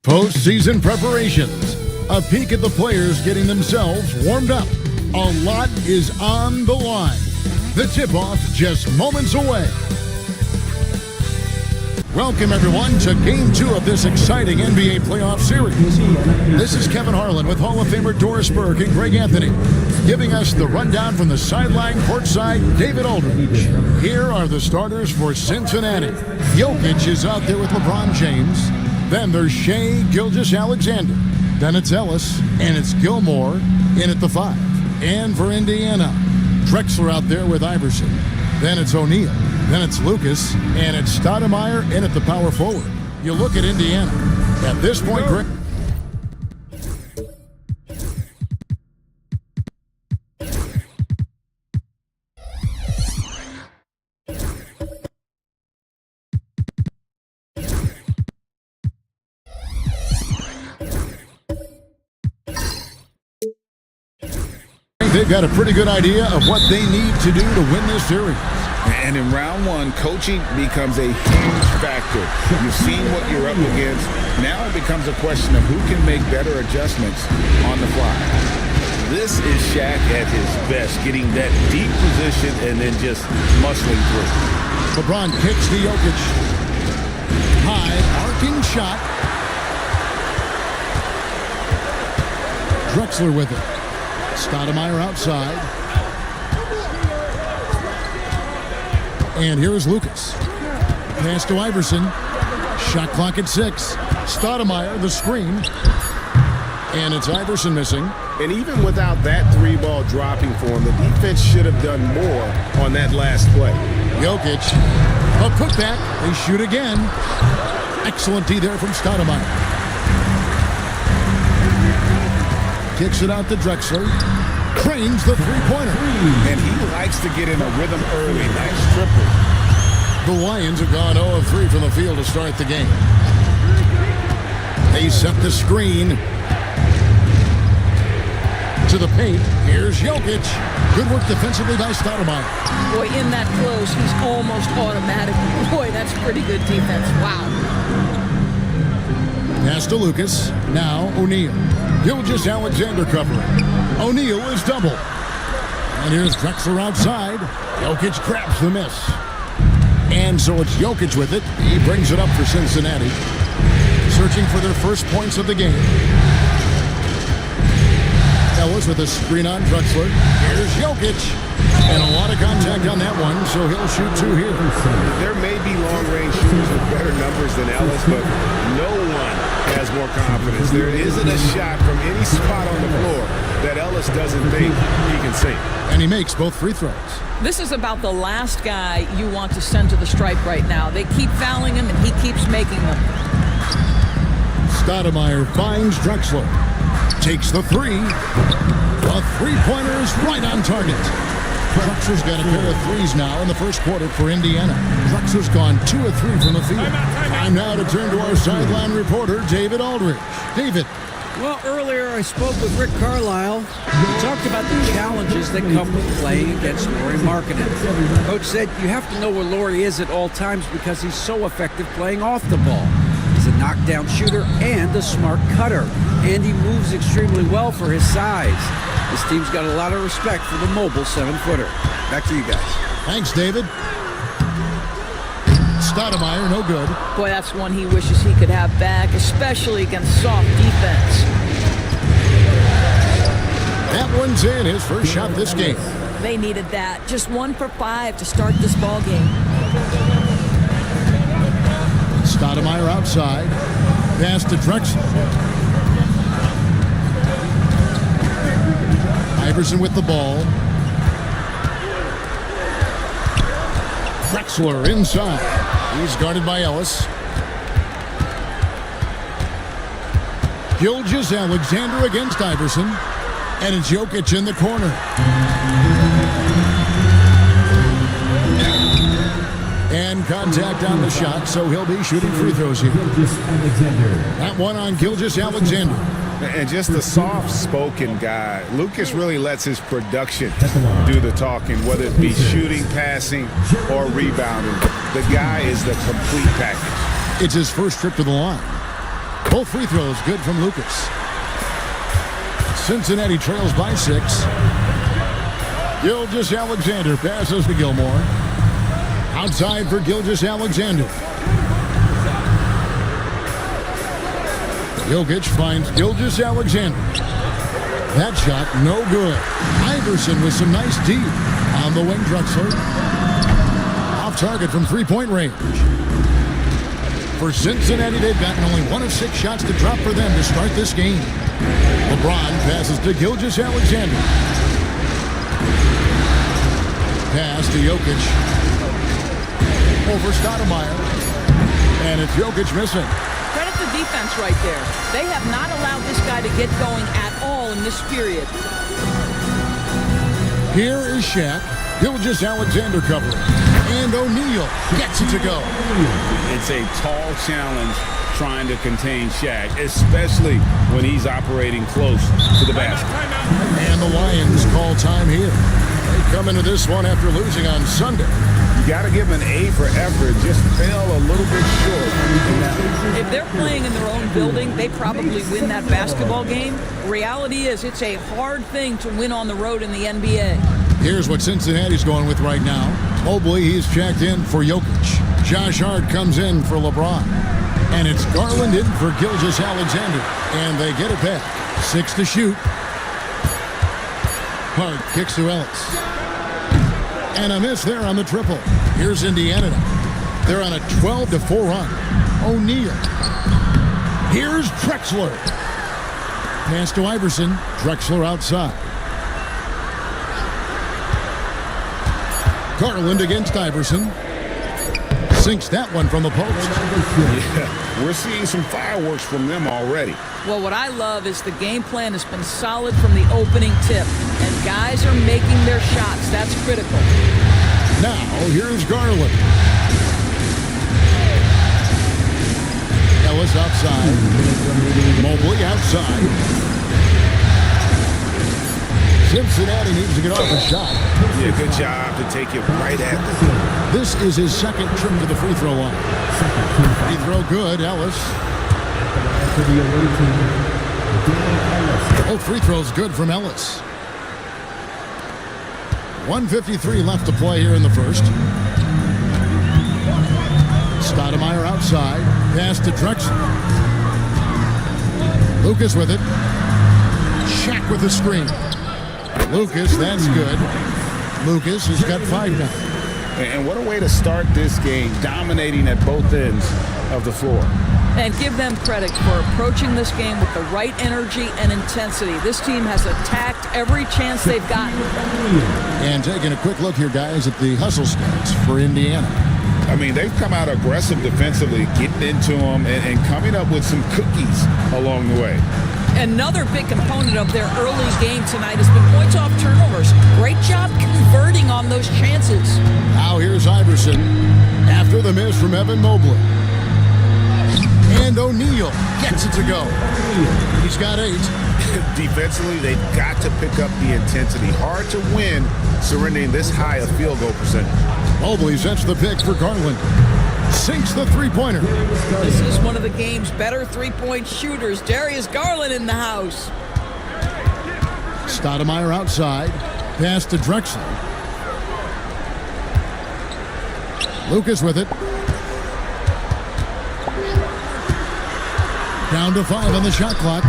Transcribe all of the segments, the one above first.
Postseason preparations. A peek at the players getting themselves warmed up. A lot is on the line. The tip-off just moments away. Welcome, everyone, to Game 2 of this exciting NBA playoff series. This is Kevin Harlan with Hall of Famer Doris Burke and Greg Anthony, giving us the rundown from the sideline courtside, David Aldridge. Here are the starters for Cincinnati. Jokic is out there with LeBron James. Then there's Shai Gilgeous-Alexander. Then it's Ellis, and it's Gilmore in at the 5. And for Indiana, Drexler out there with Iverson. Then it's O'Neal. Then it's Lucas, and it's Stoudemire in at the power forward. You look at Indiana. At this point, Greg. They've got a pretty good idea of what they need to do to win this series. And in round one, coaching becomes a huge factor. You've seen what you're up against. Now it becomes a question of who can make better adjustments on the fly. This is Shaq at his best, getting that deep position and then just muscling through. LeBron kicks to Jokic. High, arcing shot. Drexler with it. Stoudemire outside. And here is Lucas. Pass to Iverson. Shot clock at 6. Stoudemire, the screen. And it's Iverson missing. And even without that 3-ball dropping for him, the defense should have done more on that last play. Jokic. A putback. They shoot again. Excellent D there from Stoudemire. Kicks it out to Drexler. Cranes the three-pointer. And he likes to get in a rhythm early. Nice triple. The Lions have gone 0 of 3 from the field to start the game. They set the screen to the paint. Here's Jokic. Good work defensively by Stoudemire. Boy, in that close, he's almost automatic. Boy, that's pretty good defense. Wow. Pass to Lucas. Now O'Neal. Gilgeous-Alexander covering. O'Neal is double. And here's Drexler outside. Jokic grabs the miss. And so it's Jokic with it. He brings it up for Cincinnati. Searching for their first points of the game. Ellis with a screen on Drexler. Here's Jokic. And a lot of contact on that one, so he'll shoot 2 here. There may be long-range shooters with better numbers than Ellis, but no one has more confidence. There isn't a shot from any spot on the floor that Ellis doesn't think he can sink. And he makes both free throws. This is about the last guy you want to send to the stripe right now. They keep fouling him, and he keeps making them. Stoudemire finds Drexler. Takes the 3. The three-pointer is right on target. Drexler's got a pair of 3s now in the first quarter for Indiana. Drexler's gone 2 of 3 from the field. Time now to turn to our sideline reporter, David Aldridge. David. Well, earlier I spoke with Rick Carlisle. He talked about the challenges that come with playing against Lauri Markkanen. Coach said you have to know where Lauri is at all times because he's so effective playing off the ball. He's a knockdown shooter and a smart cutter. And he moves extremely well for his size. This team's got a lot of respect for the mobile 7-footer. Back to you guys. Thanks, David. Stoudemire, no good. Boy, that's one he wishes he could have back, especially against soft defense. That one's in, his first shot this game. They needed that. Just 1 for 5 to start this ball game. Stoudemire outside. Pass to Drexler. Iverson with the ball. Drexler inside. He's guarded by Ellis. Gilgeous-Alexander against Iverson. And it's Jokic in the corner. And contact on the shot, so he'll be shooting free throws here. That one on Gilgeous-Alexander. And just a soft-spoken guy. Lucas really lets his production do the talking, whether it be shooting, passing, or rebounding. The guy is the complete package. It's his first trip to the line. Both free throws good from Lucas. Cincinnati trails by 6. Gilgeous-Alexander passes to Gilmore. Outside for Gilgeous-Alexander. Jokic finds Gilgeous-Alexander. That shot, no good. Iverson with some nice D. On the wing, Drexler. Off target from three-point range. For Cincinnati, they've gotten only 1 of 6 shots to drop for them to start this game. LeBron passes to Gilgeous-Alexander. Pass to Jokic. Over Stoudemire. And it's Jokic missing. Credit the defense right there. They have not allowed this guy to get going at all in this period. Here is Shaq. Gilgeous-Alexander covering. And O'Neal gets it to go. It's a tall challenge trying to contain Shaq, especially when he's operating close to the basket. And the Lions call time here. They come into this one after losing on Sunday. You got to give him an A for effort. Just fell a little bit short in that one. If they're playing in their own building, they probably win that basketball game. Reality is it's a hard thing to win on the road in the NBA. Here's what Cincinnati's going with right now. Mobley, he's checked in for Jokic. Josh Hart comes in for LeBron. And it's Garland in for Gilgeous-Alexander. And they get it back. 6 to shoot. Hart kicks to Ellis. And a miss there on the triple. Here's Indiana now. They're on a 12-4 run. O'Neal. Here's Drexler. Pass to Iverson. Drexler outside. Garland against Iverson. Sinks that one from the post. Yeah, we're seeing some fireworks from them already. Well, what I love is the game plan has been solid from the opening tip. And guys are making their shots. That's critical. Now, here's Garland. Ellis outside. Mobley outside. Cincinnati needs to get off a shot. Yeah, good job to take it right at them. This is his second trip to the free throw line. Free throw good, Ellis. Both free throws good from Ellis. 1:53 left to play here in the first. Stoudemire outside. Pass to Drexler. Lucas with it. Shaq with the screen. Lucas, that's good. Lucas has got 5 now. And what a way to start this game, dominating at both ends of the floor. And give them credit for approaching this game with the right energy and intensity. This team has attacked every chance they've gotten. And taking a quick look here, guys, at the hustle stats for Indiana. I mean, they've come out aggressive defensively, getting into them and coming up with some cookies along the way. Another big component of their early game tonight has been points off turnovers. Great job converting on those chances. Now here's Iverson after the miss from Evan Mobley. And O'Neal gets it to go. He's got 8. Defensively, they've got to pick up the intensity. Hard to win surrendering this high a field goal percentage. Mobley sets the pick for Garland. Sinks the three-pointer. This is one of the game's better three-point shooters. Darius Garland in the house. Stoudemire outside. Pass to Drexler. Lucas with it. Down to 5 on the shot clock.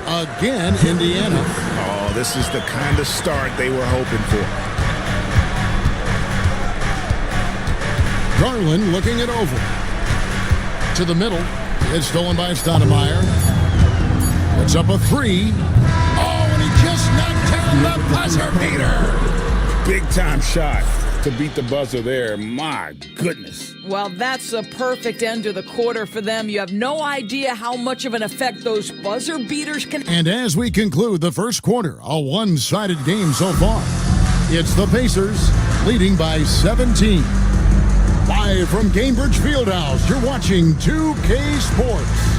Again, Indiana. Oh, this is the kind of start they were hoping for. Garland looking it over. To the middle. It's stolen by Stoudemire. Puts up a 3. Oh, and he just knocked down the buzzer beater. Big time shot to beat the buzzer there. My goodness. Well, that's a perfect end to the quarter for them. You have no idea how much of an effect those buzzer beaters can. And as we conclude the first quarter, a one-sided game so far. It's the Pacers leading by 17. Live from Cambridge Fieldhouse, you're watching 2K Sports.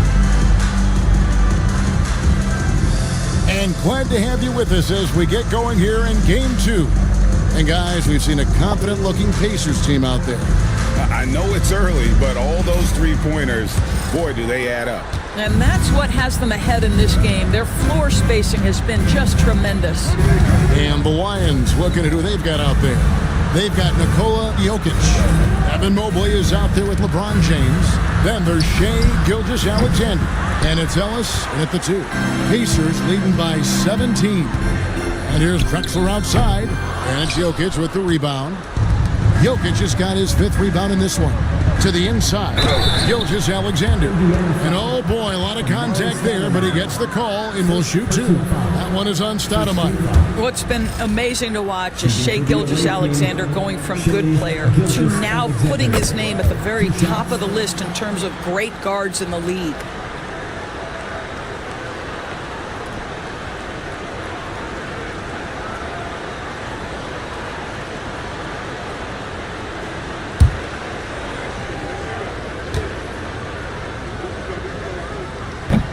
And glad to have you with us as we get going here in Game 2. And guys, we've seen a confident-looking Pacers team out there. I know it's early, but all those three-pointers, boy, do they add up. And that's what has them ahead in this game. Their floor spacing has been just tremendous. And the Lions looking at who they've got out there. They've got Nikola Jokic. Evan Mobley is out there with LeBron James. Then there's Shai Gilgeous-Alexander. And it's Ellis in at the 2. Pacers leading by 17. And here's Drexler outside. And it's Jokic with the rebound. Jokic has got his 5th rebound in this one. To the inside, Gilgeous-Alexander. And oh boy, a lot of contact there, but he gets the call and will shoot 2. That one is on Stoudemire. What's been amazing to watch is Shai Gilgeous-Alexander going from good player to now putting his name at the very top of the list in terms of great guards in the league.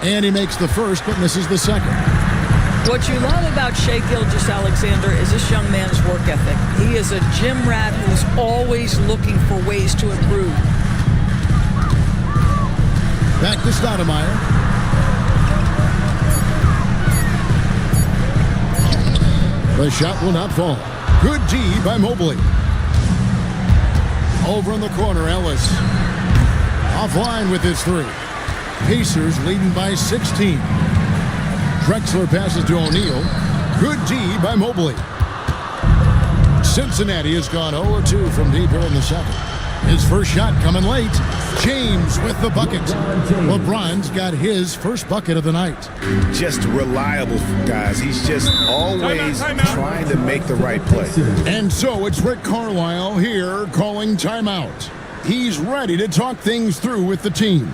And he makes the first, but misses the second. What you love about Shai Gilgeous-Alexander is this young man's work ethic. He is a gym rat who's always looking for ways to improve. Back to Stoudemire. The shot will not fall. Good D by Mobley. Over in the corner, Ellis. Offline with his 3. Pacers leading by 16. Drexler passes to O'Neal. Good D by Mobley. Cincinnati has gone 0-2 from deep here in the second. His first shot coming late. James with the bucket. LeBron's got his first bucket of the night. Just reliable, guys. He's just always trying to make the right play. And so it's Rick Carlisle here calling timeout. He's ready to talk things through with the team.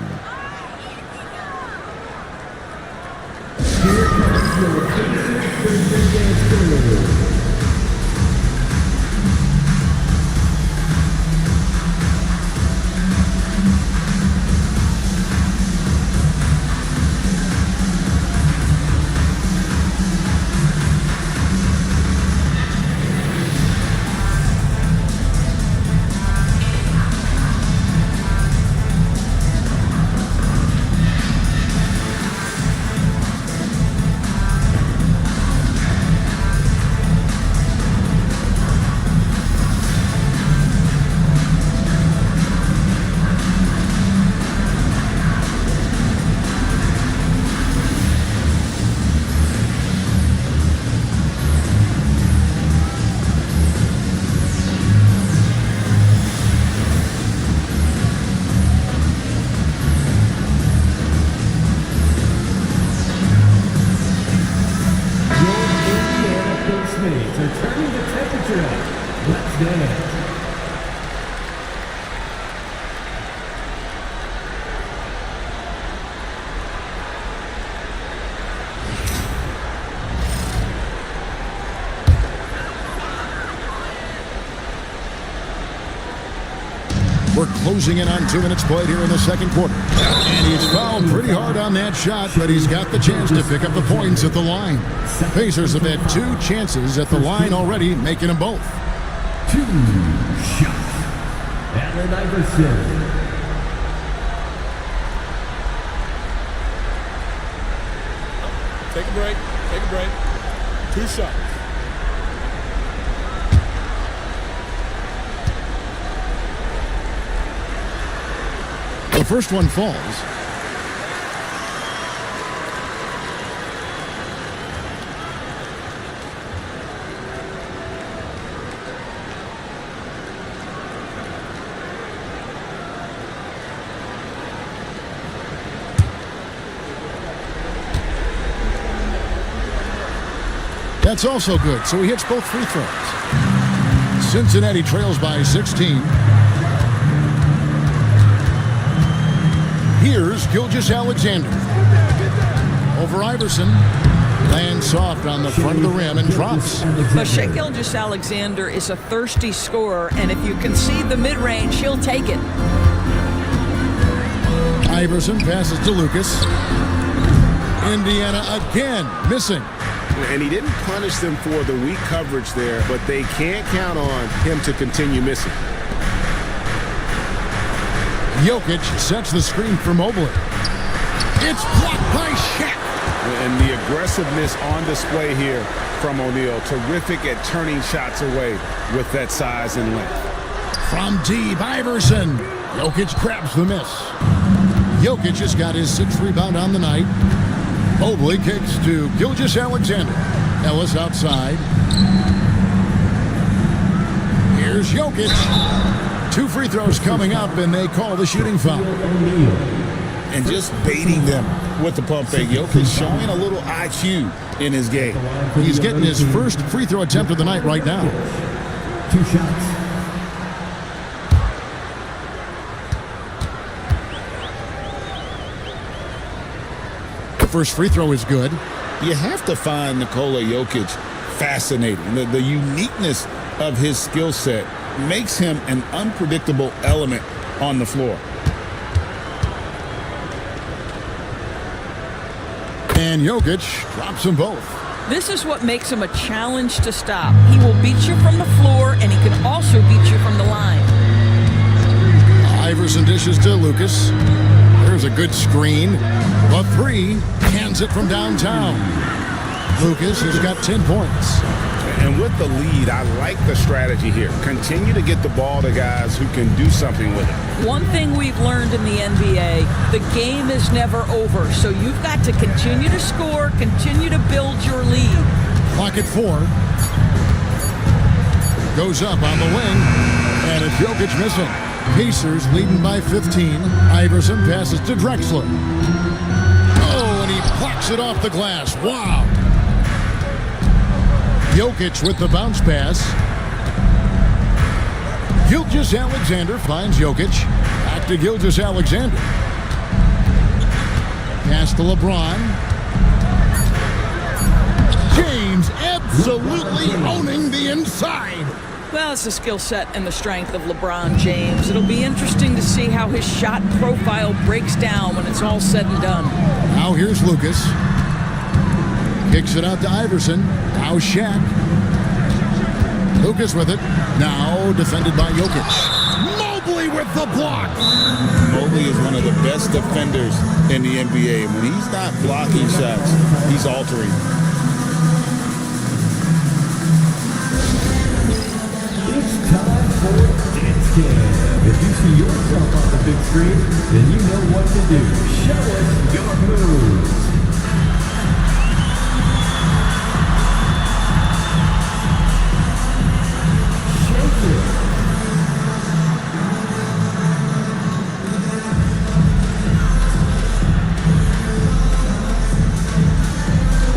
We're closing in on 2 minutes played here in the second quarter. And he's fouled pretty hard on that shot, but he's got the chance to pick up the points at the line. Pacers have had 2 chances at the line already, making them both. 2 shots. Allen Iverson. Take a break. Take a break. 2 shots. The first one falls. That's also good, so he hits both free throws. Cincinnati trails by 16. Here's Gilgeous-Alexander. Over Iverson. Lands soft on the front of the rim and drops. But Shai Gilgeous-Alexander is a thirsty scorer, and if you concede the mid-range, he'll take it. Iverson passes to Lucas. Indiana again missing. And he didn't punish them for the weak coverage there, but they can't count on him to continue missing. Jokic sets the screen for Mobley. It's blocked by Shaq. And the aggressiveness on display here from O'Neal. Terrific at turning shots away with that size and length. From deep, Iverson. Jokic grabs the miss. Jokic has got his 6th rebound on the night. Mobley kicks to Gilgeous-Alexander. Ellis outside. Here's Jokic. 2 free throws coming up, and they call the shooting foul. And just baiting them with the pump fake. Jokic showing a little IQ in his game. He's getting his first free throw attempt of the night right now. 2 shots. The first free throw is good. You have to find Nikola Jokic fascinating. The uniqueness of his skill set makes him an unpredictable element on the floor. And Jokic drops them both. This is what makes him a challenge to stop. He will beat you from the floor, and he can also beat you from the line. Iverson dishes to Lucas. There's a good screen. The 3 hands it from downtown. Lucas has got 10 points. And with the lead, I like the strategy here. Continue to get the ball to guys who can do something with it. One thing we've learned in the NBA, the game is never over. So you've got to continue to score, continue to build your lead. Clock at 4. Goes up on the wing, and it's Jokic missing. Pacers leading by 15. Iverson passes to Drexler. Oh, and he plucks it off the glass. Wow. Jokic with the bounce pass. Gilgeous-Alexander finds Jokic. Back to Gilgeous-Alexander. Pass to LeBron. James absolutely owning the inside. Well, it's the skill set and the strength of LeBron James. It'll be interesting to see how his shot profile breaks down when it's all said and done. Now here's Lucas. Kicks it out to Iverson. Now Shaq. Lucas with it. Now defended by Jokic. Mobley with the block. Mobley is one of the best defenders in the NBA. When he's not blocking shots, he's altering. It's time for Dance Cam. If you see yourself on the big screen, then you know what to do. Show us your moves. Shake it.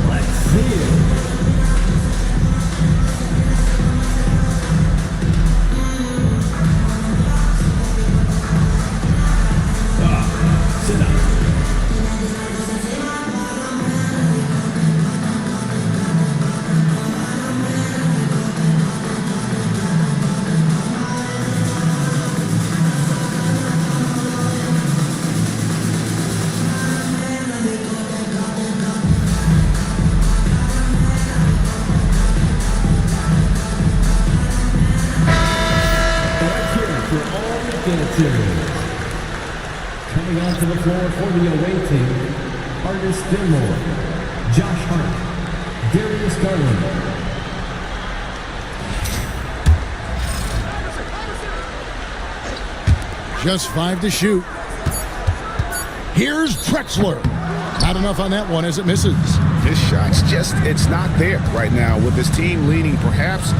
Let's see it. Sit down. Let's hear it for all the dancers. Coming onto the floor for the away team, Artis Gilmore, Josh Hart, Darius Garland. Just 5 to shoot. Here's Drexler. Not enough on that one as it misses. His shot's it's not there right now with his team leading. Perhaps,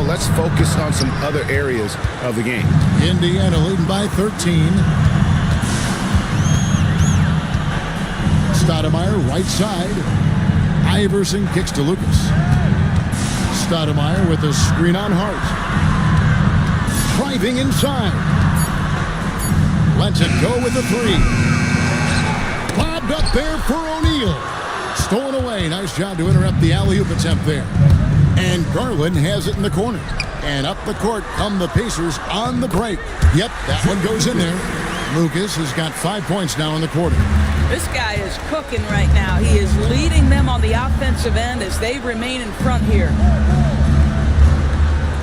let's focus on some other areas of the game. Indiana leading by 13. Stoudemire, right side. Iverson kicks to Lucas. Stoudemire with a screen on Hart. Driving inside. Lets it go with the 3. Bobbed up there for O'Neal. Stolen away. Nice job to interrupt the alley-oop attempt there. And Garland has it in the corner. And up the court come the Pacers on the break. Yep, that one goes in there. Lucas has got 5 points now in the quarter. This guy is cooking right now. He is leading them on the offensive end as they remain in front here.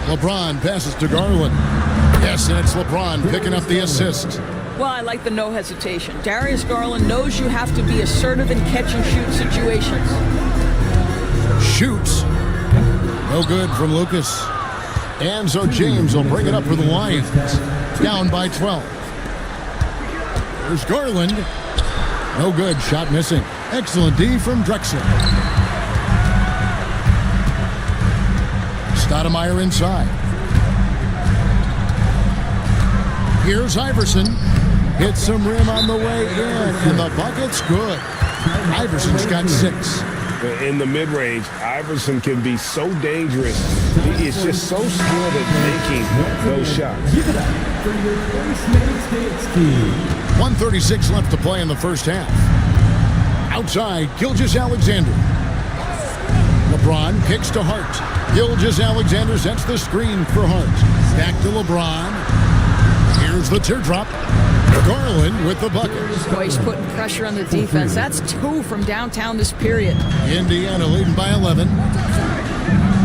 LeBron passes to Garland. Yes, and it's LeBron picking up the assist. Well, I like the no hesitation. Darius Garland knows you have to be assertive in catch-and-shoot situations. Shoots. No good from Lucas. And so James will bring it up for the Lions. Down by 12. There's Garland. No good. Shot missing. Excellent D from Drexler. Stoudemire inside. Here's Iverson. Hits some rim on the way in, and the bucket's good. Iverson's got 6. In the mid-range, Iverson can be so dangerous. He is just so skilled at making those shots. Give it up for your first man's dance team. 1:36 left to play in the first half. Outside, Gilgeous-Alexander. LeBron kicks to Hart. Gilgeous-Alexander sets the screen for Hart. Back to LeBron. Here's the teardrop. Garland with the bucket. Boy, he's putting pressure on the defense. That's 2 from downtown this period. Indiana leading by 11.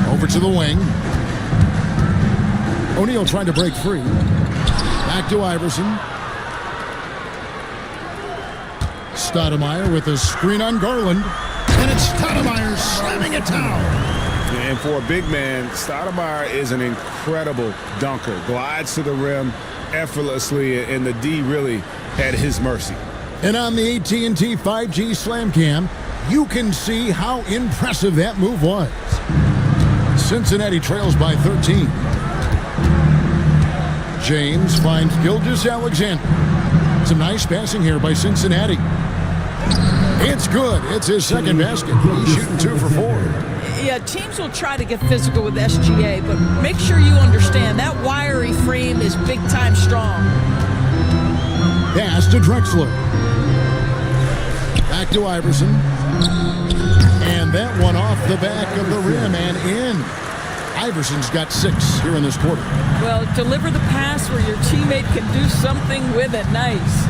Over to the wing. O'Neal trying to break free. Back to Iverson. Stoudemire with a screen on Garland. And it's Stoudemire slamming it down. And for a big man, Stoudemire is an incredible dunker. Glides to the rim effortlessly, and the D really at his mercy. And on the AT&T 5G Slam Cam, you can see how impressive that move was. Cincinnati trails by 13. James finds Gilgeous-Alexander. Some nice passing here by Cincinnati. It's good. It's his second basket. He's shooting 2 for 4. Yeah, teams will try to get physical with SGA, but make sure you understand that wiry frame is big-time strong. Pass to Drexler. Back to Iverson. And that one off the back of the rim and in. Iverson's got 6 here in this quarter. Well, deliver the pass where your teammate can do something with it. Nice.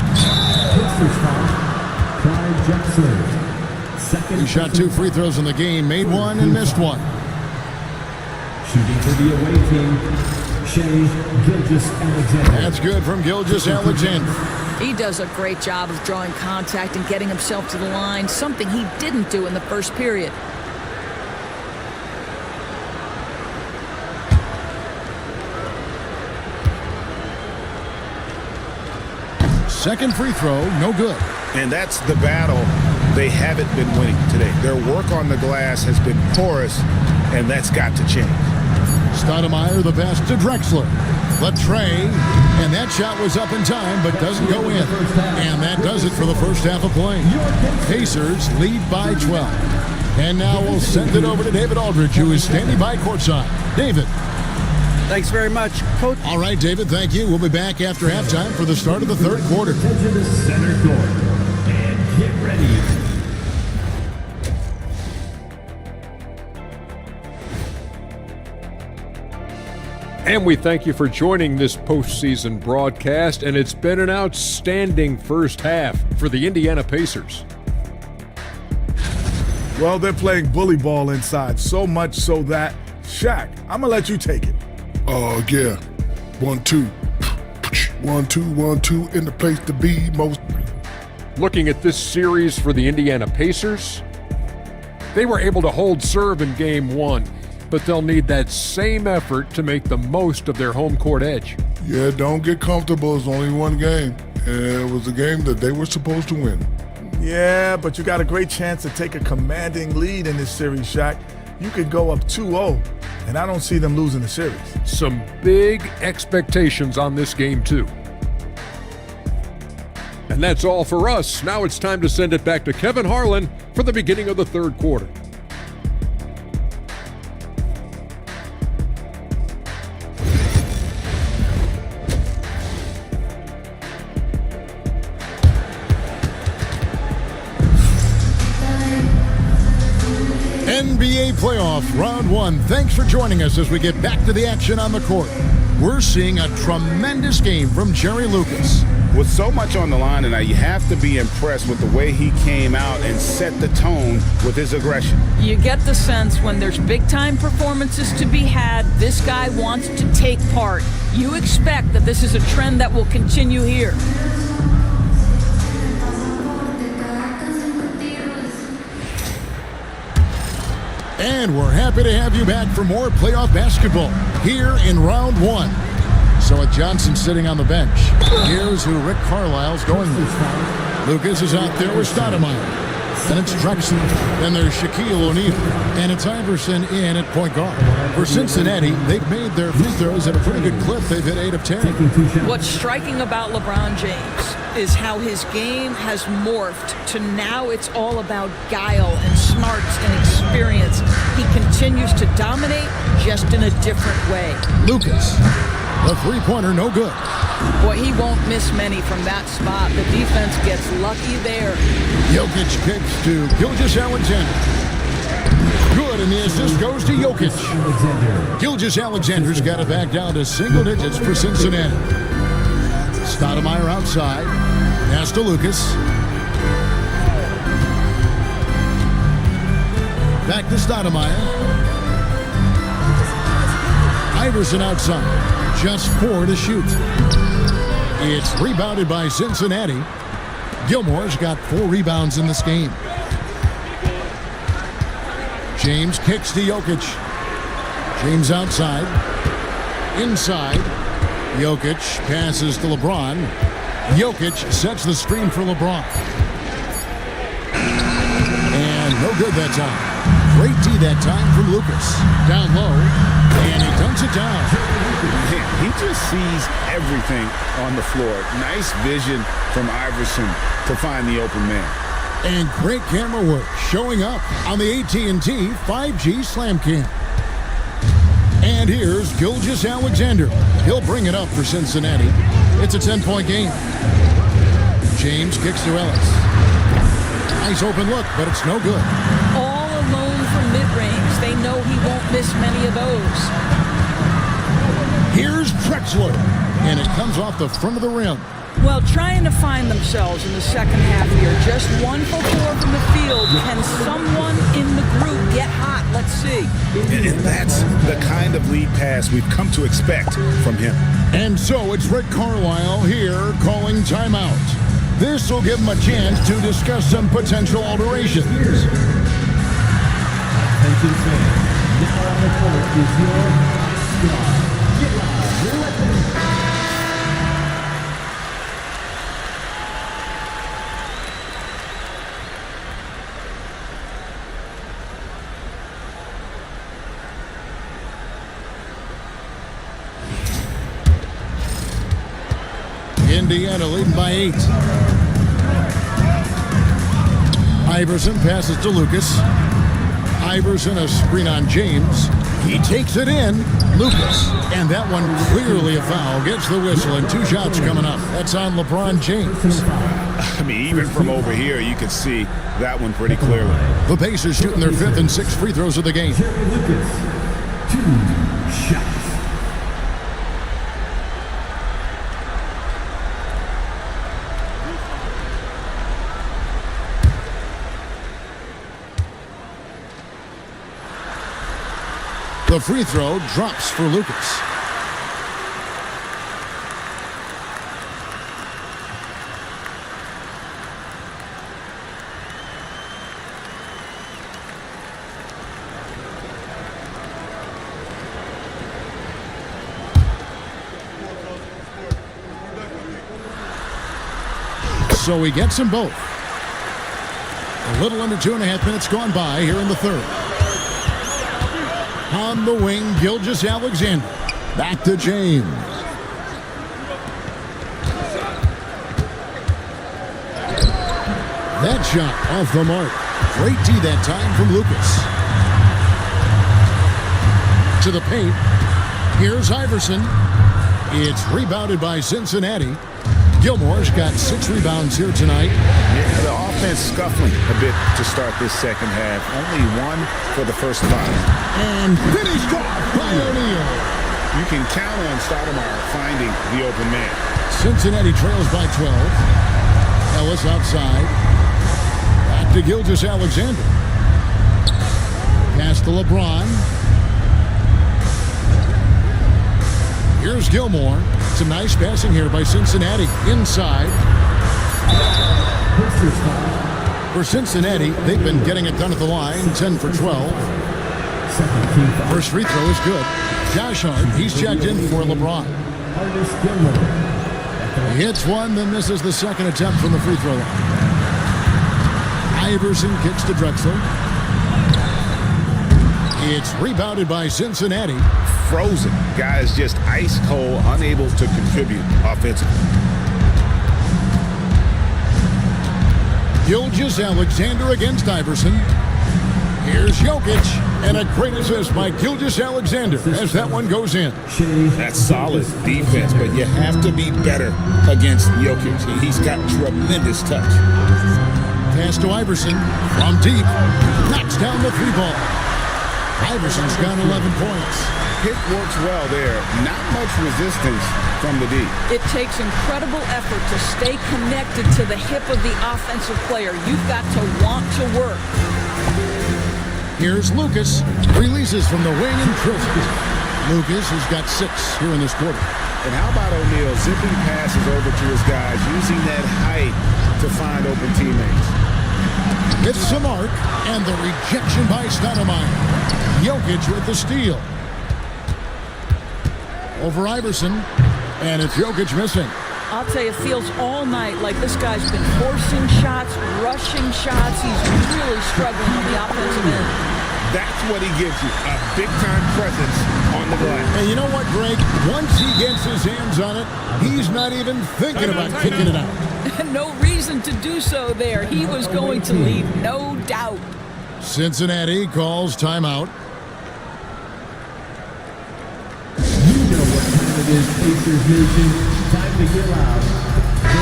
He shot 2 free throws in the game, made 1 and missed 1. Shooting for the away team, Gilgeous-Alexander. That's good from Gilgeous-Alexander. He does a great job of drawing contact and getting himself to the line, something he didn't do in the first period. Second free throw, no good. And that's the battle they haven't been winning today. Their work on the glass has been porous, and that's got to change. Stoudemire the pass to Drexler. Latre, and that shot was up in time, but doesn't go in. And that does it for the first half of play. Pacers lead by 12. And now we'll send it over to David Aldridge, who is standing by courtside. David. Thanks very much, Coach. All right, David, thank you. We'll be back after halftime for the start of the third quarter. Head to the center court and get ready. And we thank you for joining this postseason broadcast, and it's been an outstanding first half for the Indiana Pacers. Well, they're playing bully ball inside, so much so that, Shaq, I'm going to let you take it. Yeah. 1-2. 1-2 in the place to be most. Looking at this series for the Indiana Pacers, they were able to hold serve in Game 1, but they'll need that same effort to make the most of their home court edge. Yeah, don't get comfortable. It's only one game. And it was a game that they were supposed to win. Yeah, but you got a great chance to take a commanding lead in this series, Shaq. You could go up 2-0, and I don't see them losing the series. Some big expectations on this game, too. And that's all for us. Now it's time to send it back to Kevin Harlan for the beginning of the third quarter. NBA playoff round 1. Thanks for joining us as we get back to the action on the court. We're seeing a tremendous game from Jerry Lucas. With so much on the line tonight, you have to be impressed with the way he came out and set the tone with his aggression. You get the sense when there's big-time performances to be had, this guy wants to take part. You expect that this is a trend that will continue here. And we're happy to have you back for more playoff basketball here in round one. So with Johnson sitting on the bench, here's who Rick Carlisle's going with. Lucas is out there with Stoudemire. Then it's Drexler. Then there's Shaquille O'Neal. And it's Iverson in at point guard. For Cincinnati, they've made their free throws at a pretty good clip. They've hit 8 of 10. What's striking about LeBron James is how his game has morphed to now it's all about guile and smarts and experience. He continues to dominate just in a different way. Lucas, the three-pointer, no good. Boy, he won't miss many from that spot. The defense gets lucky there. Jokic kicks to Gilgeous-Alexander. Good, and the assist goes to Jokic. Gilgeous-Alexander's got it back down to single digits for Cincinnati. Stoudemire outside. Pass to Lucas. Back to Stoudemire. Iverson outside. Just 4 to shoot. It's rebounded by Cincinnati. Gilmore's got 4 rebounds in this game. James kicks to Jokic. James outside. Inside. Jokic passes to LeBron. Jokic sets the screen for LeBron. And no good that time. Great D that time from Lucas. Down low. And he dunks it down. He just sees everything on the floor. Nice vision from Iverson to find the open man. And great camera work showing up on the AT&T 5G Slam Cam. And here's Gilgeous-Alexander. He'll bring it up for Cincinnati. It's a 10-point game. James kicks to Ellis. Nice open look, but it's no good. All alone from mid-range. They know he won't miss many of those. Here's Drexler, and it comes off the front of the rim. Well, trying to find themselves in the second half here. Just 1 for 4 from the field. Can someone in the group get hot? Let's see. And that's the kind of lead pass we've come to expect from him. And so it's Rick Carlisle here calling timeout. This will give him a chance to discuss some potential alterations. Attention fans, now on the court is your squad. Get loud, let them. Indiana leading by 8. Iverson passes to Lucas. Iverson a screen on James. He takes it in. Lucas. And that one clearly a foul. Gets the whistle and 2 shots coming up. That's on LeBron James. I mean, even from over here, you could see that one pretty clearly. The Pacers shooting their 5th and 6th free throws of the game. Lucas, 2 shots. The free throw drops for Lucas. So he gets them both. A little under 2.5 minutes gone by here in the third. On the wing, Gilgeous-Alexander. Back to James. That shot off the mark. Great D that time from Lucas. To the paint. Here's Iverson. It's rebounded by Cincinnati. Gilmore's got 6 rebounds here tonight. Yeah, the offense scuffling a bit to start this second half. Only 1 for the first 5. And finished off by O'Neal. You can count on Stoudemire finding the open man. Cincinnati trails by 12. Ellis outside. Back to Gilgeous-Alexander. Pass to LeBron. Here's Gilmore. Some nice passing here by Cincinnati. Inside. For Cincinnati, they've been getting it done at the line. 10 for 12. Second team foul. First free throw is good. Josh Hart, he's checked in for LeBron. Artis Gilmore. He hits one, then misses the second attempt from the free throw line. Iverson kicks to Drexler. It's rebounded by Cincinnati. Frozen. Guys just ice cold, unable to contribute offensively. Gilgeous-Alexander against Iverson. Here's Jokic, and a great assist by Gilgeous-Alexander as that one goes in. That's solid defense, but you have to be better against Jokic. He's got tremendous touch. Pass to Iverson from deep. Knocks down the three ball. Iverson's got 11 points. Pick works well there. Not much resistance from the D. It takes incredible effort to stay connected to the hip of the offensive player. You've got to want to work. Here's Lucas. Releases from the wing and drills it. Lucas has got 6 here in this quarter. And how about O'Neal zipping passes over to his guys, using that height to find open teammates? It's the mark, and the rejection by Stoudemire. Jokic with the steal. Over Iverson, and it's Jokic missing. I'll tell you, it feels all night like this guy's been forcing shots, rushing shots. He's really struggling on the offensive end. That's what he gives you, a big-time presence on the glass. And you know what, Greg? Once he gets his hands on it, he's not even thinking about kicking it out. No reason to do so there. He was going to lead, no doubt. Cincinnati calls timeout. It is Pacers Nation. Time to get loud.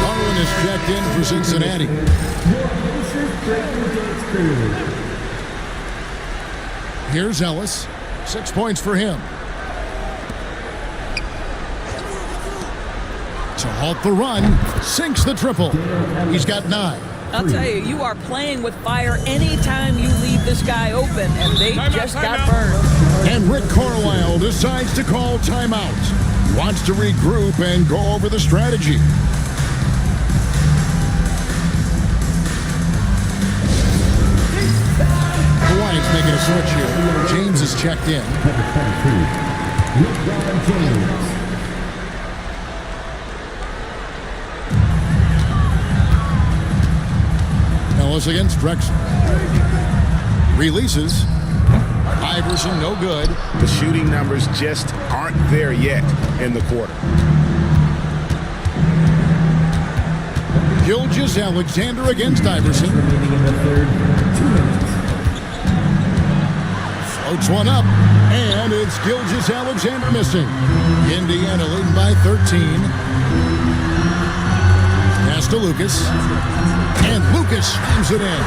Garland is checked in for Cincinnati. Your Pacers breaking dance crew. Here's Ellis. 6 points for him. To halt the run, sinks the triple. He's got 9. I'll tell you, you are playing with fire anytime you leave this guy open, and they just got burned. And Rick Carlisle decides to call timeout. Wants to regroup and go over the strategy. The Lions making a switch here. James is checked in. Number 22. LeBron James. Ellis against Drexler. Releases. Iverson, no good. The shooting numbers just aren't there yet in the quarter. Gilgeous-Alexander against Iverson. Remaining in the third. 2 minutes. Floats one up, and it's Gilgeous-Alexander missing. Indiana leading by 13. Pass to Lucas. And Lucas slams it in.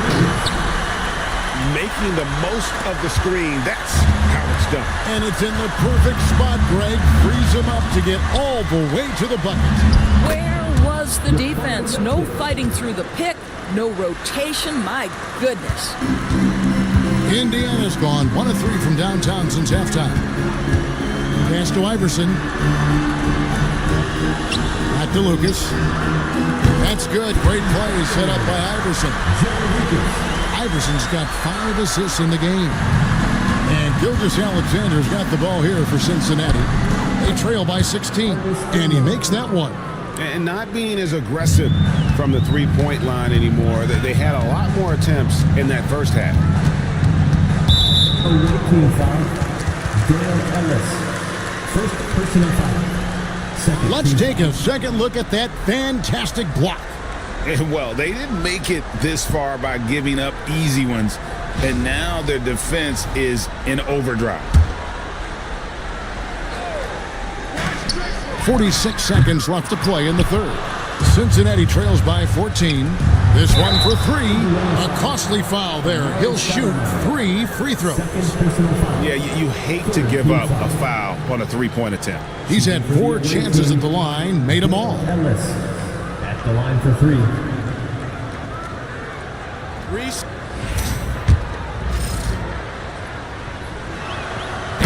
Making the most of the screen, that's how it's done. And it's in the perfect spot, Greg. Frees him up to get all the way to the bucket. Where was the defense? No fighting through the pick, no rotation. My goodness. Indiana's gone 1 of 3 from downtown since halftime. Pass to Iverson. Back to Lucas. That's good. Great play set up by Iverson. Iverson's got 5 assists in the game. And Gilgeous-Alexander's got the ball here for Cincinnati. They trail by 16, and he makes that one. And not being as aggressive from the three-point line anymore. They had a lot more attempts in that first half. Away team foul. Dale Ellis. First personal foul. Second Let's team take a second look at that fantastic block. Well, they didn't make it this far by giving up easy ones, and now their defense is in overdrive. 46 seconds left to play in the third. Cincinnati trails by 14. This one for 3. A costly foul there. He'll shoot 3 free throws. personal foul. Yeah, you hate to give up a foul on a three-point attempt. He's had 4 chances at the line, made them all. Ellis at the line for 3.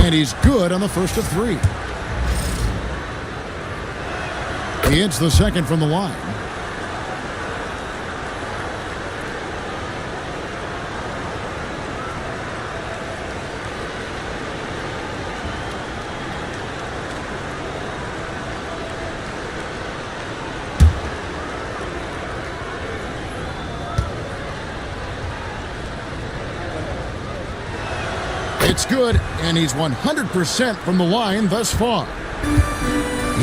And he's good on the first of 3. He hits the second from the line. It's good, and he's 100% from the line thus far.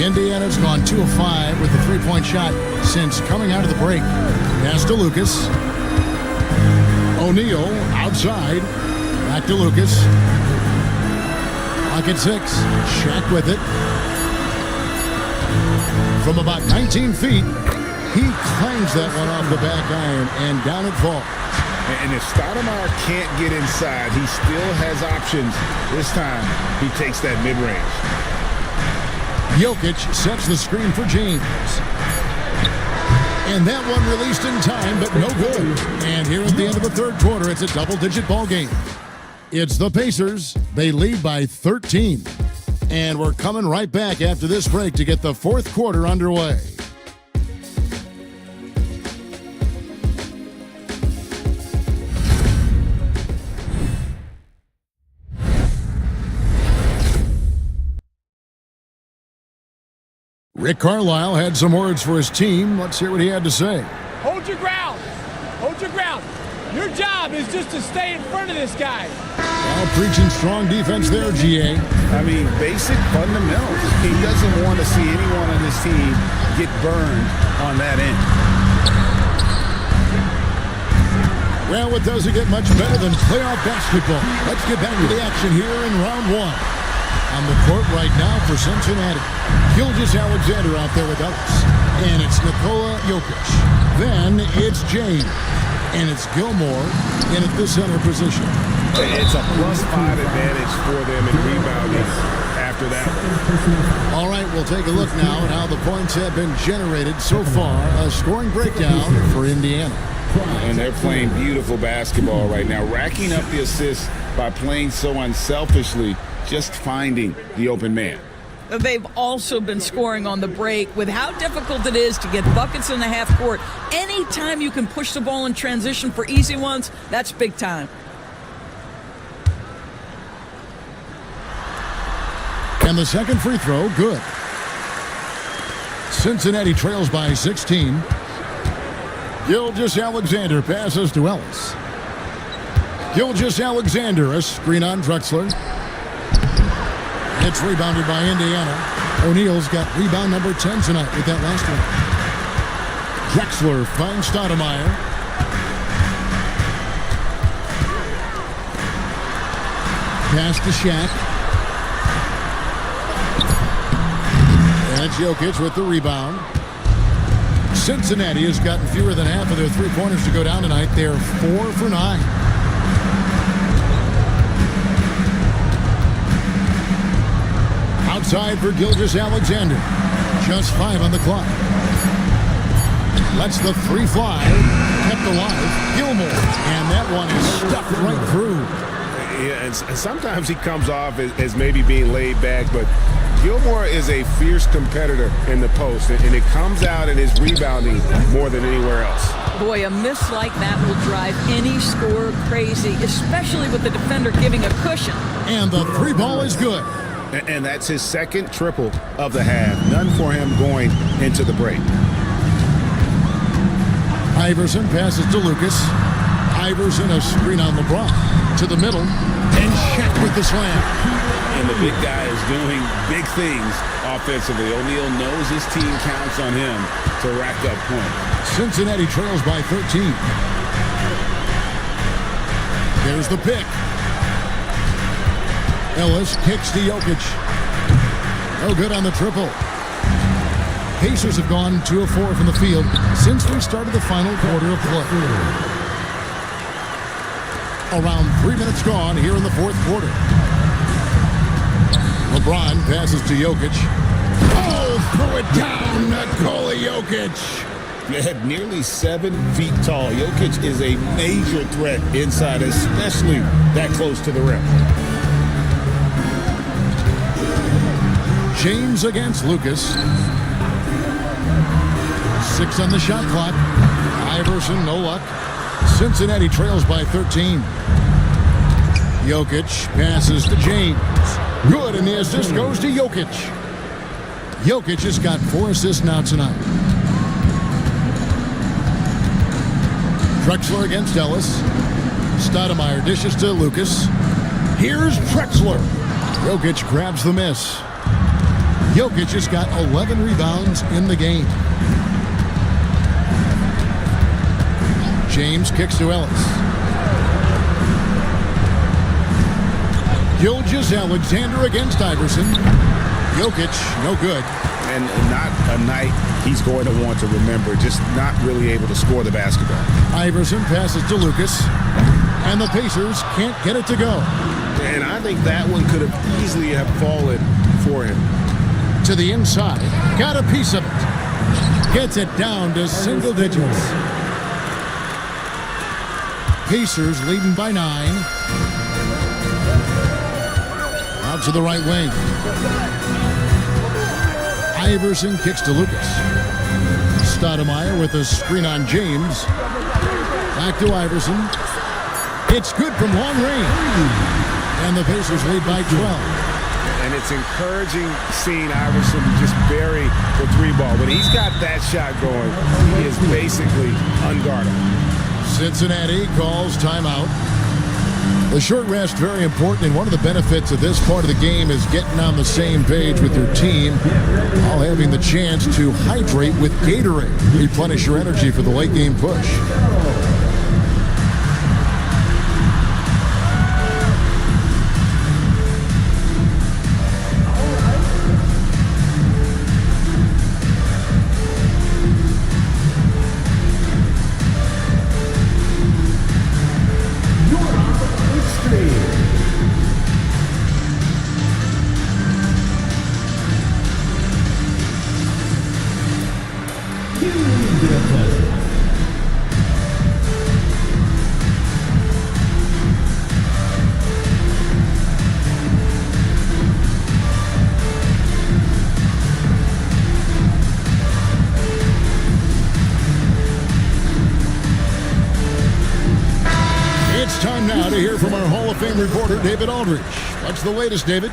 Indiana's gone 2 of 5 with the three-point shot since coming out of the break. Pass to Lucas. O'Neal outside. Back to Lucas. Clock at 6. Shaq with it. From about 19 feet, he claims that one off the back iron, and down it falls. And if Stoudemire can't get inside, he still has options. This time, he takes that mid-range. Jokic sets the screen for James. And that one released in time, but no good. And here at the end of the third quarter, it's a double-digit ball game. It's the Pacers. They lead by 13. And we're coming right back after this break to get the fourth quarter underway. Rick Carlisle had some words for his team. Let's hear what he had to say. Hold your ground. Hold your ground. Your job is just to stay in front of this guy. Well, preaching strong defense there, GA. I mean, basic fundamentals. He doesn't want to see anyone on his team get burned on that end. Well, it doesn't get much better than playoff basketball. Let's get back to the action here in round one. On the court right now for Cincinnati, Gilgeous-Alexander out there with Ellis. And it's Nikola Jokic. Then it's James. And it's Gilmore in at the center position. It's a +5 advantage for them in rebounding after that one. All right, we'll take a look now at how the points have been generated so far. A scoring breakdown for Indiana. And they're playing beautiful basketball right now, racking up the assists by playing so unselfishly, just finding the open man. They've also been scoring on the break with how difficult it is to get buckets in the half court. Anytime you can push the ball in transition for easy ones, that's big time. And the second free throw, good. Cincinnati trails by 16. Gilgeous-Alexander passes to Ellis. Gilgeous-Alexander, a screen on Drexler. It's rebounded by Indiana. O'Neal's got rebound number 10 tonight with that last one. Drexler finds Stoudemire. Pass to Shaq. And it's Jokic with the rebound. Cincinnati has gotten fewer than half of their three-pointers to go down tonight. They're 4 for 9. Outside for Gilgeous-Alexander. Just 5 on the clock. Lets the three fly. Kept alive. Gilmore. And that one is stuffed right through. Yeah, and sometimes he comes off as maybe being laid back, but Gilmore is a fierce competitor in the post, and it comes out in his rebounding more than anywhere else. Boy, a miss like that will drive any scorer crazy, especially with the defender giving a cushion. And the three ball is good. And that's his second triple of the half. None for him going into the break. Iverson passes to Lucas. Iverson a screen on LeBron. To the middle. And Shaq with the slam. And the big guy is doing big things offensively. O'Neal knows his team counts on him to rack up points. Cincinnati trails by 13. There's the pick. Ellis kicks to Jokic. No good on the triple. Pacers have gone 2 of 4 from the field since we started the final quarter of play. Around 3 minutes gone here in the fourth quarter. LeBron passes to Jokic. Oh, throw it down, Nikola Jokic. At nearly 7 feet tall, Jokic is a major threat inside, especially that close to the rim. James against Lucas. 6 on the shot clock. Iverson, no luck. Cincinnati trails by 13. Jokic passes to James. Good, and the assist goes to Jokic. Jokic has got 4 assists now tonight. Drexler against Ellis. Stoudemire dishes to Lucas. Here's Drexler. Jokic grabs the miss. Jokic has got 11 rebounds in the game. James kicks to Ellis. Gilgeous-Alexander against Iverson. Jokic, no good. And not a night he's going to want to remember, just not really able to score the basketball. Iverson passes to Lucas, and the Pacers can't get it to go. And I think that one could have easily have fallen for him. To the inside, got a piece of it. Gets it down to single digits. Pacers leading by 9. Out to the right wing. Iverson kicks to Lucas. Stoudemire with a screen on James. Back to Iverson. It's good from long range. And the Pacers lead by 12. And it's encouraging seeing Iverson just bury the 3-ball. When he's got that shot going, he is basically unguardable. Cincinnati calls timeout. The short rest, very important, and one of the benefits of this part of the game is getting on the same page with your team while having the chance to hydrate with Gatorade. Replenish your energy for the late game push. Reporter David Aldridge. What's the latest, David?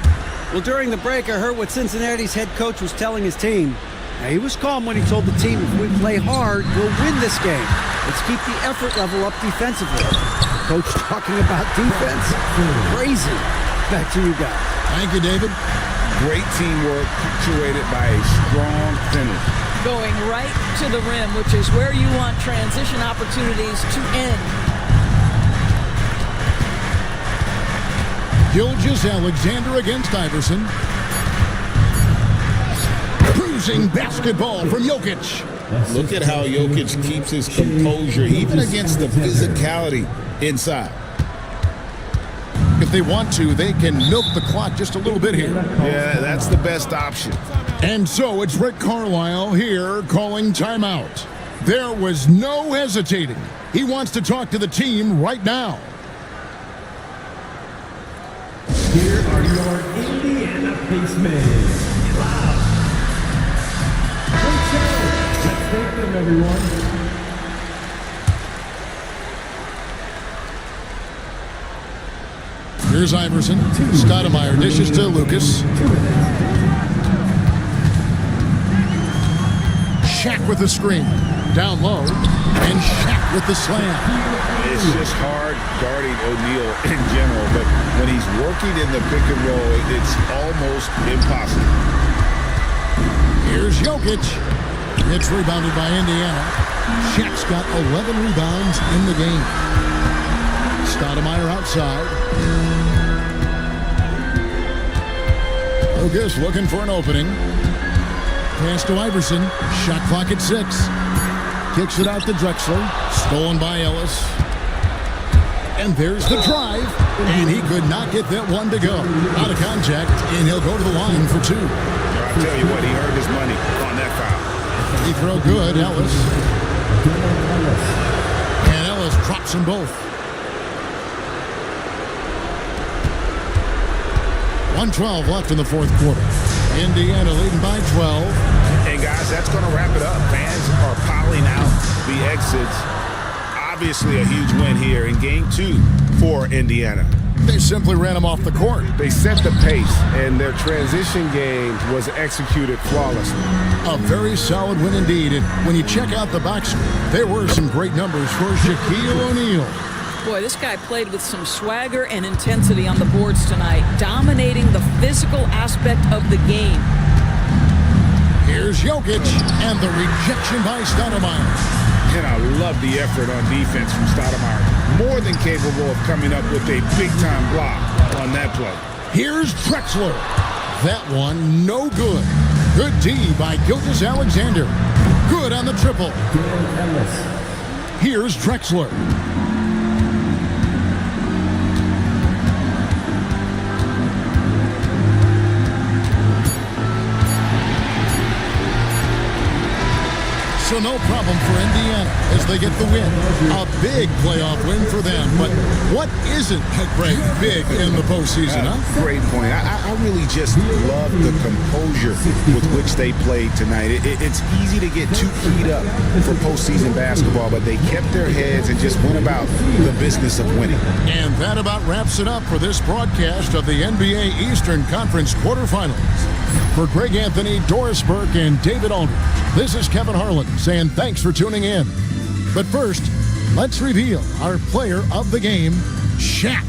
Well, during the break, I heard what Cincinnati's head coach was telling his team. Now, he was calm when he told the team, if we play hard, we'll win this game. Let's keep the effort level up defensively. Coach talking about defense? Crazy. Back to you guys. Thank you, David. Great teamwork punctuated by a strong finish. Going right to the rim, which is where you want transition opportunities to end. Gilgeous-Alexander against Iverson. Cruising basketball from Jokic. Look at how Jokic keeps his composure, even against the physicality inside. If they want to, they can milk the clock just a little bit here. Yeah, that's the best option. And so it's Rick Carlisle here calling timeout. There was no hesitating. He wants to talk to the team right now. Here are your Indiana Pacemen. Wow. Let's take them, everyone. Here's Iverson. Stoudemire dishes to Lucas. Shaq with the screen. Down low. And Shaq with the slam. It's just hard guarding O'Neal in general, but when he's working in the pick and roll, it's almost impossible. Here's Jokic. It's rebounded by Indiana. Shaq's got 11 rebounds in the game. Stoudemire outside. Lucas looking for an opening. Pass to Iverson. Shot clock at 6. Kicks it out to Drexler. Stolen by Ellis. And there's the drive. And he could not get that one to go. Out of contact, and he'll go to the line for 2. I'll tell you what, he earned his money on that foul. Free throw good, Ellis. And Ellis drops them both. 1:12 left in the fourth quarter. Indiana leading by 12. And guys, that's going to wrap it up. Fans are piling out the exits. Obviously a huge win here in game 2 for Indiana. They simply ran them off the court. They set the pace, and their transition game was executed flawlessly. A very solid win indeed. And when you check out the box score, there were some great numbers for Shaquille O'Neal. Boy, this guy played with some swagger and intensity on the boards tonight, dominating the physical aspect of the game. Here's Jokic, and the rejection by Stoudemire. And I love the effort on defense from Stoudemire. More than capable of coming up with a big-time block on that play. Here's Drexler. That one, no good. Good D by Gilgeous-Alexander. Good on the triple. Here's Drexler. So no problem for Indiana as they get the win. A big playoff win for them. But what isn't, Greg, big in the postseason, huh? Great point. I really just love the composure with which they played tonight. It's easy to get too keyed up for postseason basketball, but they kept their heads and just went about the business of winning. And that about wraps it up for this broadcast of the NBA Eastern Conference quarterfinals. For Greg Anthony, Doris Burke, and David Aldridge, this is Kevin Harlan saying thanks for tuning in. But first, let's reveal our player of the game, Shaq.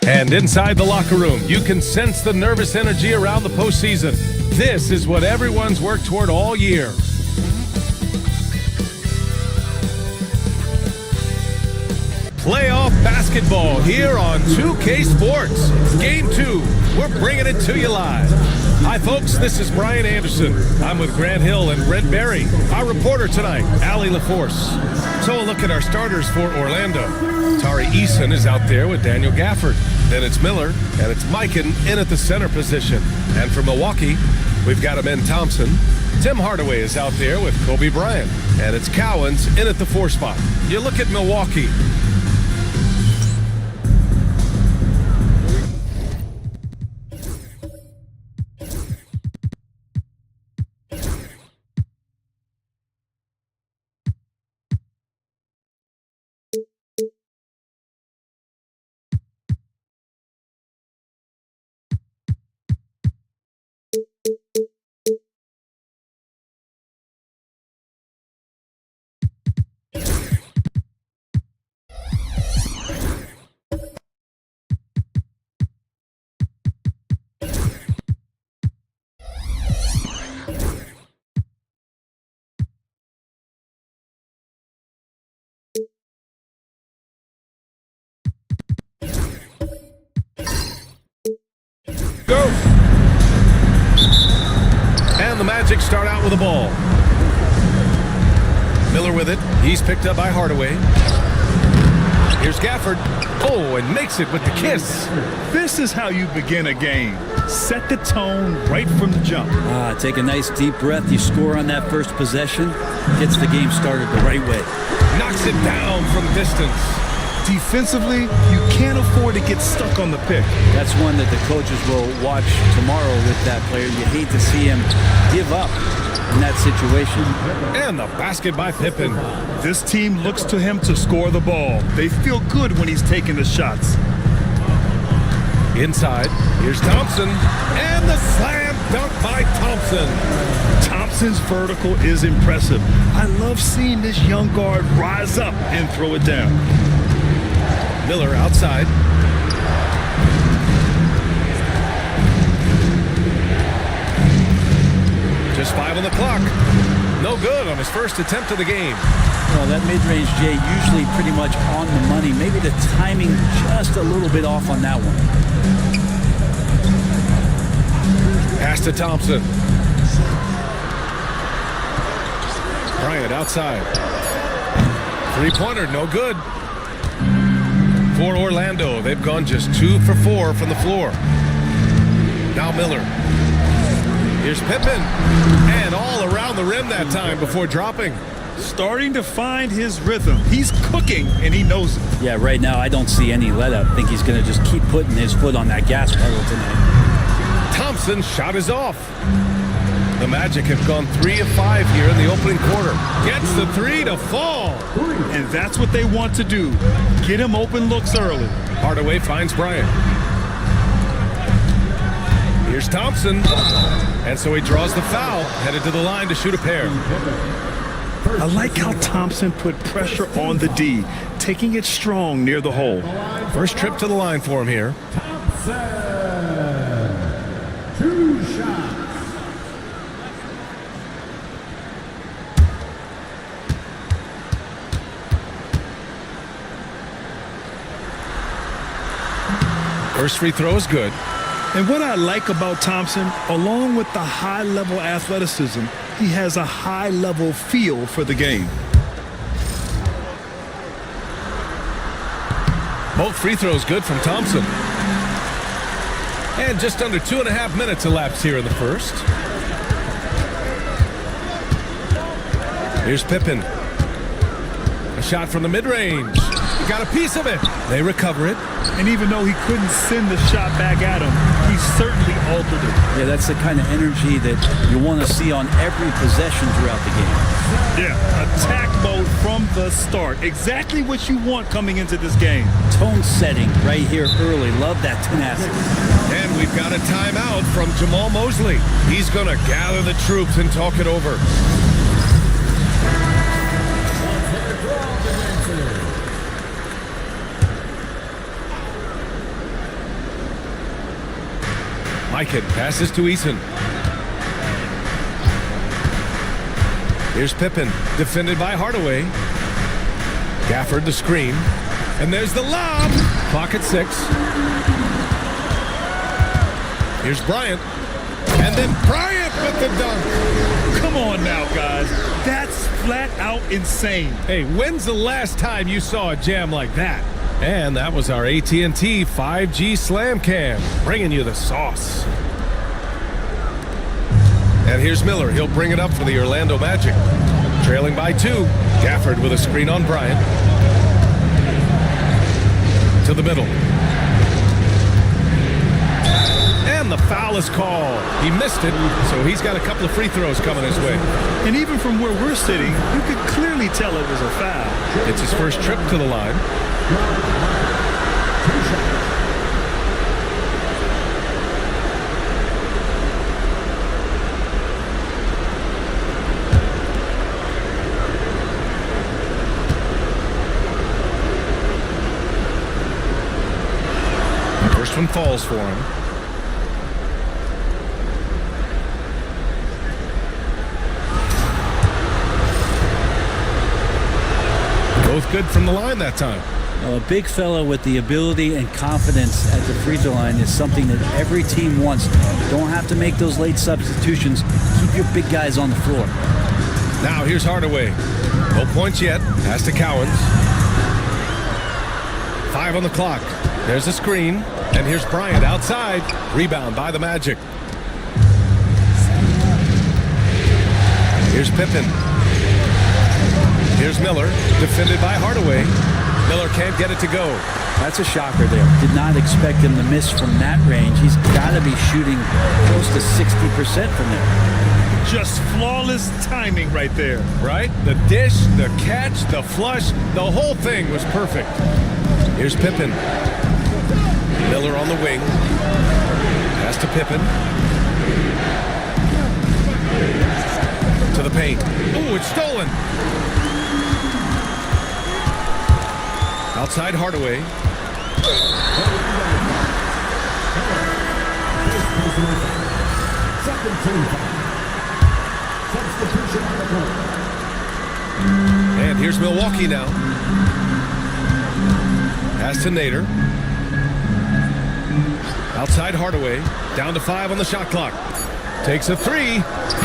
And inside the locker room, you can sense the nervous energy around the postseason. This is what everyone's worked toward all year. Playoff basketball here on 2K Sports. Game 2, we're bringing it to you live. Hi folks, this is Brian Anderson. I'm with Grant Hill and Brent Berry. Our reporter tonight, Allie LaForce. So a look at our starters for Orlando. Tari Eason is out there with Daniel Gafford. Then it's Miller, and it's Mikan in at the center position. And for Milwaukee, we've got Amen Thompson. Tim Hardaway is out there with Kobe Bryant. And it's Cowens in at the 4 spot. You look at Milwaukee. Go! And the Magic start out with the ball. Miller with it. He's picked up by Hardaway. Here's Gafford. Oh, and makes it with the kiss. This is how you begin a game. Set the tone right from the jump. Take a nice deep breath. You score on that first possession. Gets the game started the right way. Knocks it down from distance. Defensively, you can't afford to get stuck on the pick. That's one that the coaches will watch tomorrow with that player. You hate to see him give up in that situation. And the basket by Pippen. This team looks to him to score the ball. They feel good when he's taking the shots. Inside, here's Thompson. And the slam dunk by Thompson. Thompson's vertical is impressive. I love seeing this young guard rise up and throw it down. Miller outside. Just 5 on the clock. No good on his first attempt of the game. Well, that mid-range, Jay, usually pretty much on the money. Maybe the timing just a little bit off on that one. Pass to Thompson. Bryant outside. Three-pointer, no good. For Orlando, they've gone just 2 for 4 from the floor. Now Miller. Here's Pippen. And all around the rim that time before dropping. starting to find his rhythm. He's cooking, and he knows it. Yeah, right now I don't see any let up. I think he's going to just keep putting his foot on that gas pedal tonight. Thompson's shot is off. The Magic have gone 3 of 5 here in the opening quarter. Gets the 3 to fall. And that's what they want to do. Get him open looks early. Hardaway finds Bryant. Here's Thompson. And so he draws the foul, headed to the line to shoot a pair. I like how Thompson put pressure on the D, taking it strong near the hole. First trip to the line for him here. Two shots. First free throw is good. And what I like about Thompson, along with the high-level athleticism, he has a high-level feel for the game. Both free throws good from Thompson. And just under 2.5 minutes elapsed here in the first. Here's Pippen. A shot from the mid-range. He got a piece of it. They recover it. And even though he couldn't send the shot back at him, he certainly altered it. Yeah, that's the kind of energy that you want to see on every possession throughout the game. Yeah, attack mode from the start. Exactly what you want coming into this game. Tone setting right here early. Love that tenacity. And we've got a timeout from Jamal Mosley. He's going to gather the troops and talk it over. Mikan passes to Eason. Here's Pippen, defended by Hardaway. Gafford the screen. And there's the lob. Clock at 6. Here's Bryant. And then Bryant with the dunk. Come on now, guys. That's flat out insane. Hey, when's the last time you saw a jam like that? And that was our AT&T 5G Slam Cam, bringing you the sauce. And here's Miller. He'll bring it up for the Orlando Magic. Trailing by 2. Gafford with a screen on Bryant. To the middle. And the foul is called. He missed it, so he's got a couple of free throws coming his way. And even from where we're sitting, you could clearly tell it was a foul. It's his first trip to the line. First one falls for him. Both good from the line that time. A big fella with the ability and confidence at the free throw line is something that every team wants. Don't have to make those late substitutions. Keep your big guys on the floor. Now here's Hardaway. No points yet. Pass to Cowens. 5 on the clock. There's a screen. And here's Bryant outside. Rebound by the Magic. Here's Pippen. Here's Miller. Defended by Hardaway. Miller can't get it to go. That's a shocker there. Did not expect him to miss from that range. He's got to be shooting close to 60% from there. Just flawless timing right there. Right? The dish, the catch, the flush, the whole thing was perfect. Here's Pippen. Miller on the wing. Pass to Pippen. To the paint. Ooh, it's stolen. Outside Hardaway. And here's Milwaukee now. Pass to Nader. Outside Hardaway. Down to 5 on the shot clock. Takes a 3.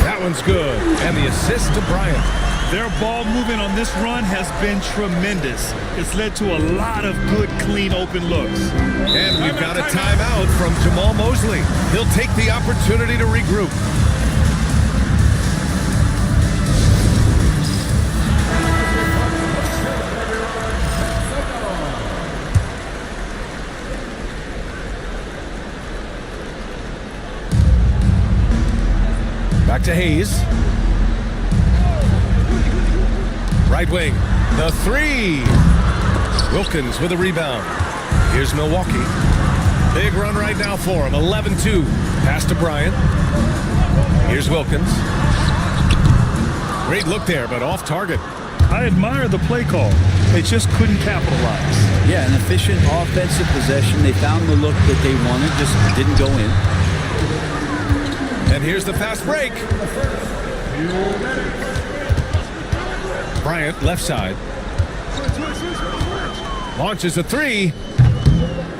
That one's good. And the assist to Bryant. Their ball movement on this run has been tremendous. It's led to a lot of good, clean, open looks. And we've got a timeout from Jamal Mosley. He'll take the opportunity to regroup. Back to Hayes. Right wing. The three. Wilkins with a rebound. Here's Milwaukee. Big run right now for him. 11-2. Pass to Bryant. Here's Wilkins. Great look there, but off target. I admire the play call. They just couldn't capitalize. Yeah, an efficient offensive possession. They found the look that they wanted, just didn't go in. And here's the fast break. Bryant, left side. Launches a three.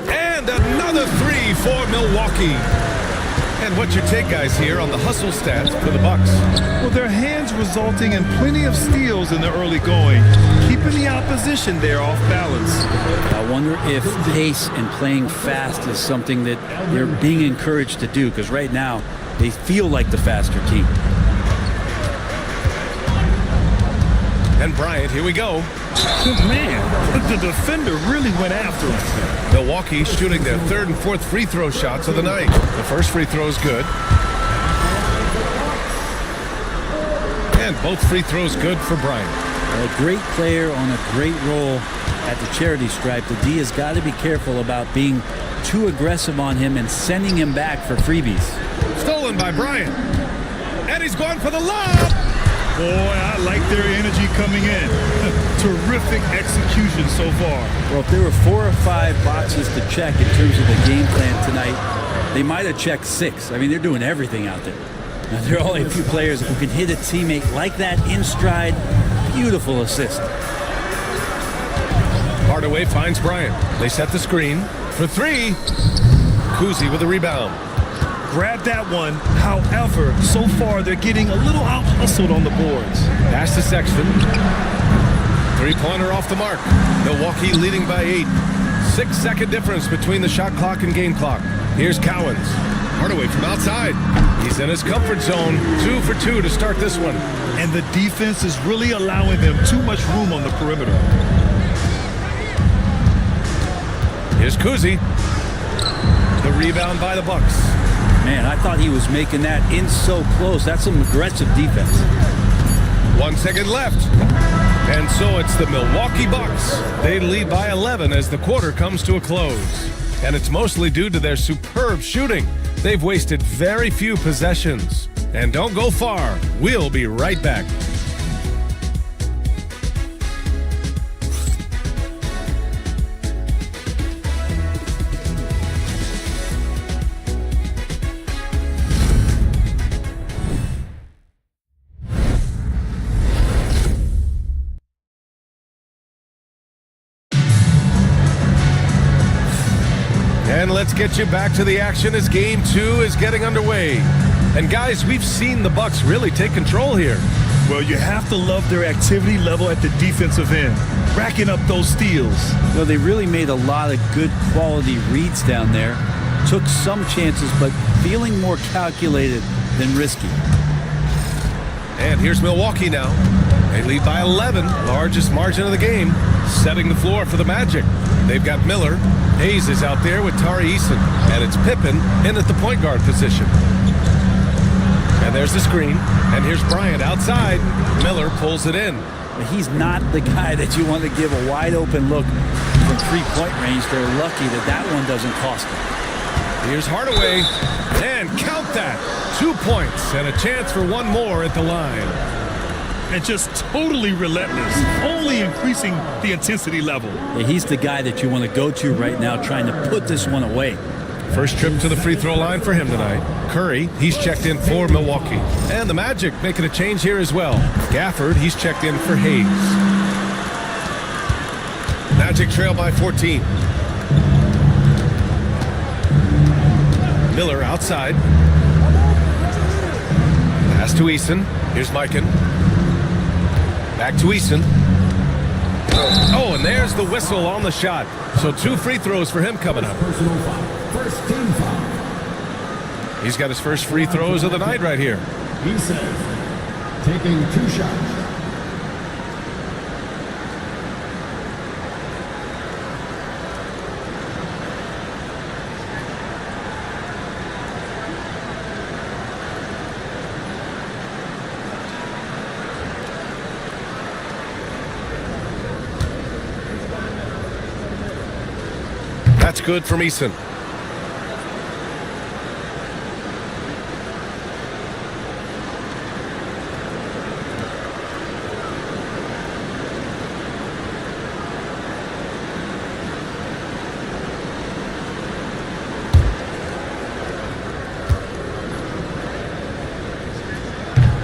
And another three for Milwaukee. And what's your take, guys, here on the hustle stats for the Bucks? Well, their hands resulting in plenty of steals in the early going, keeping the opposition there off balance. I wonder if pace and playing fast is something that they're being encouraged to do, because right now they feel like the faster team. And Bryant, here we go. Man, the defender really went after him. Milwaukee shooting their third and fourth free throw shots of the night. The first free throw is good. And both free throws good for Bryant. A great player on a great role at the charity stripe. The D has got to be careful about being too aggressive on him and sending him back for freebies. Stolen by Bryant. And he's going for the lob. Boy, I like their energy coming in. Terrific execution so far. Well, if there were 4 or 5 boxes to check in terms of the game plan tonight, they might have checked 6. I mean, they're doing everything out there. Now, there are only a few players who can hit a teammate like that in stride. Beautiful assist. Hardaway finds Bryant. They set the screen for 3. Kuzi with the rebound. Grab that one. However, so far they're getting a little out-hustled on the boards. Pass to Sexton. Three-pointer off the mark. Milwaukee leading by 8. 6-second difference between the shot clock and game clock. Here's Cowens. Hardaway from outside. He's in his comfort zone. 2 for 2 to start this one. And the defense is really allowing them too much room on the perimeter. Here's Kuzi. The rebound by the Bucks. Man, I thought he was making that in so close. That's some aggressive defense. 1 second left. And so it's the Milwaukee Bucks. They lead by 11 as the quarter comes to a close. And it's mostly due to their superb shooting. They've wasted very few possessions. And don't go far. We'll be right back. And let's get you back to the action as Game 2 is getting underway. And guys, we've seen the Bucks really take control here. Well, you have to love their activity level at the defensive end, racking up those steals. Well, they really made a lot of good quality reads down there. Took some chances, but feeling more calculated than risky. And here's Milwaukee now. They lead by 11, largest margin of the game, setting the floor for the Magic. They've got Miller. Hayes is out there with Tari Eason, and it's Pippen in at the point guard position. And there's the screen, and here's Bryant outside. Miller pulls it in. He's not the guy that you want to give a wide open look from 3-point range. They're lucky that that one doesn't cost them. Here's Hardaway, and count that. 2 points and a chance for one more at the line. And just totally relentless, only increasing the intensity level. Yeah, he's the guy that you want to go to right now, trying to put this one away. First trip to the free throw line for him tonight. Curry, he's checked in for Milwaukee. And the Magic making a change here as well. Gafford, he's checked in for Hayes. Magic trail by 14. Miller outside. Pass to Eason. Here's Mikan. Back to Eason. Oh, and there's the whistle on the shot. So 2 free throws for him coming up. Personal foul. First team foul. He's got his first free throws of the night right here. He says, taking 2 shots. That's good from Eason.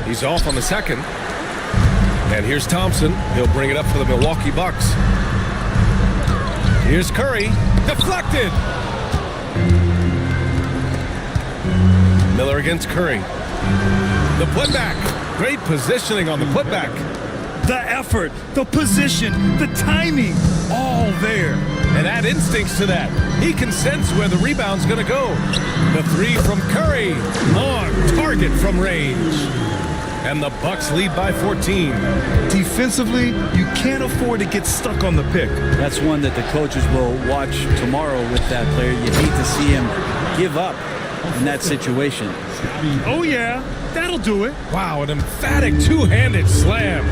He's off on the second. And here's Thompson. He'll bring it up for the Milwaukee Bucks. Here's Curry. Deflected. Miller against Curry. The putback. Great positioning on the putback. The effort, the position, the timing, all there. And add instincts to that. He can sense where the rebound's going to go. The three from Curry. On target from range. And the Bucks lead by 14. Defensively, you can't afford to get stuck on the pick. That's one that the coaches will watch tomorrow with that player. You hate to see him give up in that situation. Oh, yeah, that'll do it. Wow, an emphatic two-handed slam.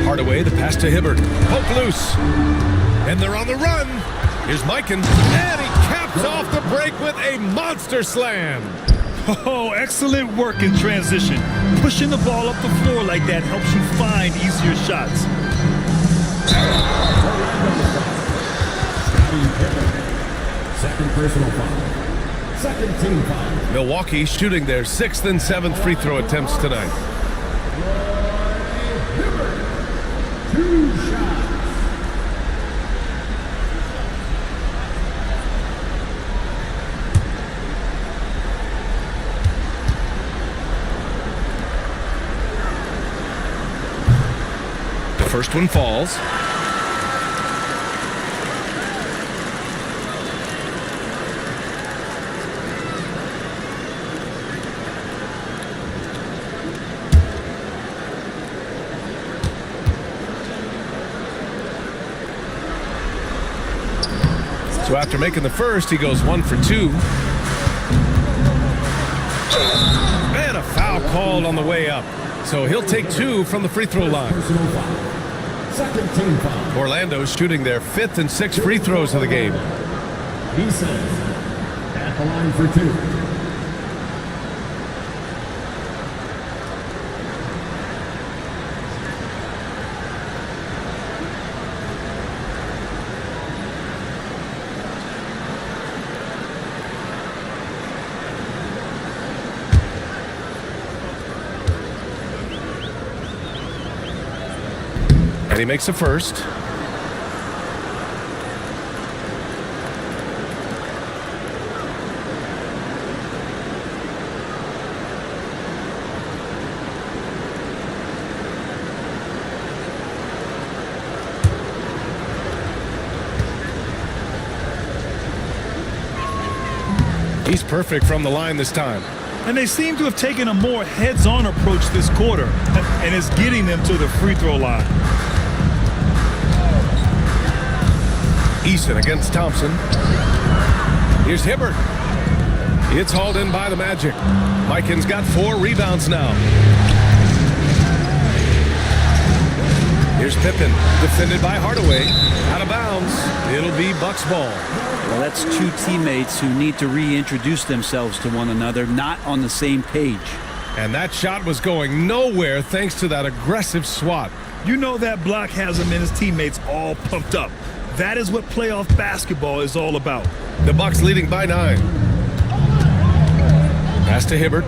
Hardaway, the pass to Hibbert. Poke loose. And they're on the run. Here's Mikan. And he caps off the break with a monster slam. Oh, excellent work in transition. Pushing the ball up the floor like that helps you find easier shots. Second personal foul. Second team foul. Milwaukee shooting their 6th and 7th free throw attempts tonight. 2 shots. First one falls. So after making the first, he goes 1 for 2. And a foul called on the way up. So he'll take 2 from the free throw line. Second team foul. Orlando's shooting their 5th and 6th free throws of the game. He says at the line for 2. And he makes the first. He's perfect from the line this time. And they seem to have taken a more heads-on approach this quarter, and it's getting them to the free throw line. Eason against Thompson. Here's Hibbert. It's hauled in by the Magic. Mikan's got 4 rebounds now. Here's Pippen, defended by Hardaway. Out of bounds. It'll be Bucks ball. Well, that's 2 teammates who need to reintroduce themselves to one another, not on the same page. And that shot was going nowhere thanks to that aggressive swat. You know that block has him and his teammates all pumped up. That is what playoff basketball is all about. The Bucks leading by 9. Pass to Hibbert.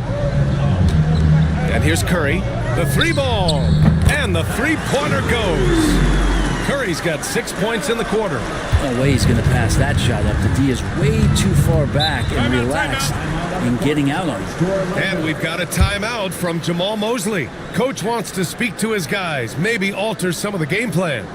And here's Curry. The 3 ball. And the 3-pointer goes. Curry's got 6 points in the quarter. No way he's going to pass that shot up. The D is way too far back and relaxed in getting out on it. And we've got a timeout from Jamal Mosley. Coach wants to speak to his guys, maybe alter some of the game plan.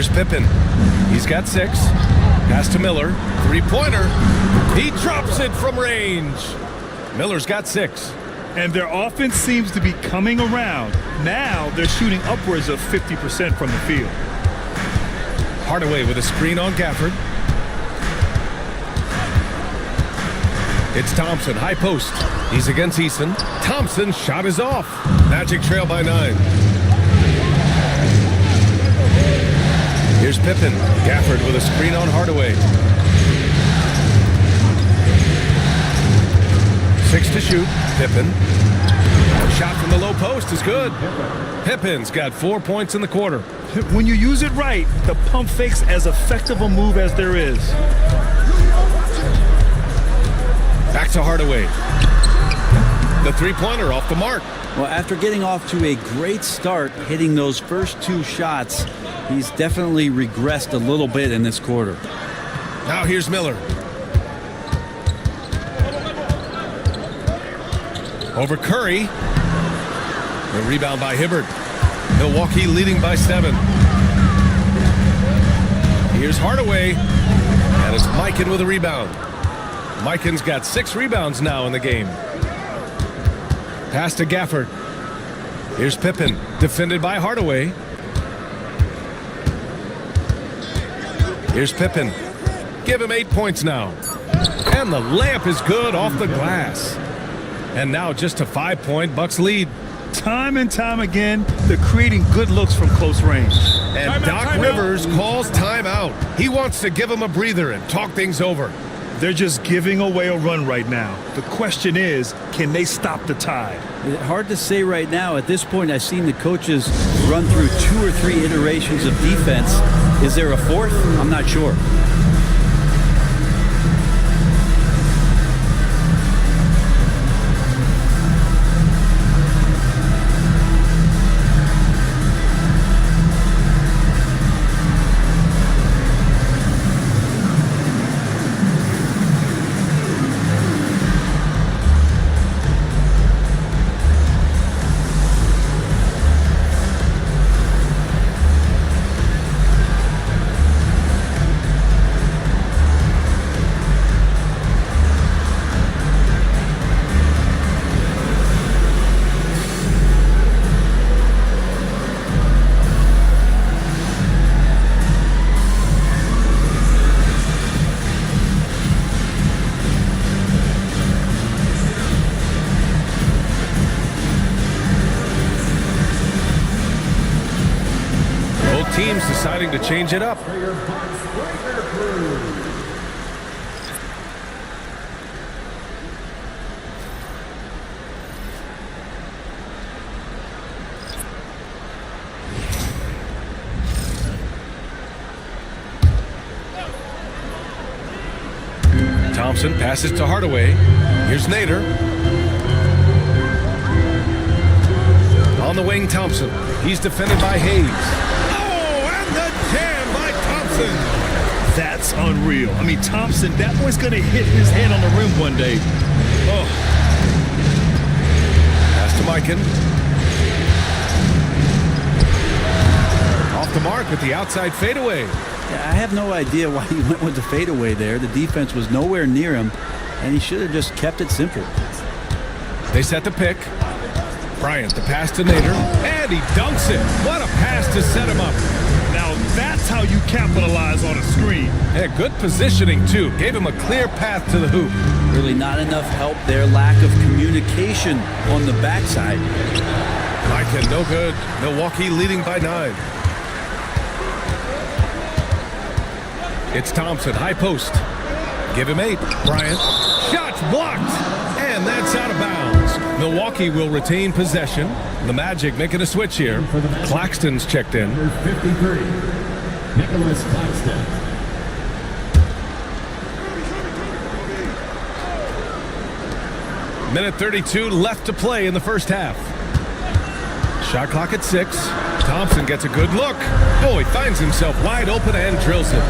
Here's Pippen. He's got 6. Pass to Miller. Three-pointer. He drops it from range. Miller's got 6. And their offense seems to be coming around. Now they're shooting upwards of 50% from the field. Hardaway with a screen on Gafford. It's Thompson, high post. He's against Eason. Thompson's shot is off. Magic trail by 9. Here's Pippen. Gafford with a screen on Hardaway. 6 to shoot. Pippen. Shot from the low post is good. Pippen's got 4 points in the quarter. When you use it right, the pump fake's as effective a move as there is. Back to Hardaway. The three-pointer off the mark. Well, after getting off to a great start, hitting those first 2 shots, he's definitely regressed a little bit in this quarter. Now here's Miller. Over Curry. The rebound by Hibbert. Milwaukee leading by 7. Here's Hardaway. And it's Mikan with a rebound. Mikan's got 6 rebounds now in the game. Pass to Gafford. Here's Pippen, defended by Hardaway. Here's Pippen. Give him 8 points now. And the layup is good off the glass. And now just a 5-point Bucks lead. Time and time again, they're creating good looks from close range. And Doc Rivers calls timeout. He wants to give him a breather and talk things over. They're just giving away a run right now. The question is, can they stop the tide? Hard to say right now. At this point, I've seen the coaches run through 2 or 3 iterations of defense. Is there a 4th? I'm not sure. Teams deciding to change it up. Thompson passes to Hardaway. Here's Nader. On the wing, Thompson. He's defended by Hayes. That's unreal. I mean, Thompson, that boy's going to hit his head on the rim one day. Oh. Pass to Mikan. Off the mark with the outside fadeaway. Yeah, I have no idea why he went with the fadeaway there. The defense was nowhere near him, and he should have just kept it simple. They set the pick. Bryant, the pass to Nader, and he dunks it. What a pass to set him up. Now that's how you capitalize on a screen. Yeah, good positioning, too. Gave him a clear path to the hoop. Really not enough help there. Lack of communication on the backside. Mikan, no good. Milwaukee leading by 9. It's Thompson, high post. Give him 8. Bryant. Shots blocked. And that's out of bounds. Milwaukee will retain possession. The Magic making a switch here. Claxton's checked in. Number 53, Nicholas Claxton. Minute 32 left to play in the first half. Shot clock at 6. Thompson gets a good look. Oh, he finds himself wide open and drills it.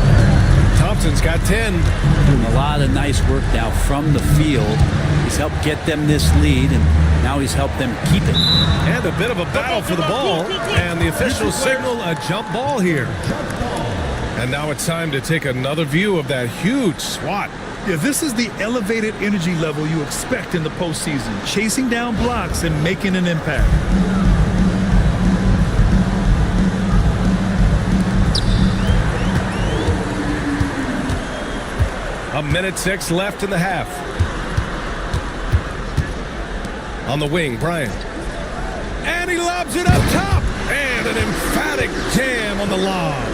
Thompson's got 10. Doing a lot of nice work now from the field. He's helped get them this lead, and now he's helped them keep it. And a bit of a battle for the ball. And the officials signal a jump ball here. And now it's time to take another view of that huge swat. Yeah, this is the elevated energy level you expect in the postseason, chasing down blocks and making an impact. A minute 6 left in the half. On the wing, Bryant. And he lobs it up top. And an emphatic jam on the lob.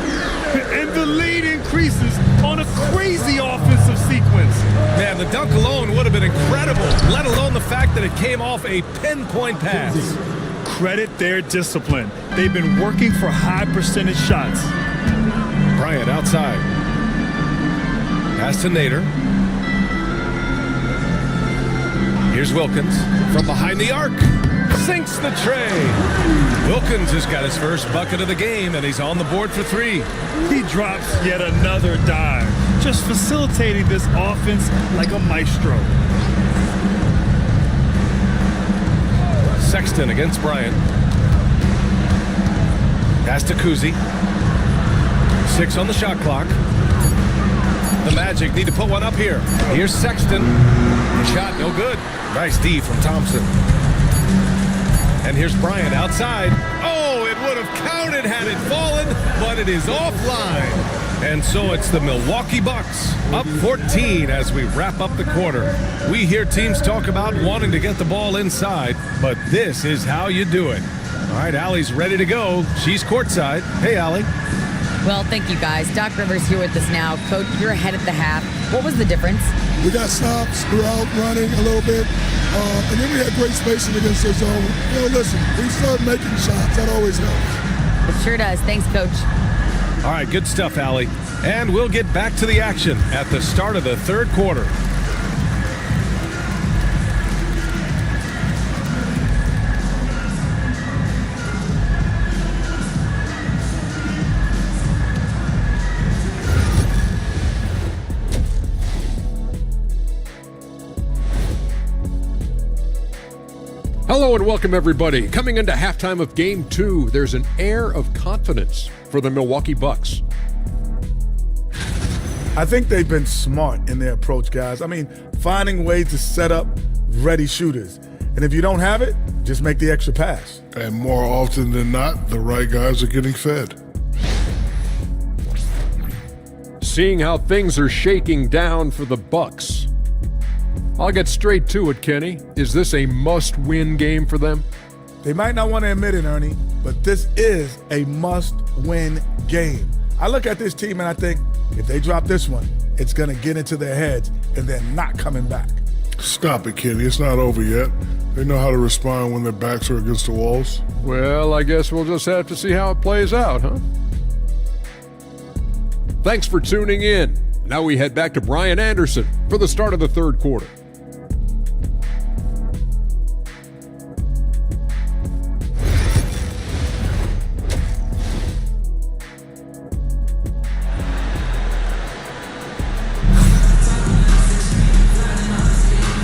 And the lead increases on a crazy offensive sequence. Man, the dunk alone would have been incredible, let alone the fact that it came off a pinpoint pass. Credit their discipline. They've been working for high percentage shots. Bryant outside. Pass to Nader. Here's Wilkins from behind the arc. Sinks the tray. Wilkins has got his first bucket of the game, and he's on the board for 3. He drops yet another dime, just facilitating this offense like a maestro. Sexton against Bryant. Pass to Kuzi. 6 on the shot clock. The Magic need to put one up here. Here's Sexton. Shot no good. Nice D from Thompson. And here's Bryant outside. Oh, it would have counted had it fallen, but it is offline. And so it's the Milwaukee Bucks up 14 as we wrap up the quarter. We hear teams talk about wanting to get the ball inside, but this is how you do it. All right, Allie's ready to go. She's courtside. Hey, Allie. Well, thank you, guys. Doc Rivers here with us now. Coach, you're ahead at the half. What was the difference? We got stops, we were out running a little bit, and then we had great spacing against their zone. You know, listen, we started making shots. That always helps. It sure does. Thanks, Coach. All right, good stuff, Allie. And we'll get back to the action at the start of the third quarter. Hello and welcome, everybody. Coming into halftime of Game 2, there's an air of confidence for the Milwaukee Bucks. I think they've been smart in their approach, guys. I mean, finding ways to set up ready shooters. And if you don't have it, just make the extra pass. And more often than not, the right guys are getting fed. Seeing how things are shaking down for the Bucks, I'll get straight to it, Kenny. Is this a must-win game for them? They might not want to admit it, Ernie, but this is a must-win game. I look at this team and I think, if they drop this one, it's going to get into their heads and they're not coming back. Stop it, Kenny. It's not over yet. They know how to respond when their backs are against the walls. Well, I guess we'll just have to see how it plays out, huh? Thanks for tuning in. Now we head back to Brian Anderson for the start of the third quarter.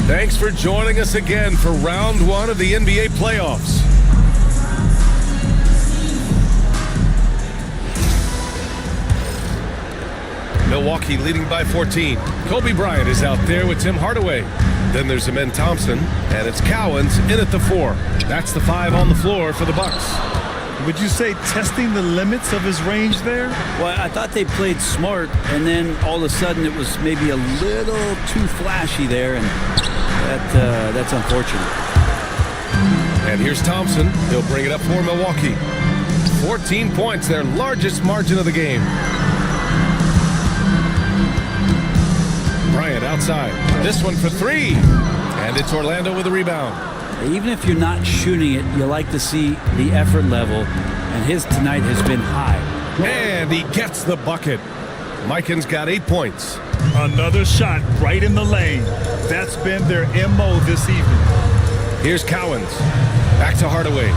Thanks for joining us again for round 1 of the NBA playoffs. Milwaukee leading by 14. Kobe Bryant is out there with Tim Hardaway. Then there's Amen Thompson, and it's Cowens in at the 4. That's the 5 on the floor for the Bucks. Would you say testing the limits of his range there? Well, I thought they played smart, and then all of a sudden it was maybe a little too flashy there, and that's unfortunate. And here's Thompson. He'll bring it up for Milwaukee. 14 points, their largest margin of the game. Bryant outside. This one for 3. And it's Orlando with a rebound. Even if you're not shooting it, you like to see the effort level, and his tonight has been high. And he gets the bucket. Mikan's got 8 points. Another shot right in the lane. That's been their MO this evening. Here's Cowens. Back to Hardaway.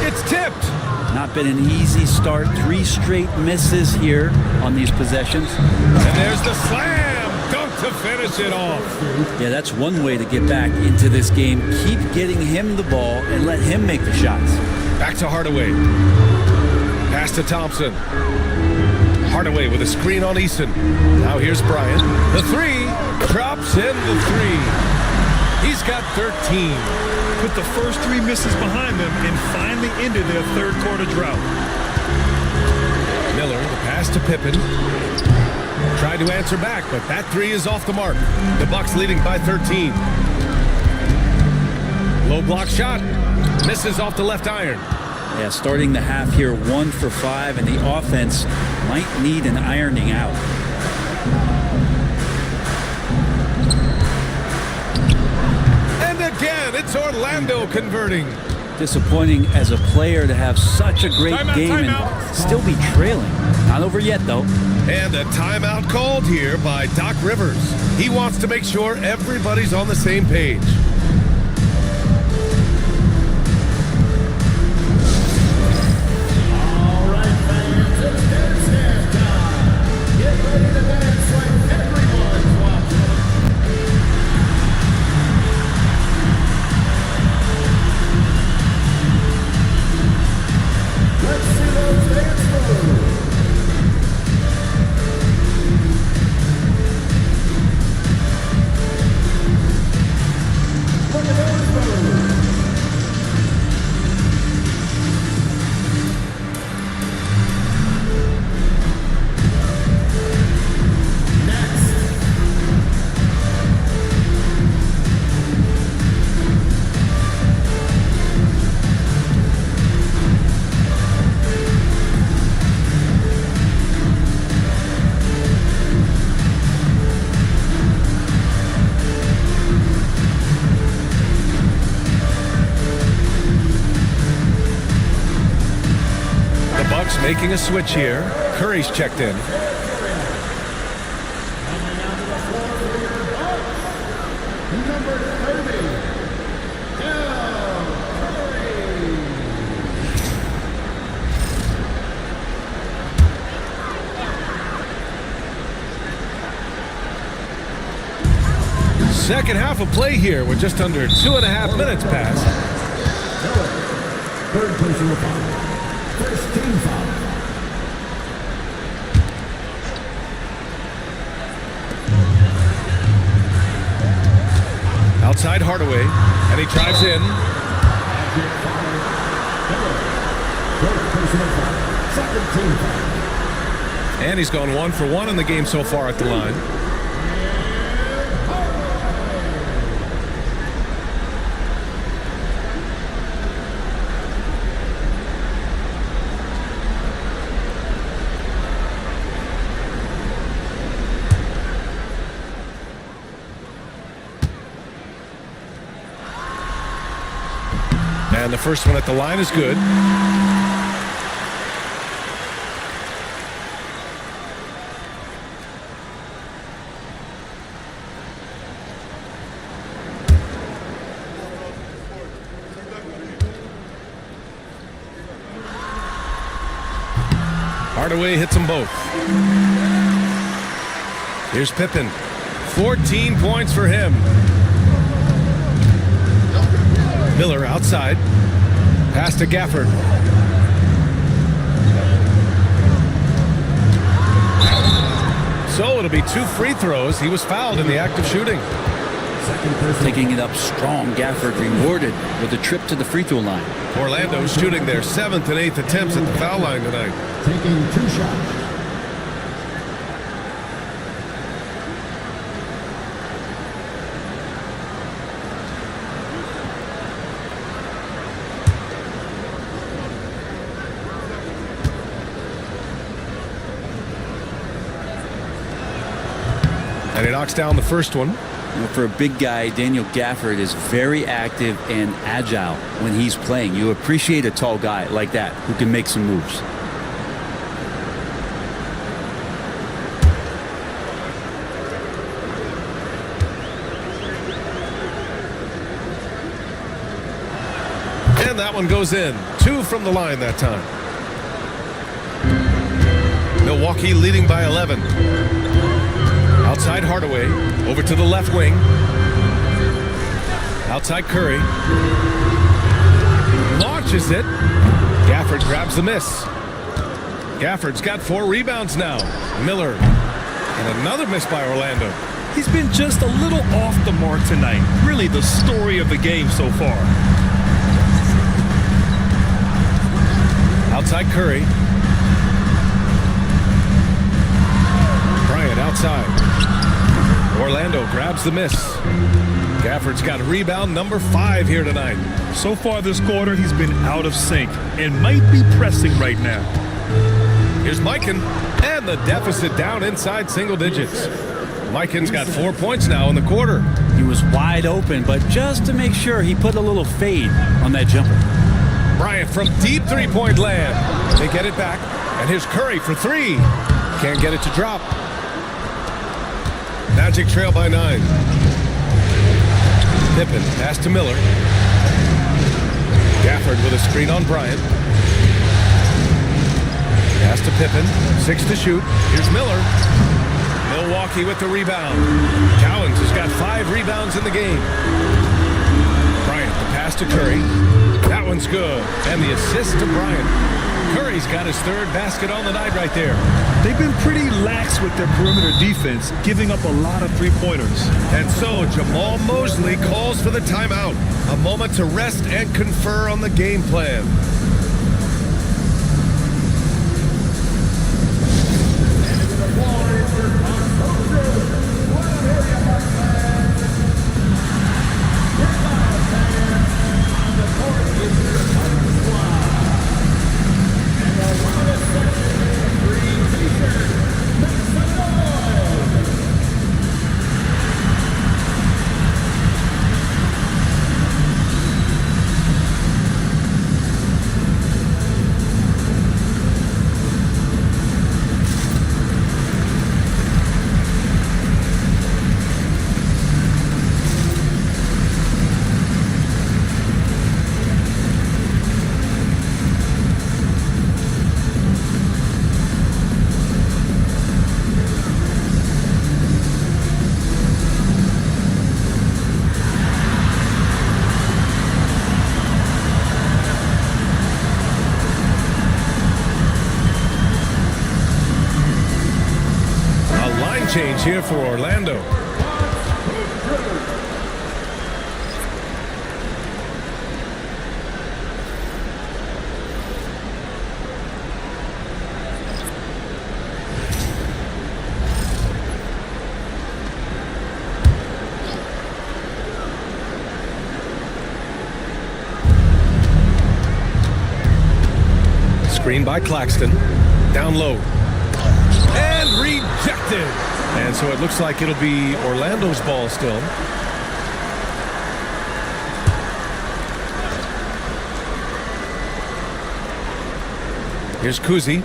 It's tipped. Not been an easy start. 3 straight misses here on these possessions. And there's the slam. Dunk to finish it off. Yeah, that's one way to get back into this game. Keep getting him the ball and let him make the shots. Back to Hardaway. Pass to Thompson. Hardaway with a screen on Eason. Now here's Bryant. The three. Drops in the three. He's got 13. Put the first 3 misses behind them and finally ended their third quarter drought. Miller, the pass to Pippen. Tried to answer back, but that three is off the mark. The Bucks leading by 13. Low block shot. Misses off the left iron. Yeah, starting the half here 1 for 5, and the offense might need an ironing out. And again, it's Orlando converting. Disappointing as a player to have such a great game and still be trailing. Not over yet, though. And a timeout called here by Doc Rivers. He wants to make sure everybody's on the same page. Making a switch here. Curry's checked in. Second half of play here with just under 2.5 minutes passed. Third personal foul. First team foul. Outside Hardaway, and he drives in. And he's gone 1 for 1 in the game so far at the line. And the first one at the line is good. Hardaway hits them both. Here's Pippen. 14 points for him. Miller outside. Pass to Gafford. So it'll be 2 free throws. He was fouled in the act of shooting. Taking it up strong, Gafford rewarded with a trip to the free throw line. Orlando shooting their 7th and 8th attempts at the foul line tonight. Taking 2 shots. And he knocks down the first one. For a big guy, Daniel Gafford is very active and agile when he's playing. You appreciate a tall guy like that who can make some moves. And that one goes in. 2 from the line that time. Milwaukee leading by 11. Outside Hardaway, over to the left wing. Outside Curry. Launches it. Gafford grabs the miss. Gafford's got 4 rebounds now. Miller. And another miss by Orlando. He's been just a little off the mark tonight. Really the story of the game so far. Outside Curry. Bryant outside. Orlando grabs the miss. Gafford's got rebound number 5 here tonight. So far this quarter, he's been out of sync and might be pressing right now. Here's Mikan, and the deficit down inside single digits. Mikan's got 4 points now in the quarter. He was wide open, but just to make sure, he put a little fade on that jumper. Bryant from deep three-point land. They get it back, and here's Curry for 3. Can't get it to drop. Magic trail by 9. Pippen pass to Miller. Gafford with a screen on Bryant. Pass to Pippen. 6 to shoot. Here's Miller. Milwaukee with the rebound. Cowens has got 5 rebounds in the game. Bryant, the pass to Curry. That one's good. And the assist to Bryant. Curry's got his 3rd basket on the night right there. They've been pretty lax with their perimeter defense, giving up a lot of three-pointers. And so Jamal Mosley calls for the timeout. A moment to rest and confer on the game plan. Change here for Orlando. Screen by Claxton. Down low. And rejected. And so it looks like it'll be Orlando's ball still. Here's Kuzi.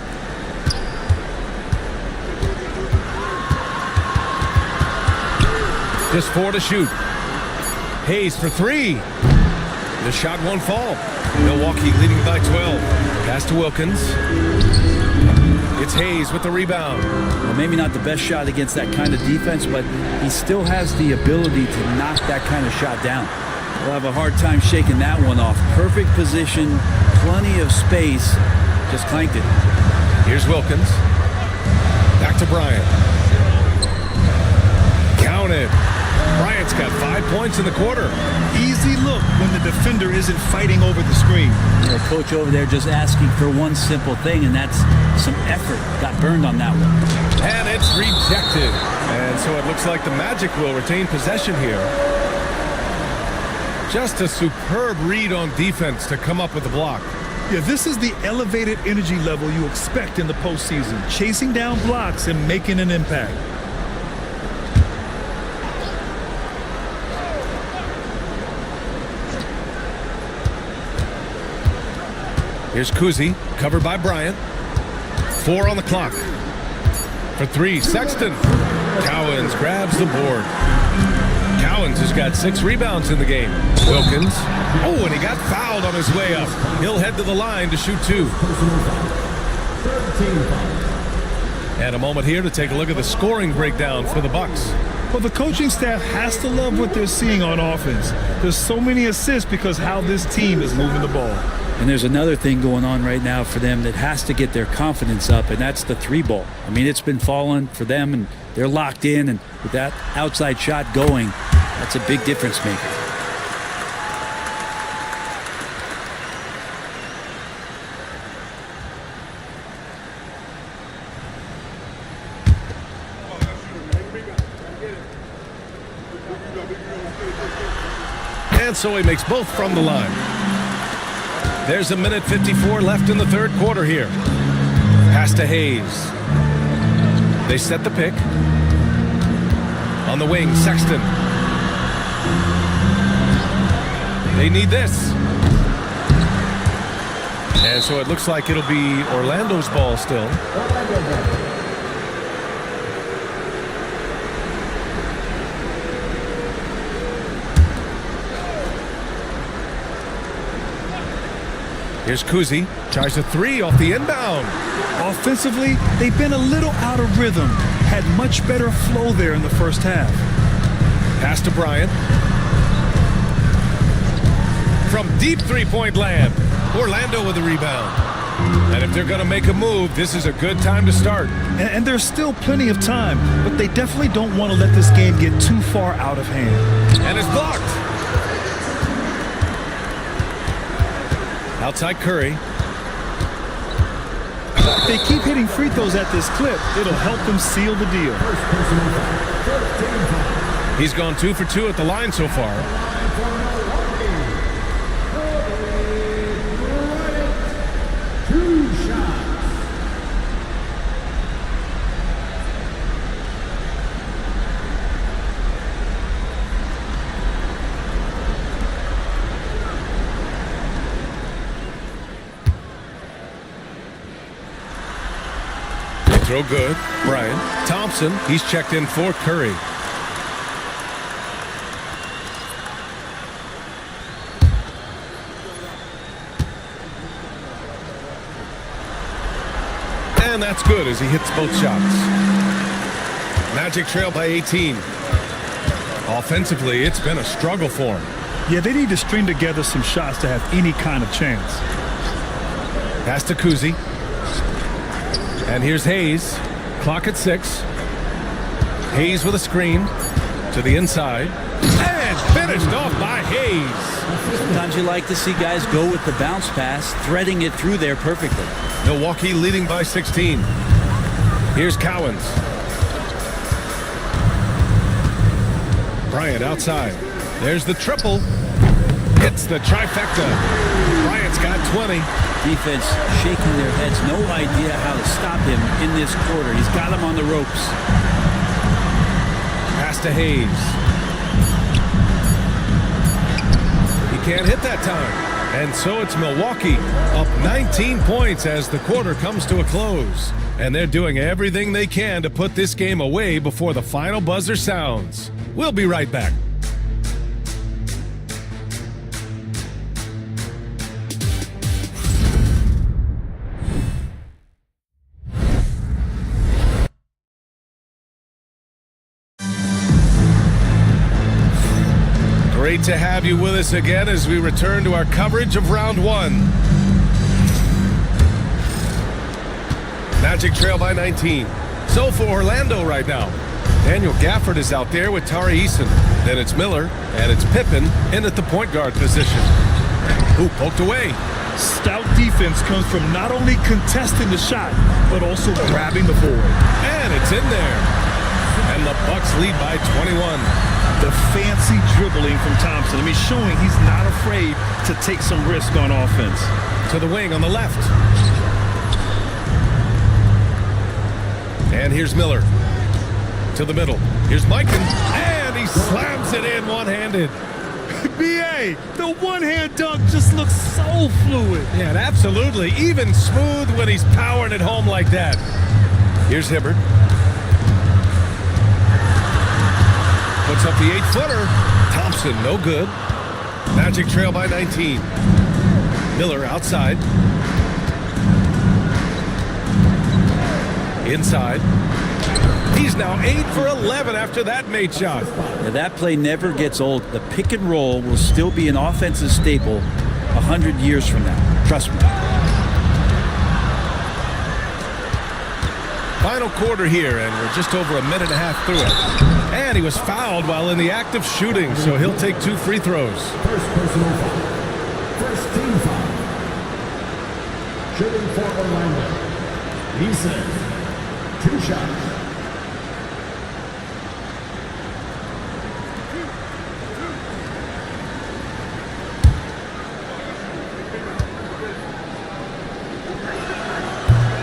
Just 4 to shoot. Hayes for 3. The shot won't fall. Milwaukee leading by 12. Pass to Wilkins. It's Hayes with the rebound. Well, maybe not the best shot against that kind of defense, but he still has the ability to knock that kind of shot down. We'll have a hard time shaking that one off. Perfect position, plenty of space, just clanked it. Here's Wilkins. Back to Bryant. Counted. Bryant's got 5 points in the quarter. Easy look when the defender isn't fighting over the screen. The coach over there just asking for one simple thing, and that's some effort. Got burned on that one. And it's rejected. And so it looks like the Magic will retain possession here. Just a superb read on defense to come up with the block. Yeah, this is the elevated energy level you expect in the postseason. Chasing down blocks and making an impact. Here's Kuzi, covered by Bryant. 4 on the clock. For 3, Sexton. Cowens grabs the board. Cowens has got 6 rebounds in the game. Wilkins. Oh, and he got fouled on his way up. He'll head to the line to shoot 2. And a moment here to take a look at the scoring breakdown for the Bucks. Well, the coaching staff has to love what they're seeing on offense. There's so many assists because how this team is moving the ball. And there's another thing going on right now for them that has to get their confidence up, and that's the three ball. I mean, it's been falling for them, and they're locked in, and with that outside shot going, that's a big difference maker. And so he makes both from the line. There's 1:54 left in the third quarter here. Pass to Hayes. They set the pick. On the wing, Sexton. They need this. And so it looks like it'll be Orlando's ball still. Here's Kuzi, tries a three off the inbound. Offensively, they've been a little out of rhythm. Had much better flow there in the first half. Pass to Bryant. From deep three-point land, Orlando with the rebound. And if they're going to make a move, this is a good time to start. And there's still plenty of time, but they definitely don't want to let this game get too far out of hand. And it's blocked. Outside Curry. If they keep hitting free throws at this clip, it'll help them seal the deal. He's gone 2 for 2 at the line so far. Throw good. Bryant. Thompson. He's checked in for Curry. And that's good as he hits both shots. Magic trail by 18. Offensively, it's been a struggle for him. Yeah, they need to string together some shots to have any kind of chance. Pass to Kuzi. And here's Hayes. Clock at 6. Hayes with a screen to the inside. And finished off by Hayes. Sometimes you like to see guys go with the bounce pass, threading it through there perfectly. Milwaukee leading by 16. Here's Cowens. Bryant outside. There's the triple. Hits the trifecta. Bryant's got 20. Defense shaking their heads, no idea how to stop him in this quarter. He's got him on the ropes. Pass to Hayes. He can't hit that time. And so it's Milwaukee up 19 points as the quarter comes to a close. And they're doing everything they can to put this game away before the final buzzer sounds. We'll be right back. Great to have you with us again as we return to our coverage of round 1. Magic trail by 19. So for Orlando right now, Daniel Gafford is out there with Tari Eason. Then it's Miller, and it's Pippen in at the point guard position. Who poked away. Stout defense comes from not only contesting the shot, but also grabbing the board. And it's in there. And the Bucks lead by 21. The fancy dribbling from Thompson. I mean, showing he's not afraid to take some risk on offense. To the wing on the left. And here's Miller. To the middle. Here's Mikan. And he slams it in one-handed. B.A., the one-hand dunk just looks so fluid. Yeah, and absolutely. Even smooth when he's powering it home like that. Here's Hibbert. Puts up the 8-footer. Thompson, no good. Magic trail by 19. Miller outside. Inside. He's now 8 for 11 after that made shot. Yeah, that play never gets old. The pick and roll will still be an offensive staple 100 years from now. Trust me. Final quarter here, and we're just over a minute and a half through it. And he was fouled while in the act of shooting, so he'll take 2 free throws. First personal foul. First team foul. Shooting for Orlando. He says 2 shots.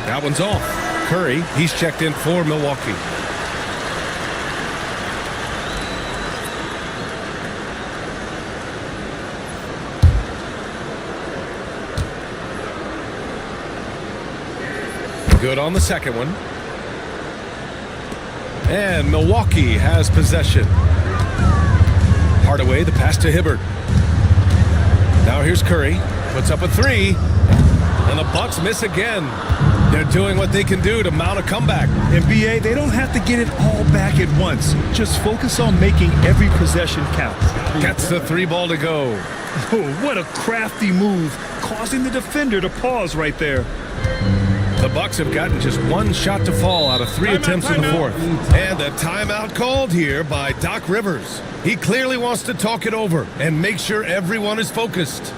That one's off. Curry, he's checked in for Milwaukee. Good on the second one. And Milwaukee has possession. Hardaway, the pass to Hibbert. Now here's Curry. Puts up a 3. And the Bucks miss again. They're doing what they can do to mount a comeback. NBA, they don't have to get it all back at once. Just focus on making every possession count. Gets the 3 ball to go. Oh, what a crafty move, causing the defender to pause right there. The Bucks have gotten just 1 shot to fall out of 3 attempts in the fourth. And a timeout called here by Doc Rivers. He clearly wants to talk it over and make sure everyone is focused.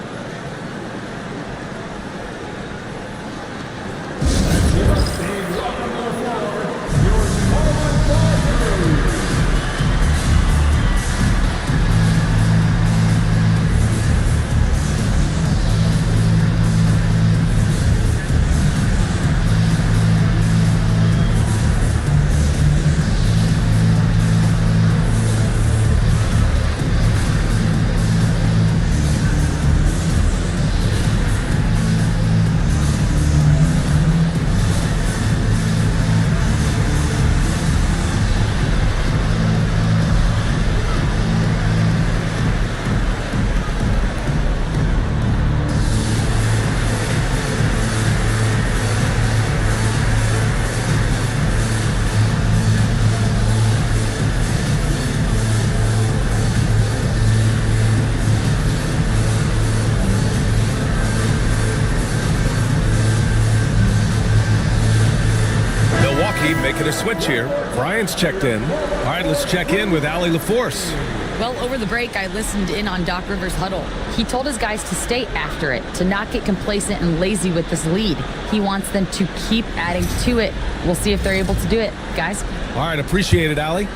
Making a switch here. Brian's checked in. All right, let's check in with Allie LaForce. Well, over the break, I listened in on Doc Rivers' huddle. He told his guys to stay after it, to not get complacent and lazy with this lead. He wants them to keep adding to it. We'll see if they're able to do it, guys. All right, appreciate it, Allie.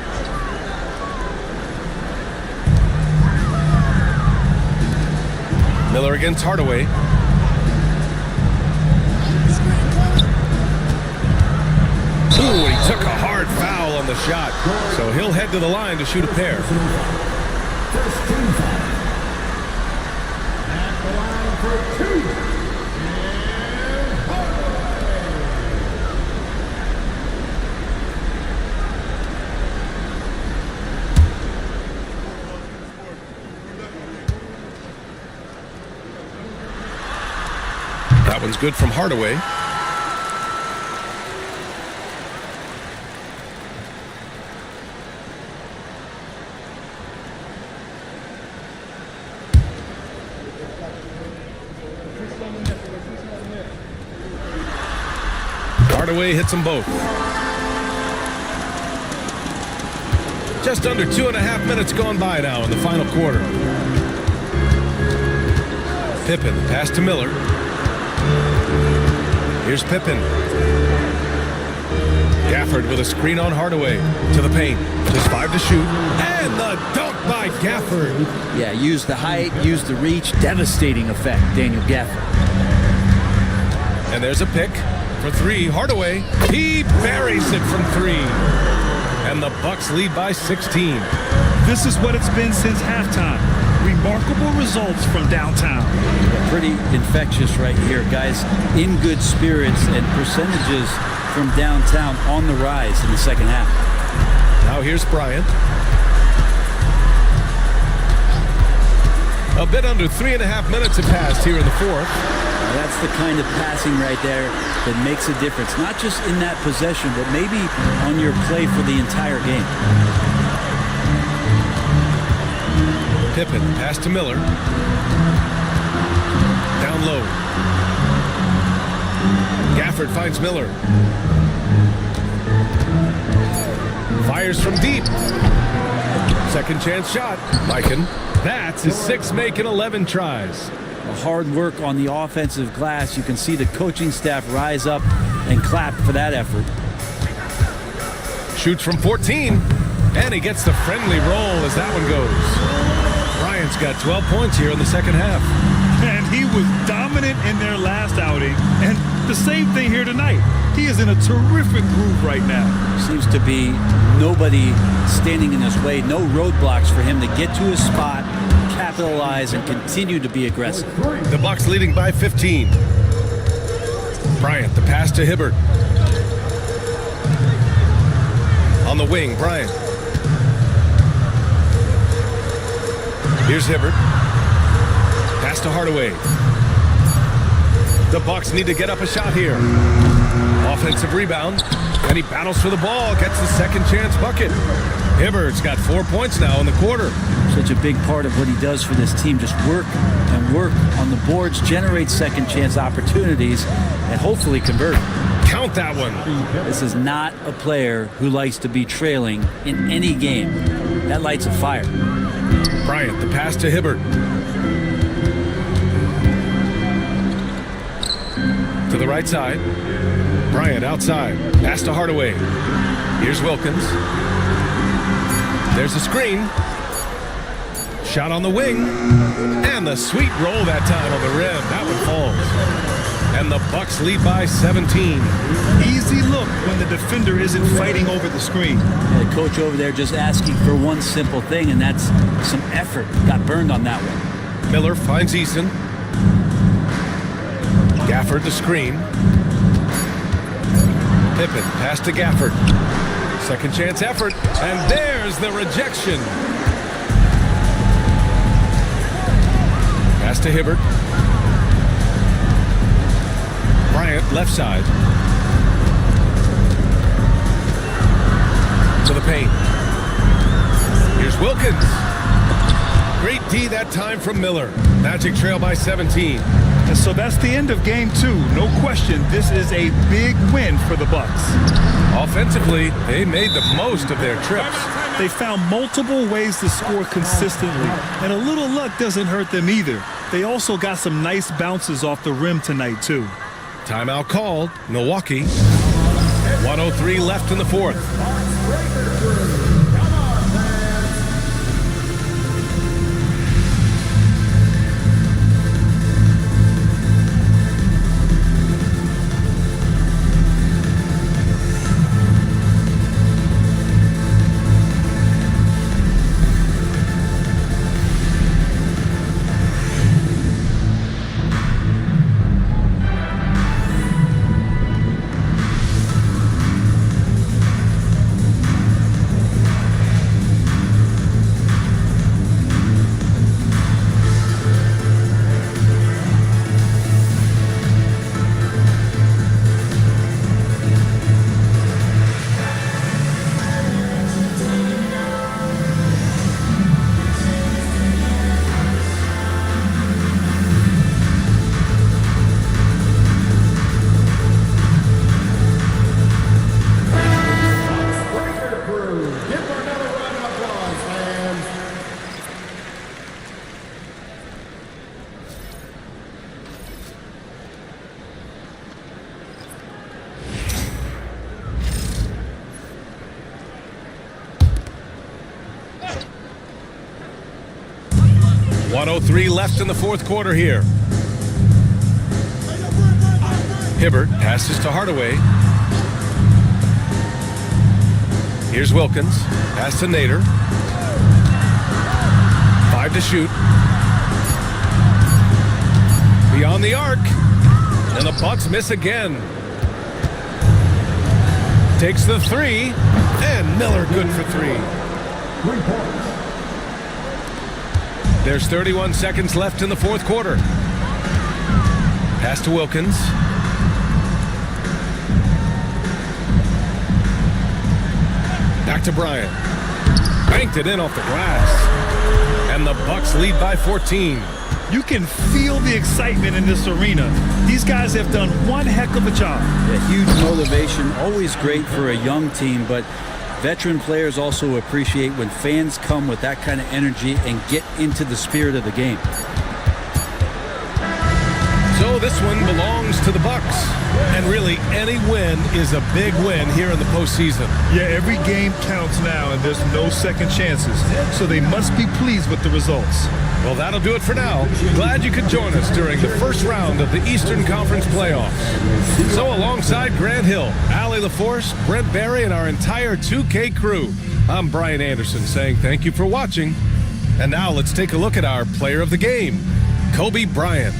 Miller against Hardaway. Ooh, he took a hard foul on the shot. So he'll head to the line to shoot a pair. First team foul. At the line for 2. And That one's good from Hardaway. Hardaway hits them both. Just under 2.5 minutes gone by now in the final quarter. Pippen, pass to Miller. Here's Pippen. Gafford with a screen on Hardaway to the paint. Just 5 to shoot. And the dunk by Gafford. Yeah, use the height, use the reach. Devastating effect, Daniel Gafford. And there's a pick. For 3, Hardaway, he buries it from 3. And the Bucks lead by 16. This is what it's been since halftime. Remarkable results from downtown. Pretty infectious right here, guys. In good spirits and percentages from downtown on the rise in the second half. Now here's Bryant. A bit under 3.5 minutes have passed here in the fourth. That's the kind of passing right there that makes a difference, not just in that possession, but maybe on your play for the entire game. Pippen, pass to Miller. Down low. Gafford finds Miller. Fires from deep. Second chance shot. Mikan. That's his 6th make in 11 tries. Hard work on the offensive glass. You can see the coaching staff rise up and clap for that effort. Shoots from 14, and he gets the friendly roll as that one goes. Bryant's got 12 points here in the second half. And he was dominant in their last outing, and the same thing here tonight. He is in a terrific groove right now. Seems to be nobody standing in his way, no roadblocks for him to get to his spot, capitalize, and continue to be aggressive. The Bucks leading by 15. Bryant, the pass to Hibbert. On the wing, Bryant. Here's Hibbert. Pass to Hardaway. The Bucks need to get up a shot here. Offensive rebound, and he battles for the ball, gets the second chance bucket. Hibbert's got 4 points now in the quarter. Such a big part of what he does for this team, just work and work on the boards, generate second chance opportunities, and hopefully convert. Count that one. This is not a player who likes to be trailing in any game. That lights a fire. Bryant, the pass to Hibbert. To the right side. Bryant outside. Pass to Hardaway. Here's Wilkins. There's a screen. Shot on the wing. And the sweet roll that time on the rim. That one falls. And the Bucks lead by 17. Easy look when the defender isn't fighting over the screen. The coach over there just asking for one simple thing, and that's some effort. Got burned on that one. Miller finds Eason. Gafford the screen. Pippen, pass to Gafford. Second chance effort, and there's the rejection. Pass to Hibbert. Bryant, left side. To the paint. Here's Wilkins. Great D that time from Miller. Magic trail by 17. And so that's the end of game 2. No question, this is a big win for the Bucks. Offensively, they made the most of their trips. They found multiple ways to score consistently, and a little luck doesn't hurt them either. They also got some nice bounces off the rim tonight, too. Timeout called. Milwaukee. 1:03 left in the fourth. .03 left in the fourth quarter here. Hibbert passes to Hardaway. Here's Wilkins. Pass to Nader. 5 to shoot. Beyond the arc. And the Bucks miss again. Takes the 3. And Miller good for 3. There's 31 seconds left in the fourth quarter. Pass to Wilkins. Back to Bryant. Banked it in off the glass. And the Bucks lead by 14. You can feel the excitement in this arena. These guys have done one heck of a job. Yeah, huge motivation, always great for a young team, but veteran players also appreciate when fans come with that kind of energy and get into the spirit of the game. So this one belongs to the Bucks. And really, any win is a big win here in the postseason. Yeah, every game counts now, and there's no second chances. So they must be pleased with the results. Well, that'll do it for now. Glad you could join us during the first round of the Eastern Conference playoffs. So alongside Grant Hill, Allie LaForce, Brent Barry, and our entire 2K crew, I'm Brian Anderson saying thank you for watching. And now let's take a look at our player of the game, Kobe Bryant.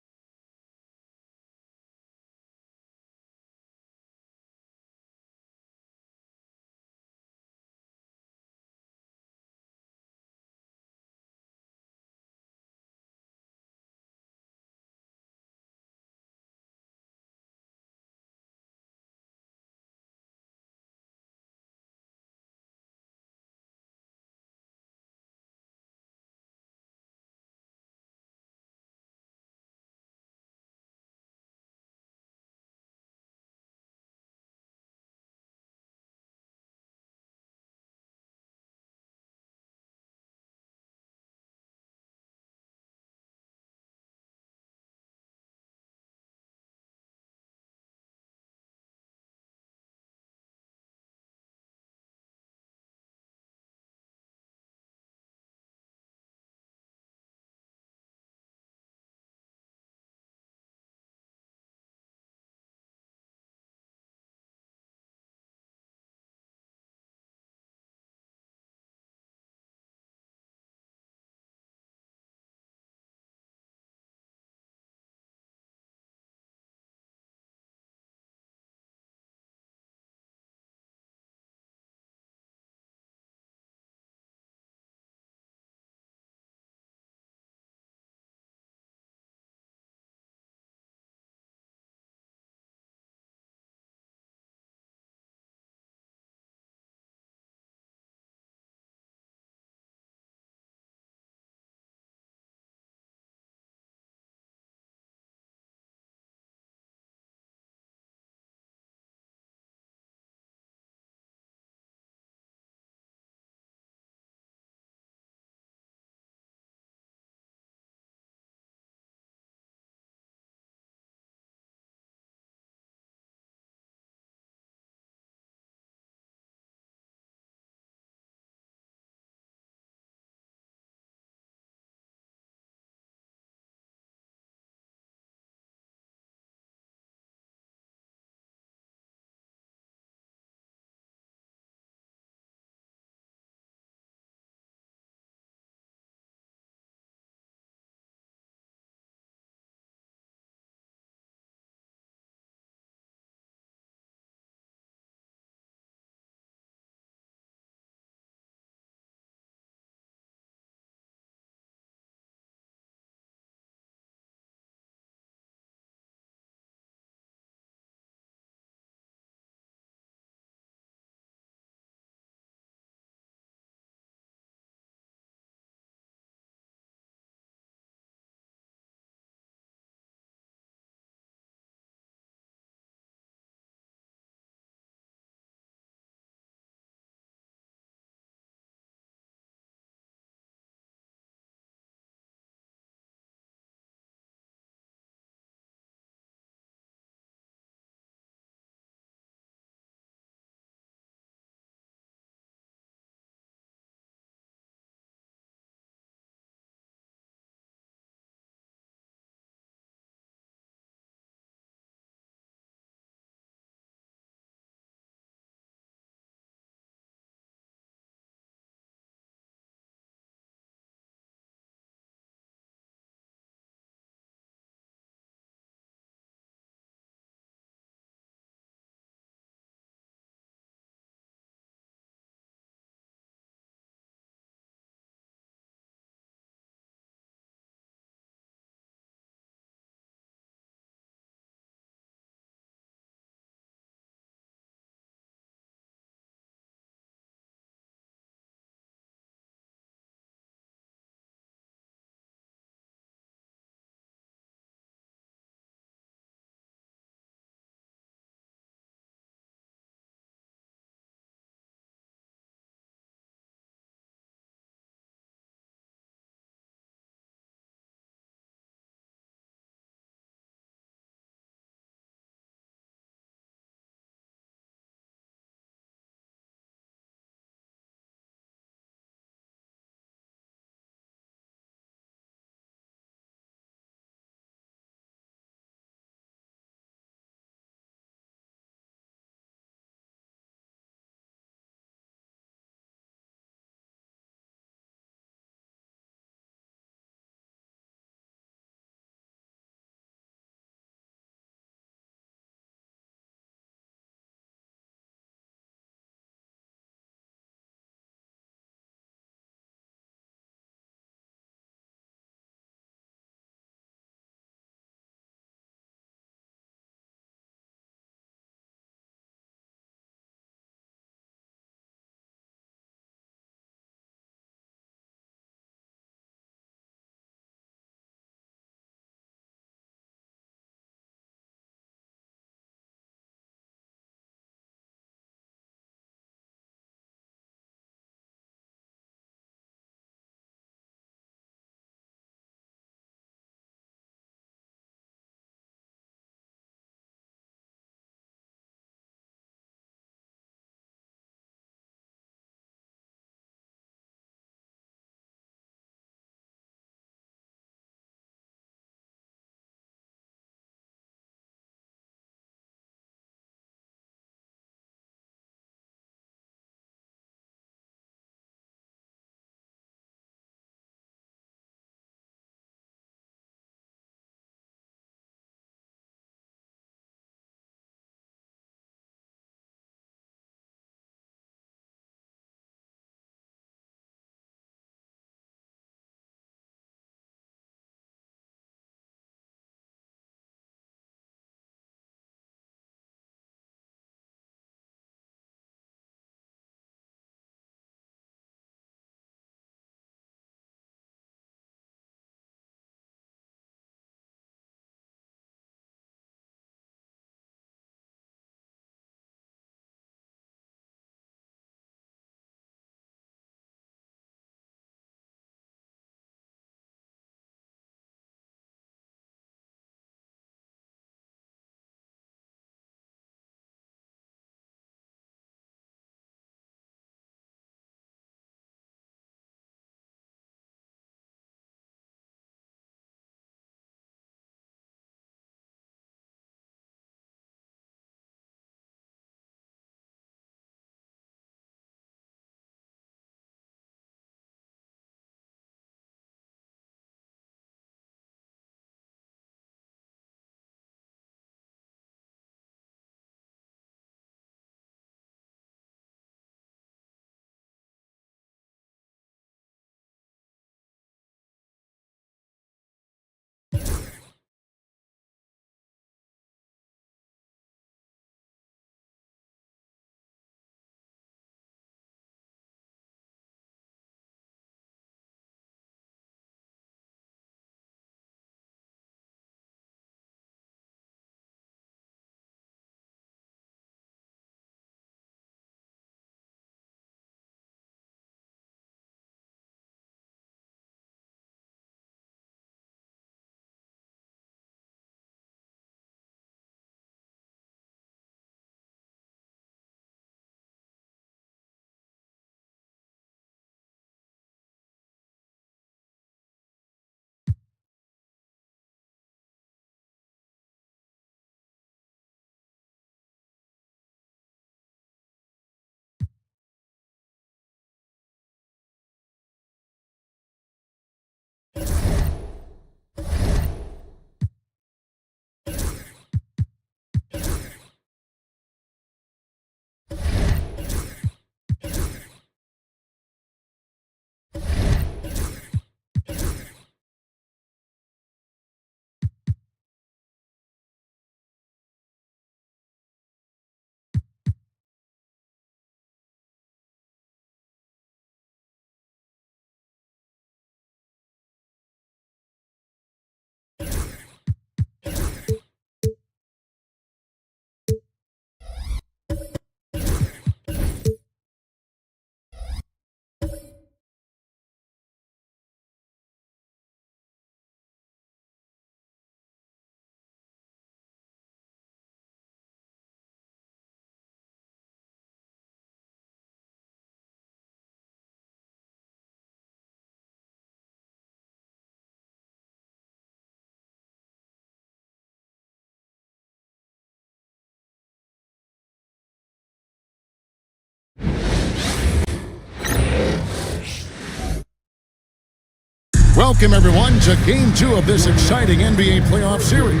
Welcome, everyone, to Game 2 of this exciting NBA playoff series.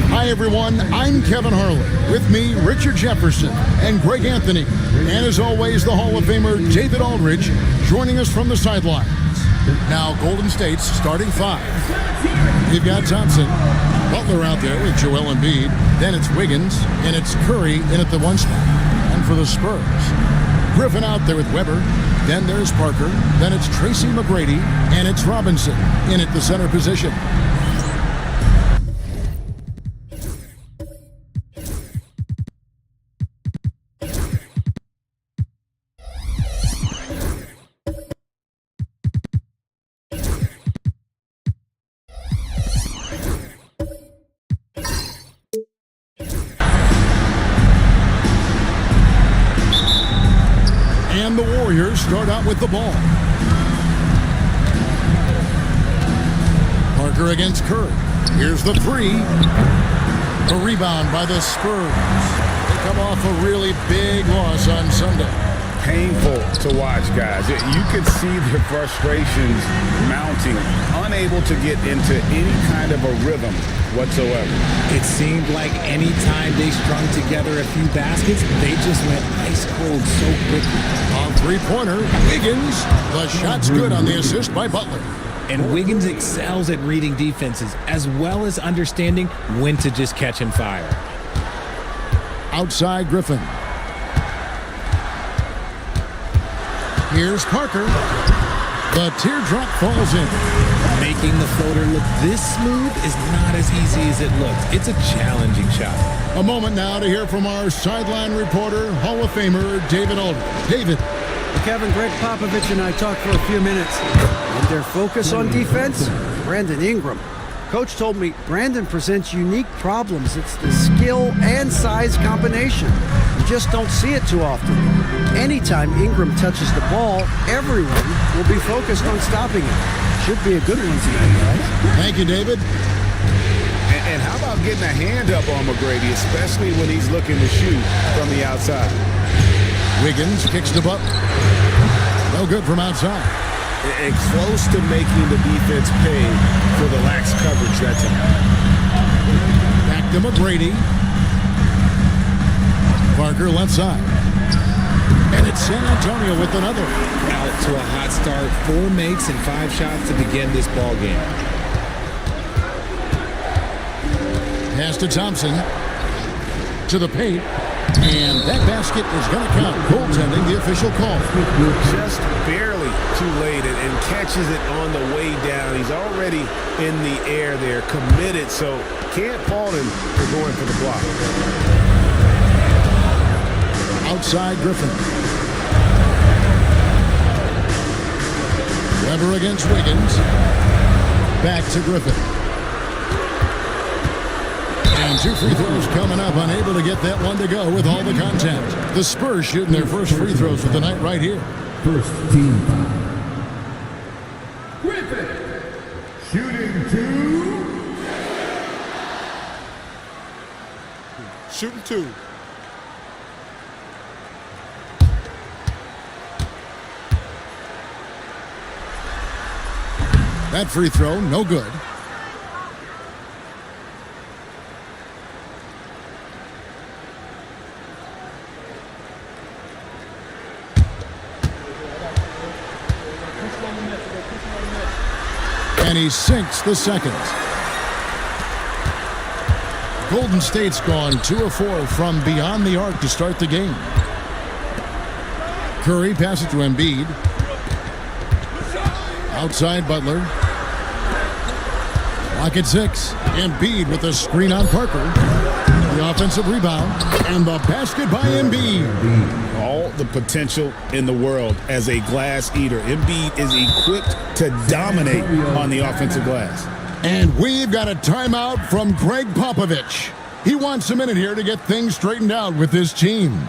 Hi, everyone. I'm Kevin Harlan. With me, Richard Jefferson and Greg Anthony. And as always, the Hall of Famer David Aldridge joining us from the sidelines. Now, Golden State's starting five. You've got Thompson, Butler out there with Joel Embiid. Then it's Wiggins, and it's Curry in at the one spot. And for the Spurs, Griffin out there with Weber. Then there's Parker. Then it's Tracy McGrady, and it's Robinson in at the center position. And the Warriors start out with the ball. Parker against Curry. Here's the three. A rebound by the Spurs. They come off a really big loss on Sunday. Painful to watch, guys. You could see their frustrations mounting, unable to get into any kind of a rhythm whatsoever. It seemed like any time they strung together a few baskets, they just went ice cold so quickly. On three-pointer, Wiggins. The shot's good on the assist by Butler. And Wiggins excels at reading defenses as well as understanding when to just catch and fire. Outside Griffin. Here's Parker. The teardrop falls in. Making the floater look this smooth is not as easy as it looks. It's a challenging shot. A moment now to hear from our sideline reporter, Hall of Famer David Aldridge. David. Kevin, Greg Popovich and I talked for a few minutes. And their focus on defense, Brandon Ingram. Coach told me Brandon presents unique problems. It's the skill and size combination. You just don't see it too often. Anytime Ingram touches the ball, everyone will be focused on stopping it. Should be a good one tonight, guys. Thank you, David. And how about getting a hand up on McGrady, especially when he's looking to shoot from the outside? Wiggins kicks the Butler. No good from outside. And close to making the defense pay for the lax coverage that time. Back to McGrady. Parker left side. And it's San Antonio with another. Out to a hot start, 4 makes and 5 shots to begin this ball game. Pass to Thompson. To the paint. And that basket is going to count. Goaltending, the official call. Just barely too late and catches it on the way down. He's already in the air there, committed, so can't fault him for going for the block. Outside Griffin. Weber against Wiggins. Back to Griffin. And 2 free throws coming up, unable to get that one to go with all the contact. The Spurs shooting their first free throws of the night right here. First team foul. Griffin, shooting 2. Shooting 2. That free throw, no good. And he sinks the second. Golden State's gone 2 of 4 from beyond the arc to start the game. Curry passes to Embiid. Outside Butler. Lock at 6. Embiid with a screen on Parker. The offensive rebound. And the basket by Embiid. All the potential in the world as a glass eater. Embiid is equipped to dominate on the offensive glass. And we've got a timeout from Greg Popovich. He wants a minute here to get things straightened out with his team.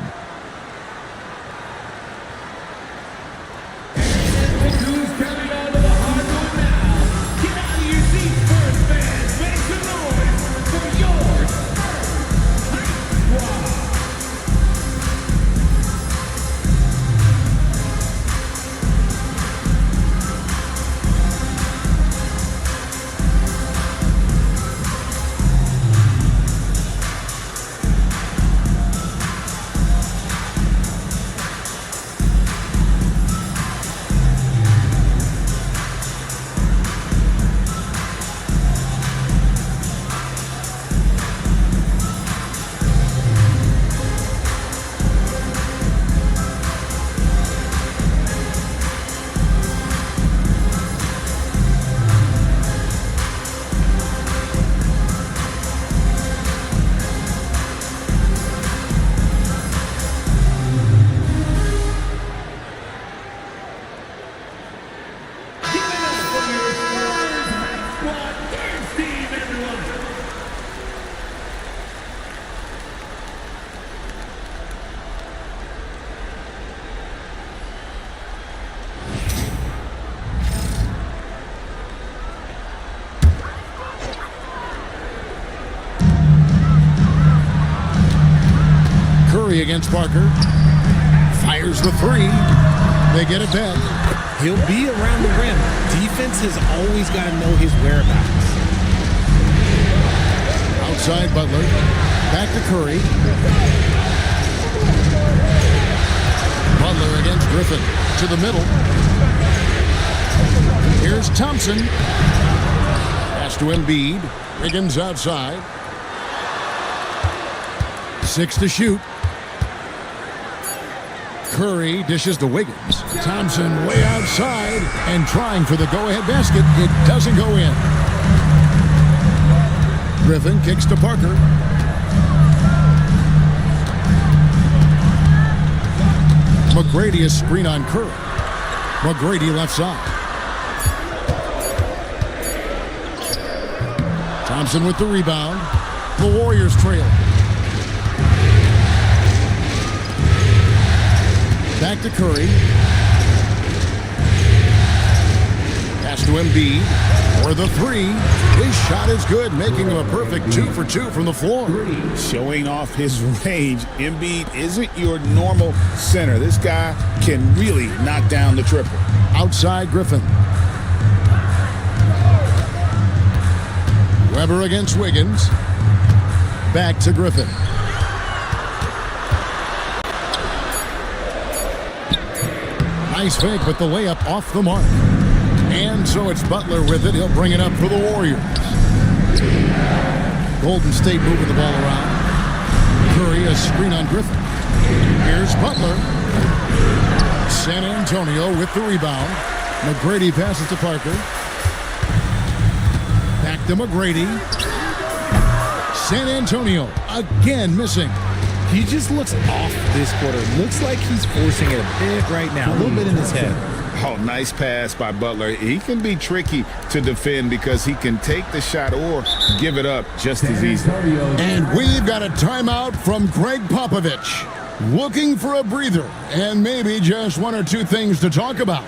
Curry against Parker. Fires the three. They get it back. He'll be around the rim. Defense has always got to know his whereabouts. Outside Butler. Back to Curry. Butler against Griffin. To the middle. Here's Thompson. Pass to Embiid. Wiggins outside. 6 to shoot. Curry dishes to Wiggins. Thompson way outside and trying for the go-ahead basket. It doesn't go in. Griffin kicks to Parker. McGrady a screen on Curry. McGrady left side. Thompson with the rebound. The Warriors trail. Back to Curry. Pass to Embiid for the three. His shot is good, making him a perfect 2 for 2 from the floor. Showing off his range. Embiid isn't your normal center. This guy can really knock down the triple. Outside Griffin. Weber against Wiggins. Back to Griffin. Nice fake, but the layup off the mark. And so it's Butler with it. He'll bring it up for the Warriors. Golden State moving the ball around. Curry a screen on Griffin. Here's Butler. San Antonio with the rebound. McGrady passes to Parker. Back to McGrady. San Antonio again missing. He just looks off this quarter. Looks like he's forcing it a bit right now, a little bit in his head. Oh, nice pass by Butler. He can be tricky to defend because he can take the shot or give it up just as easy. And we've got a timeout from Greg Popovich. Looking for a breather and maybe just 1 or 2 things to talk about.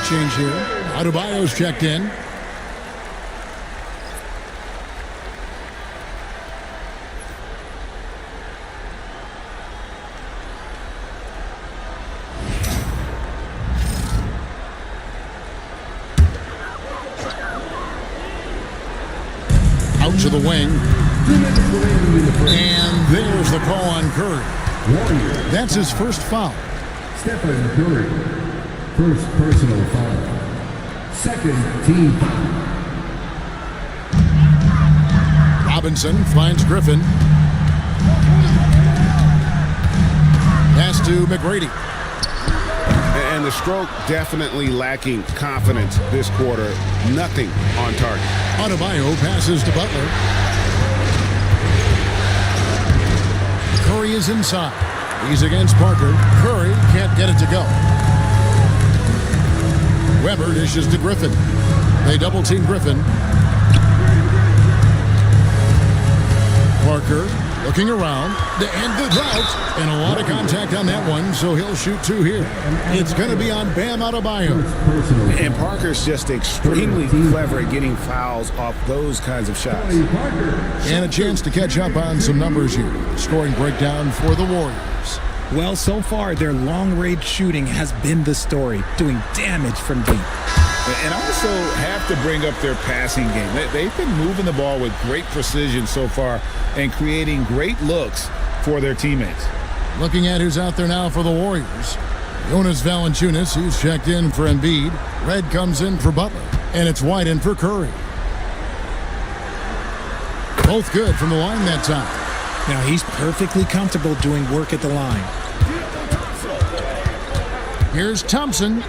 Change here. Adebayo's checked in. Out to the wing. And there's the call on Curry. That's his first foul. Stephen Curry. First personal foul. Second team foul. Robinson finds Griffin. Pass to McGrady. And the stroke definitely lacking confidence this quarter. Nothing on target. Adebayo passes to Butler. Curry is inside. He's against Parker. Curry can't get it to go. Weber dishes to Griffin. They double-team Griffin. Parker looking around. And the route. And a lot of contact on that one, so he'll shoot 2 here. It's going to be on Bam Adebayo. And Parker's just extremely clever at getting fouls off those kinds of shots. And a chance to catch up on some numbers here. Scoring breakdown for the Warriors. Well, so far, their long-range shooting has been the story, doing damage from deep. And also have to bring up their passing game. They've been moving the ball with great precision so far and creating great looks for their teammates. Looking at who's out there now for the Warriors. Jonas Valanciunas, he's checked in for Embiid. Red comes in for Butler. And it's White in for Curry. Both good from the line that time. Now he's perfectly comfortable doing work at the line. Here's Thompson.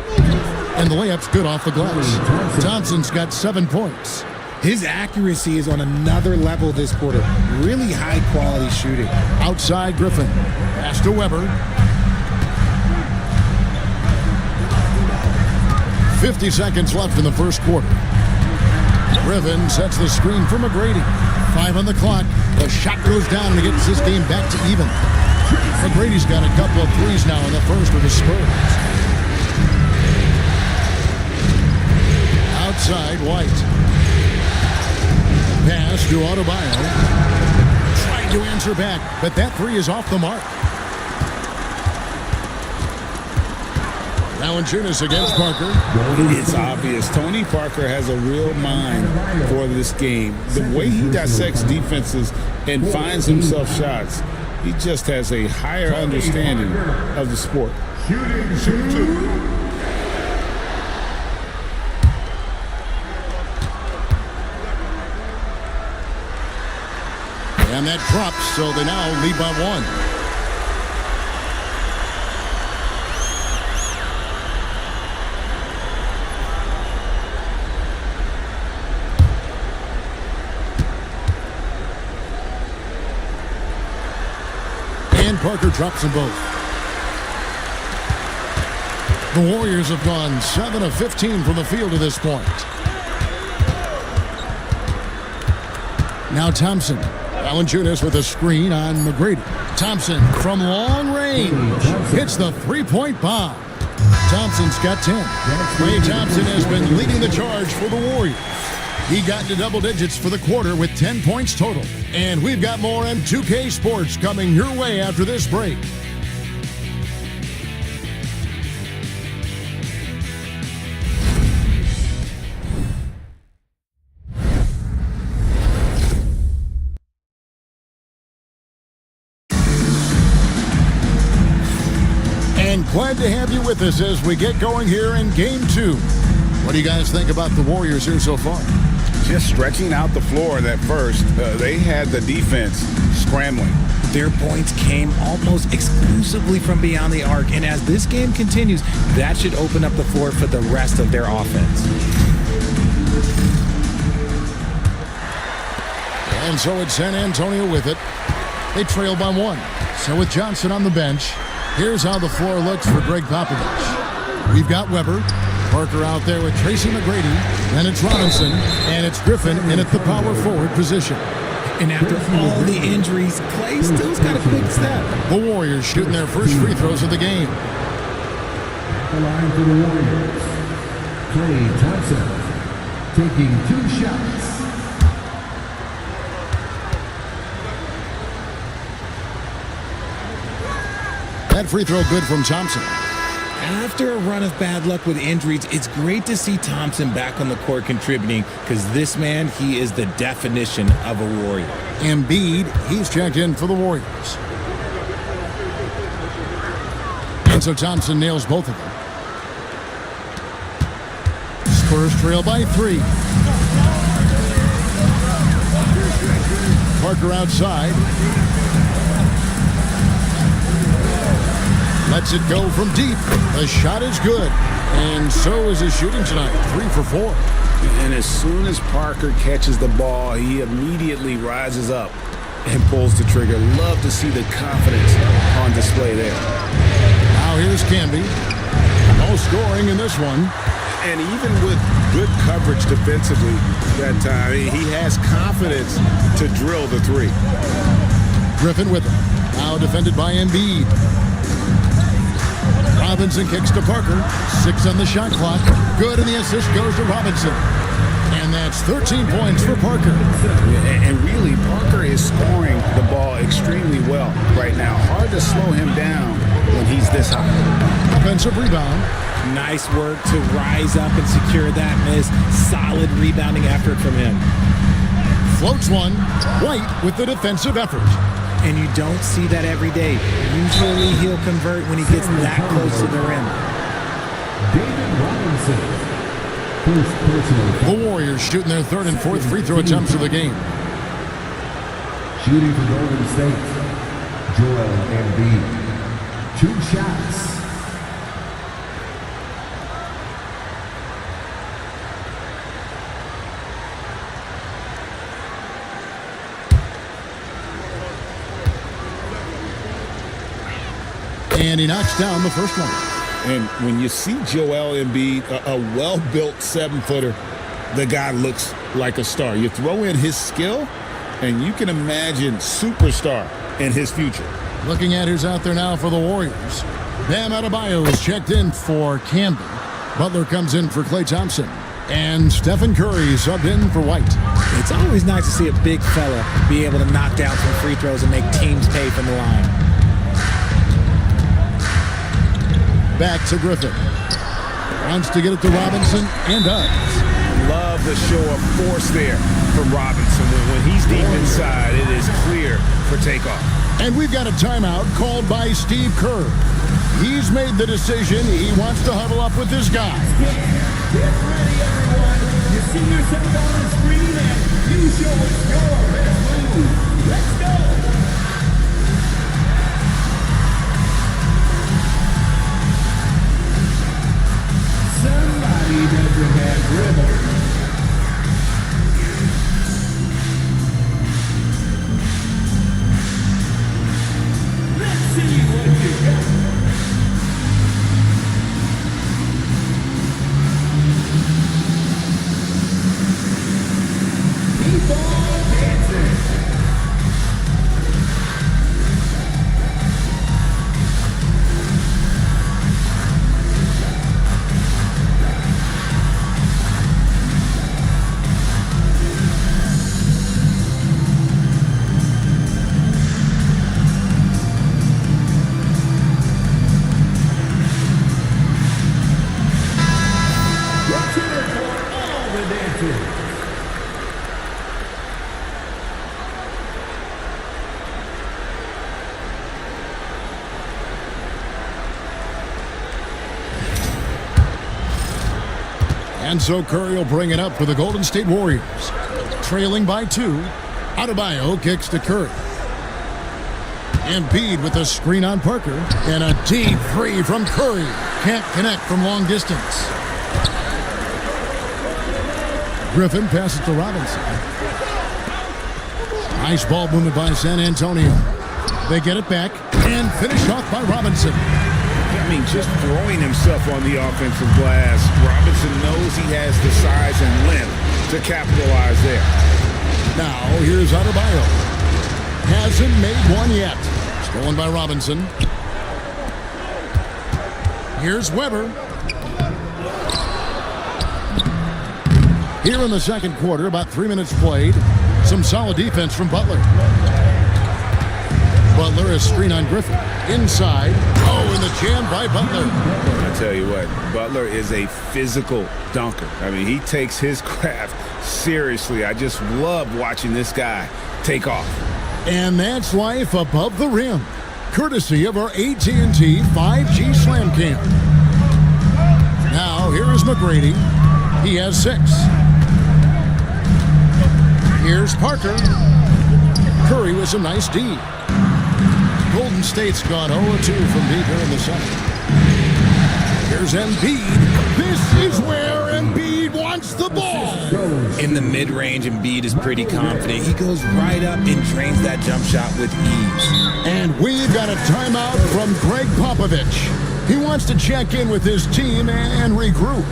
And the layup's good off the glass. Thompson's got 7 points. His accuracy is on another level this quarter. Really high quality shooting. Outside Griffin. Pass to Weber. 50 seconds left in the first quarter. Griffin sets the screen for McGrady. 5 on the clock. The shot goes down and it gets this game back to even. McGrady's got a couple of threes now in the first for the Spurs. Outside White. Pass to Adebayo. Trying to answer back, but that three is off the mark. Valanciunas against Parker. It's obvious. Tony Parker has a real mind for this game. The way he dissects defenses and finds himself shots, he just has a higher understanding of the sport. And that drops, so they now lead by 1. And Parker drops them both. The Warriors have gone 7 of 15 from the field to this point. Now Thompson. Valanciunas with a screen on McGrady. Thompson from long range hits the three-point bomb. Thompson's got 10. Klay Thompson has been leading the charge for the Warriors. He got into double digits for the quarter with 10 points total. And we've got more on 2K Sports coming your way after this break. Glad to have you with us as we get going here in Game 2. What do you guys think about the Warriors here so far? Just stretching out the floor that first. They had the defense scrambling. Their points came almost exclusively from beyond the arc, and as this game continues, that should open up the floor for the rest of their offense. And so it's San Antonio with it. They trail by 1. So with Johnson on the bench, here's how the floor looks for Greg Popovich. We've got Weber, Parker out there with Tracy McGrady, then it's Robinson, and it's Griffin in at the power forward position. And after all the injuries, Klay still's got a quick step. The Warriors shooting their first free throws of the game. The line for the Warriors. Klay Thompson taking 2 shots. That free throw good from Thompson. After a run of bad luck with injuries, it's great to see Thompson back on the court contributing because this man, he is the definition of a Warrior. Embiid, he's checked in for the Warriors. And so Thompson nails both of them. Spurs trail by 3. Parker outside. Lets it go from deep. The shot is good. And so is his shooting tonight. 3 for 4. And as soon as Parker catches the ball, he immediately rises up and pulls the trigger. Love to see the confidence on display there. Now here's Camby. No scoring in this one. And even with good coverage defensively that time, he has confidence to drill the 3. Griffin with him. Now defended by Embiid. Robinson kicks to Parker. 6 on the shot clock. Good, and the assist goes to Robinson. And that's 13 points for Parker. And really, Parker is scoring the ball extremely well right now. Hard to slow him down when he's this high. Offensive rebound. Nice work to rise up and secure that miss. Solid rebounding effort from him. Floats one. White with the defensive effort. And you don't see that every day. Usually he'll convert when he gets that close to the rim. David Robinson. First personal foul. The Warriors shooting their third and fourth free throw attempts of the game. Shooting for Golden State, Joel Embiid. 2 shots. And he knocks down the first one. And when you see Joel Embiid, a well-built 7-footer, the guy looks like a star. You throw in his skill, and you can imagine superstar in his future. Looking at who's out there now for the Warriors. Bam Adebayo is checked in for Campbell. Butler comes in for Klay Thompson. And Stephen Curry subbed in for White. It's always nice to see a big fella be able to knock down some free throws and make teams pay from the line. Back to Griffin. Wants to get it to Robinson and does. Love the show of force there from Robinson. When he's deep inside, it is clear for takeoff. And we've got a timeout called by Steve Kerr. He's made the decision. He wants to huddle up with this guy. Get ready, everyone. You see yourself on the screen and you show us your best move. Let's go. Somebody doesn't have rhythm. Let's see what you got. Keep on dancing. Let's hear it for all the dancers. And so Curry will bring it up for the Golden State Warriors. Trailing by 2. Adebayo kicks to Curry. Embiid with a screen on Parker. And a deep three from Curry. Can't connect from long distance. Griffin passes to Robinson. Nice ball movement by San Antonio. They get it back and finish off by Robinson. I mean, just throwing himself on the offensive glass, Robinson knows he has the size and length to capitalize there. Now, here's Adebayo. Hasn't made one yet. Stolen by Robinson. Here's Weber. Here in the second quarter, about 3 minutes played. Some solid defense from Butler. Butler is screen on Griffin. Inside. Oh, and the jam by Butler. I tell you what, Butler is a physical dunker. I mean, he takes his craft seriously. I just love watching this guy take off. And that's life above the rim. Courtesy of our AT&T 5G Slam Cam. Now, here is McGrady. He has 6. Here's Parker. Curry with some nice D. Golden State's gone 0-2 from deep here in the second. Here's Embiid. This is where Embiid wants the ball. In the mid-range, Embiid is pretty confident. He goes right up and drains that jump shot with ease. And we've got a timeout from Greg Popovich. He wants to check in with his team and regroup.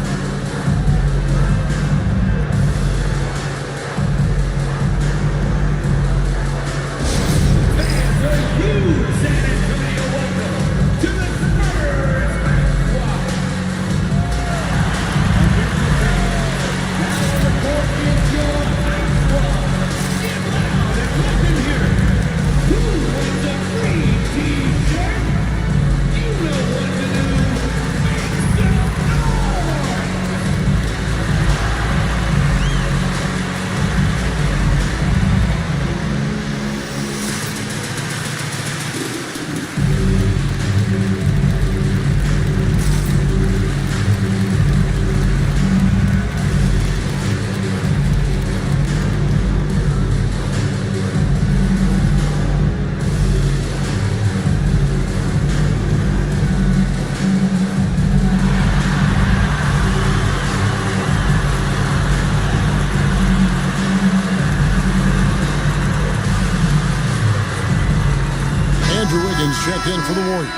checked in for the Warriors.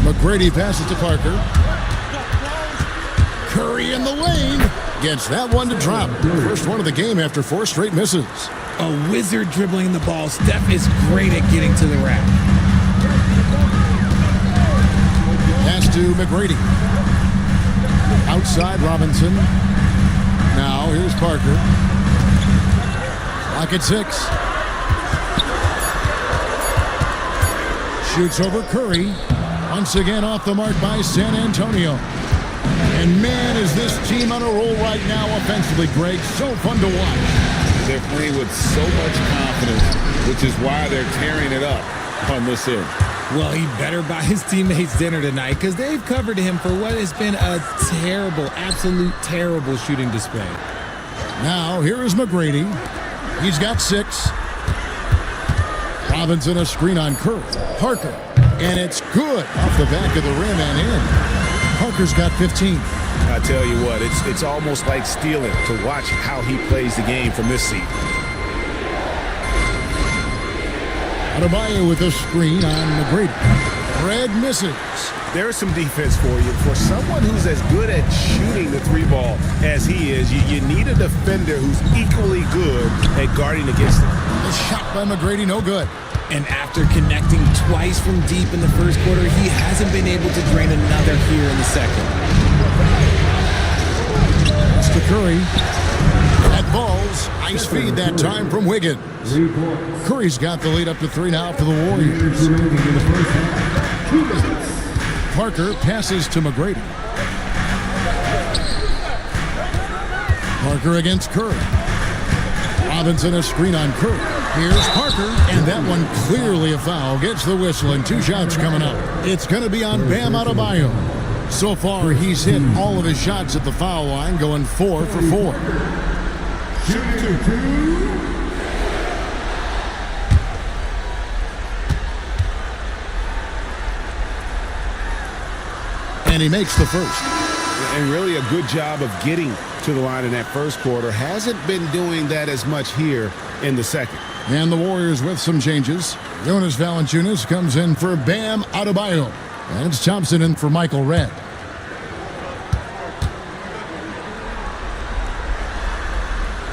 McGrady passes to Parker. Curry in the lane. Gets that one to drop. First one of the game after 4 straight misses. A wizard dribbling the ball. Steph is great at getting to the rack. Pass to McGrady. Outside Robinson. Now here's Parker. Clock at 6. Shoots over Curry. Once again off the mark by San Antonio. And man, is this team on a roll right now offensively, Greg. So fun to watch. They're playing with so much confidence, which is why they're tearing it up on this end. Well, he better buy his teammates dinner tonight because they've covered him for what has been a terrible, absolute terrible shooting display. Now, here is McGrady. He's got 6. Robinson a screen on Curry. Parker. And it's good off the back of the rim and in. Parker's got 15. I tell you what, it's almost like stealing to watch how he plays the game from this seat. Adebayo with a screen on McGrady. Greg misses. There's some defense for you. For someone who's as good at shooting the 3-ball as he is, you need a defender who's equally good at guarding against him. The shot by McGrady, no good. And after connecting twice from deep in the first quarter, he hasn't been able to drain another here in the second. That's to Curry. That falls. Nice feed that time from Wiggins. Curry's got the lead up to 3 now for the Warriors. Parker passes to McGrady. Parker against Curry. Robinson a screen on Curry. Here's Parker, and that one clearly a foul. Gets the whistle, and 2 shots coming up. It's going to be on Bam Adebayo. So far, he's hit all of his shots at the foul line, going 4 for 4. And he makes the first. And really a good job of getting to the line in that first quarter. Hasn't been doing that as much here in the second. And the Warriors with some changes. Jonas Valanciunas comes in for Bam Adebayo. And it's Thompson in for Michael Redd.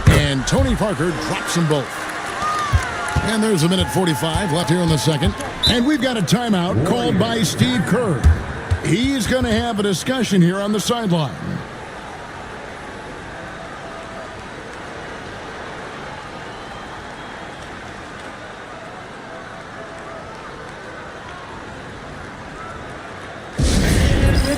And Tony Parker drops them both. And there's a minute 45 left here in the second. And we've got a timeout called by Steve Kerr. He's going to have a discussion here on the sideline.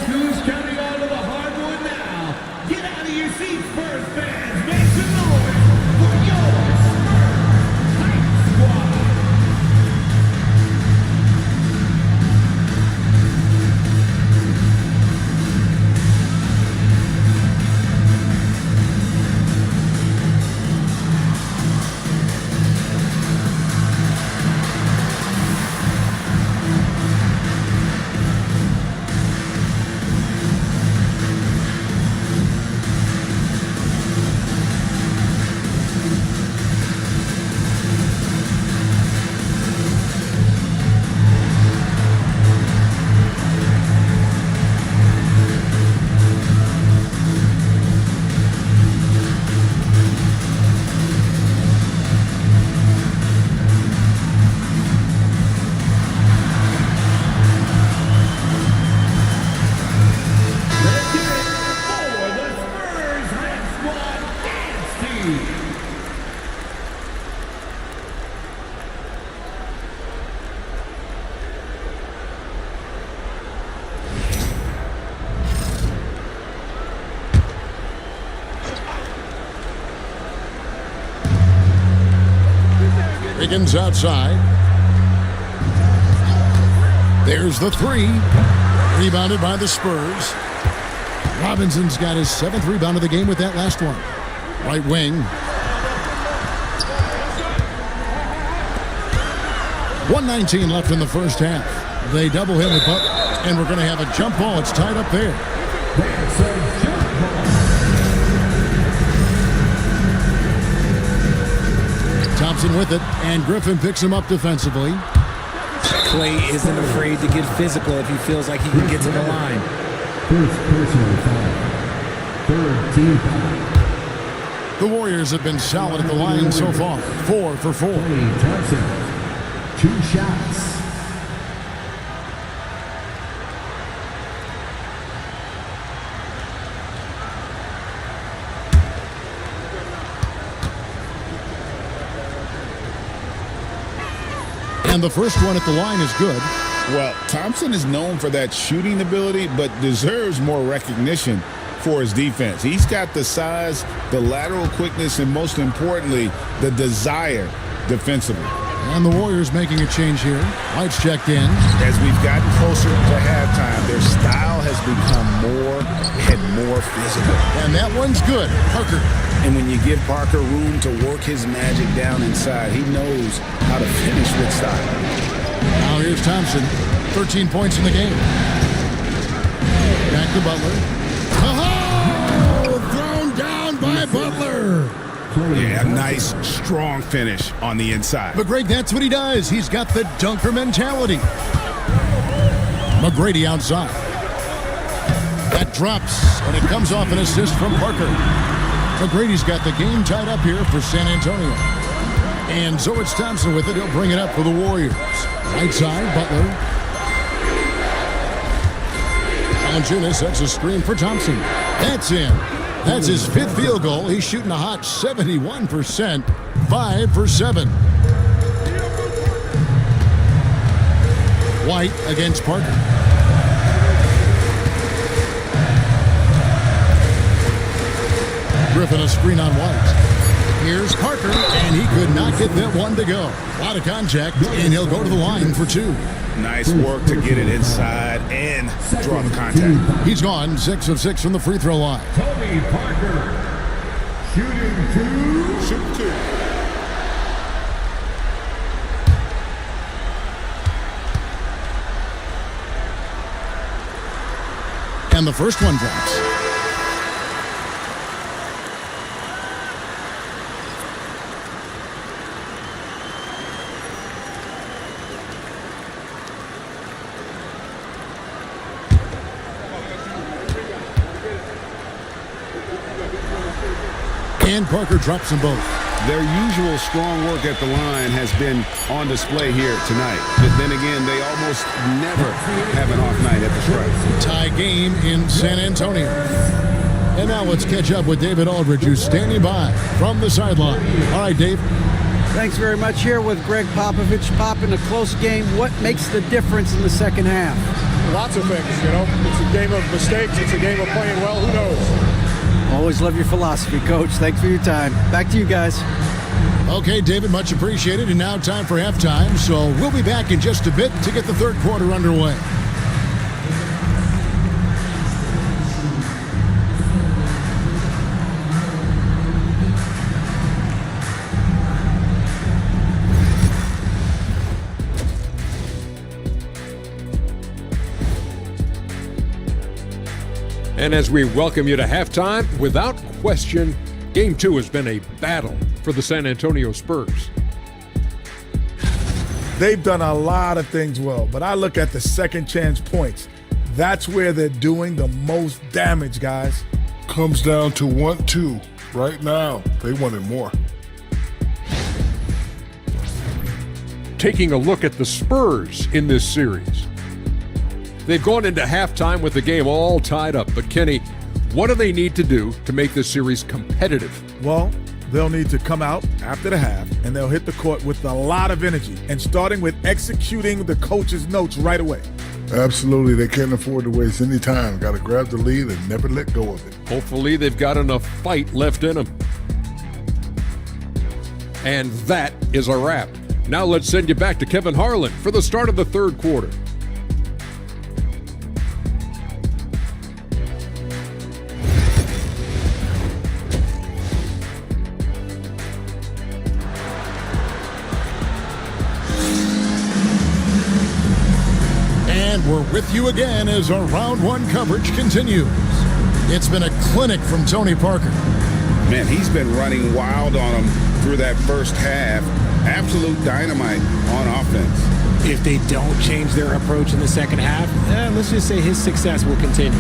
Who's coming onto the hardwood now? Get out of your seats first, fans. Make some noise for your Hype Squad. Wiggins outside. There's the 3. Rebounded by the Spurs. Robinson's got his 7th rebound of the game with that last one. Right wing. 1:19 left in the first half. They double him with Butler, and we're going to have a jump ball. It's tied up there. Thompson with it, and Griffin picks him up defensively. Clay isn't afraid to get physical if he feels like he can get to the line. First personal foul. Third team foul. The Warriors have been solid at the line so far. 4 for 4. Clay Thompson. 2 shots. And the first one at the line is good. Well, Thompson is known for that shooting ability, but deserves more recognition for his defense. He's got the size, the lateral quickness, and most importantly, the desire defensively. And the Warriors making a change here. White's checked in. As we've gotten closer to halftime, their style has become more and more physical. And that one's good. Parker. And when you give Parker room to work his magic down inside, he knows how to finish with style. Now here's Thompson. 13 points in the game. Back to Butler. Oh! Thrown down by Butler. Yeah, nice, strong finish on the inside. But Greg, that's what he does. He's got the dunker mentality. McGrady outside. That drops, and it comes off an assist from Parker. McGrady's got the game tied up here for San Antonio. And so it's Thompson with it. He'll bring it up for the Warriors. Right side, Butler. Valanciunas sets a screen for Thompson. That's in. That's his 5th field goal. He's shooting a hot 71%, 5 for 7. White against Parker. Griffin a screen on White. Here's Parker, and he could not get that one to go. A lot of contact, and he'll go to the line for 2. Nice work to get it inside and draw the contact. He's gone 6 of 6 from the free throw line. Tony Parker. Shooting 2. Shoot 2. And the first one drops. And Parker drops them both. Their usual strong work at the line has been on display here tonight. But then again, they almost never have an off night at the stripe. Tie game in San Antonio. And now let's catch up with David Aldridge, who's standing by from the sideline. All right, Dave. Thanks very much. Here with Greg Popovich. Pop, in a close game, what makes the difference in the second half? Lots of things, you know. It's a game of mistakes. It's a game of playing well. Who knows? Always love your philosophy, Coach. Thanks for your time. Back to you guys. Okay, David, much appreciated. And now time for halftime. So we'll be back in just a bit to get the third quarter underway. And as we welcome you to halftime, without question, Game 2 has been a battle for the San Antonio Spurs. They've done a lot of things well, but I look at the second chance points. That's where they're doing the most damage, guys. Comes down to 1-2. Right now, they wanted more. Taking a look at the Spurs in this series. They've gone into halftime with the game all tied up. But Kenny, what do they need to do to make this series competitive? Well, they'll need to come out after the half, and they'll hit the court with a lot of energy, and starting with executing the coach's notes right away. Absolutely. They can't afford to waste any time. Got to grab the lead and never let go of it. Hopefully they've got enough fight left in them. And that is a wrap. Now let's send you back to Kevin Harlan for the start of the third quarter. And we're with you again as our round one coverage continues. It's been a clinic from Tony Parker. Man, he's been running wild on them through that first half. Absolute dynamite on offense. If they don't change their approach in the second half, let's just say his success will continue.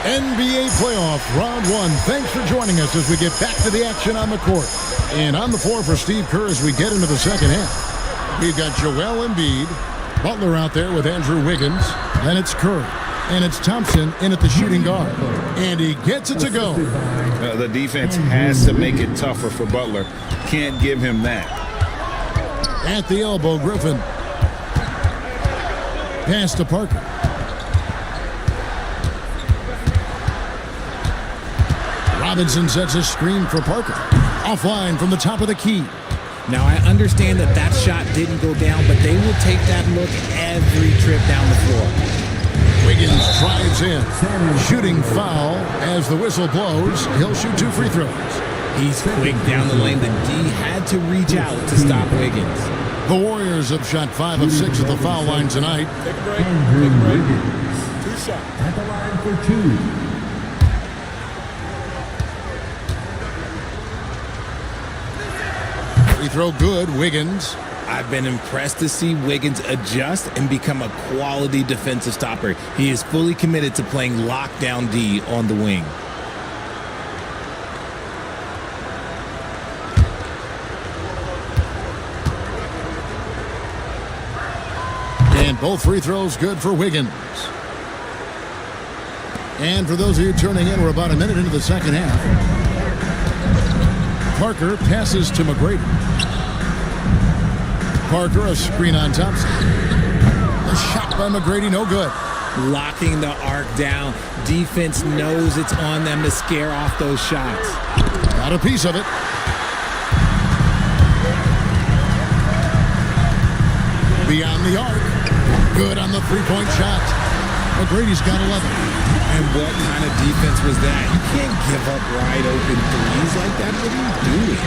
NBA playoff round one. Thanks for joining us as we get back to the action on the court. And on the floor for Steve Kerr as we get into the second half. We've got Joel Embiid, Butler out there with Andrew Wiggins. Then it's Kerr. And it's Thompson in at the shooting guard. And he gets it to go. The defense has to make it tougher for Butler. Can't give him that. At the elbow, Griffin. Pass to Parker. Robinson sets a screen for Parker. Offline from the top of the key. Now, I understand that shot didn't go down, but they will take that look every trip down the floor. Wiggins drives in. Shooting foul as the whistle blows. He'll shoot 2 free throws. He's quick down the lane. The D had to reach out to stop Wiggins. The Warriors have shot 5 of 6 at the foul line tonight. Take a break. Wiggins. 2 shots. At the line for 2. Free throw good, Wiggins. I've been impressed to see Wiggins adjust and become a quality defensive stopper. He is fully committed to playing lockdown D on the wing. And both free throws good for Wiggins. And for those of you turning in, we're about a minute into the second half. Parker passes to McGrady. Parker, a screen on Thompson. A shot by McGrady, no good. Locking the arc down. Defense knows it's on them to scare off those shots. Got a piece of it. Beyond the arc. Good on the three-point shot. McGrady's got 11. And what kind of defense was that? You can't give up wide open threes like that. What are you doing?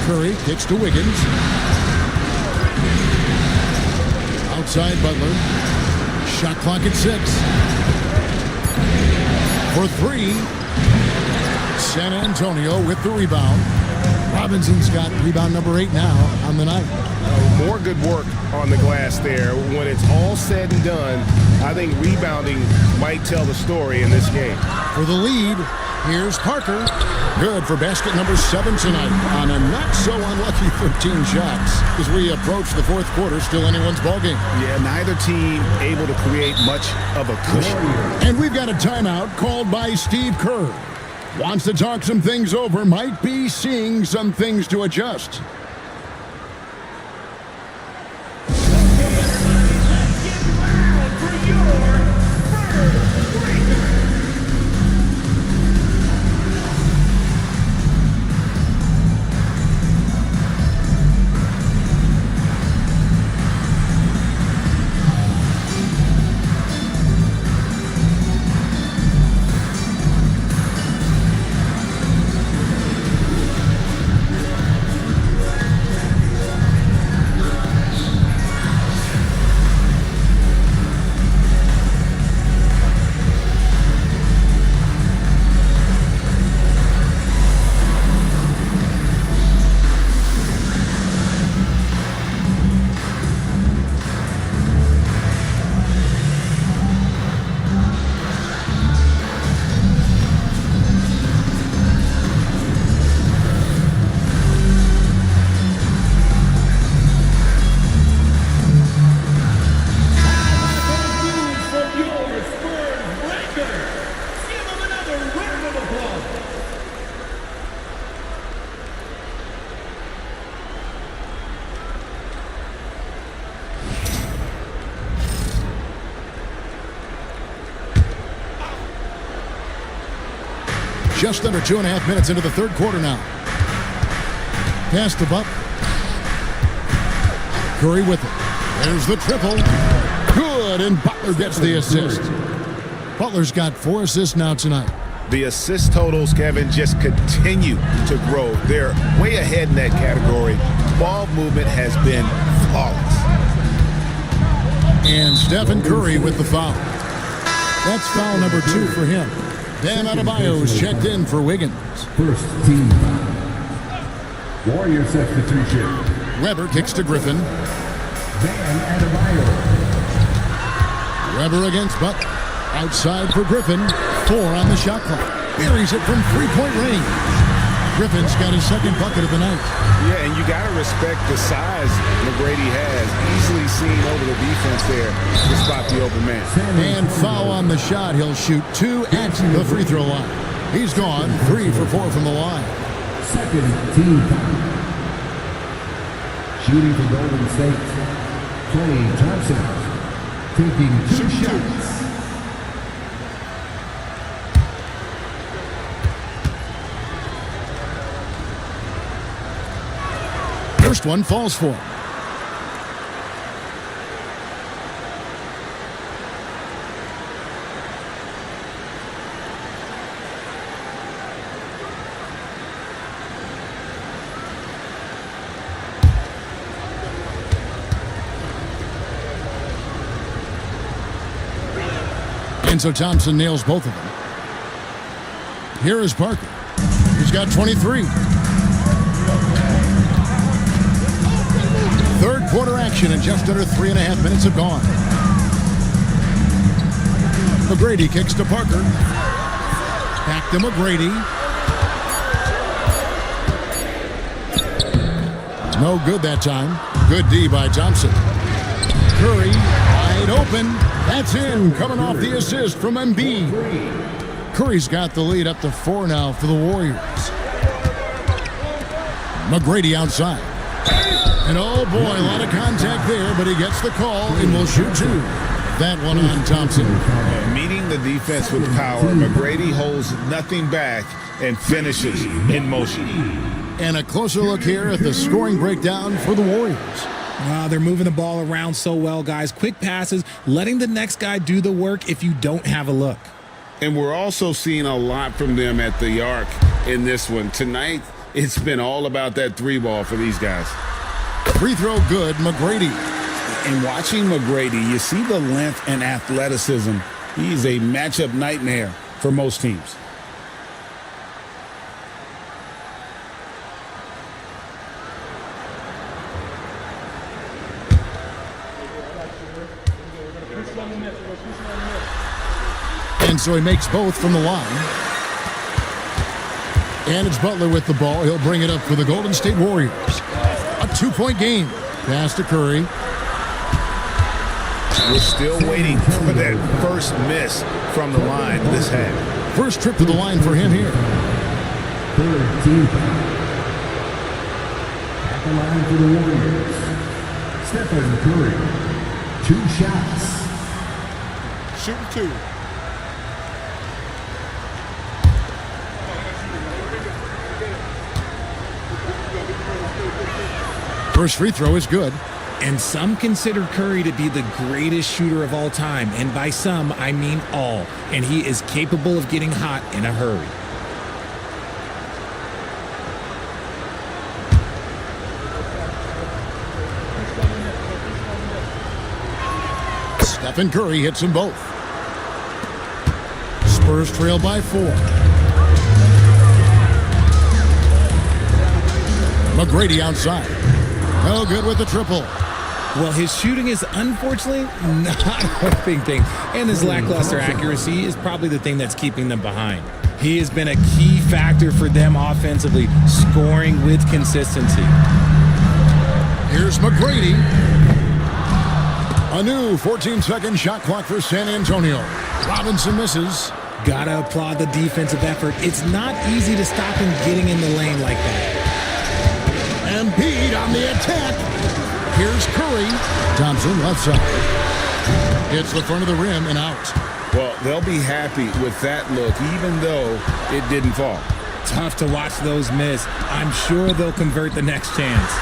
Curry kicks to Wiggins. Outside Butler. Shot clock at 6. For 3. San Antonio with the rebound. Robinson's got rebound number 8 now on the night. More good work on the glass there. When it's all said and done, I think rebounding might tell the story in this game. For the lead, here's Parker. Good for basket number 7 tonight on a not-so-unlucky 13 shots. As we approach the fourth quarter, still anyone's ballgame. Yeah, neither team able to create much of a cushion. And we've got a timeout called by Steve Kerr. Wants to talk some things over, might be seeing some things to adjust. Just under 2.5 minutes into the third quarter now. Pass to Butler. Curry with it. There's the triple. Good, and Butler gets the assist. Butler's got 4 assists now tonight. The assist totals, Kevin, just continue to grow. They're way ahead in that category. Ball movement has been flawless. And Stephen Curry with the foul. That's foul number 2 for him. Bam Adebayo's checked in for Wiggins. First team foul. Warrior substitution. Weber kicks to Griffin. Bam Adebayo. Weber against Butler. Outside for Griffin. 4 on the shot clock. Buries it from 3-point range. Griffin's got his second bucket of the night. Yeah, and you got to respect the size McGrady has. Easily seen over the defense there to spot the open man. And foul on the shot. He'll shoot 2 at the free throw line. He's gone 3 for 4 from the line. Second team foul. Shooting for Golden State. Klay Thompson taking 2 shots. First one falls for him. And so Thompson nails both of them. Here is Parker. He's got 23. Third quarter action and just under 3.5 minutes have gone. McGrady kicks to Parker. Back to McGrady. No good that time. Good D by Thompson. Curry wide open. That's in. Coming off the assist from Embiid. Curry's got the lead up to 4 now for the Warriors. McGrady outside. And oh boy, a lot of contact there, but he gets the call and will shoot 2. That one on Thompson. Meeting the defense with power, McGrady holds nothing back and finishes in motion. And a closer look here at the scoring breakdown for the Warriors. They're moving the ball around so well, guys. Quick passes, letting the next guy do the work if you don't have a look. And we're also seeing a lot from them at the arc in this one. Tonight, it's been all about that 3-ball for these guys. Free throw good, McGrady. And watching McGrady, you see the length and athleticism. He's a matchup nightmare for most teams. And so he makes both from the line. And it's Butler with the ball. He'll bring it up for the Golden State Warriors. A 2-point game. Pass to Curry. We're still waiting for that first miss from the line this half. First trip to the line for him here. Third team foul. At the line for the Warriors. Stephen Curry. 2 shots. Shooting 2. First free throw is good. And some consider Curry to be the greatest shooter of all time. And by some, I mean all. And he is capable of getting hot in a hurry. Stephen Curry hits them both. Spurs trail by 4. McGrady outside. No good with the triple. Well, his shooting is unfortunately not a big thing. And his lackluster accuracy is probably the thing that's keeping them behind. He has been a key factor for them offensively, scoring with consistency. Here's McGrady. A new 14-second shot clock for San Antonio. Robinson misses. Gotta applaud the defensive effort. It's not easy to stop him getting in the lane like that. Embiid on the attack. Here's Curry. Thompson left side. Hits the front of the rim and out. Well, they'll be happy with that look, even though it didn't fall. Tough to watch those miss. I'm sure they'll convert the next chance.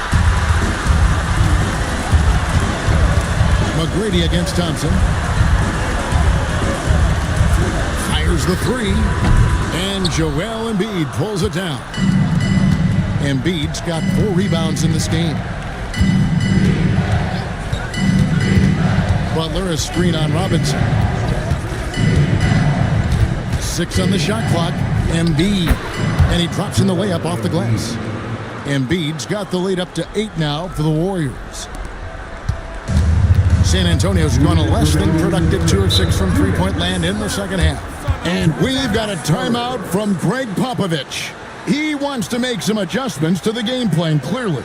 McGrady against Thompson. Here's the three. And Joel Embiid pulls it down. Embiid's got 4 rebounds in this game. Butler, a screen on Robinson. 6 on the shot clock. Embiid. And he drops in the layup off the glass. Embiid's got the lead up to 8 now for the Warriors. San Antonio's gone a less than productive 2 of 6 from three-point land in the second half. And we've got a timeout from Greg Popovich. He wants to make some adjustments to the game plan, clearly.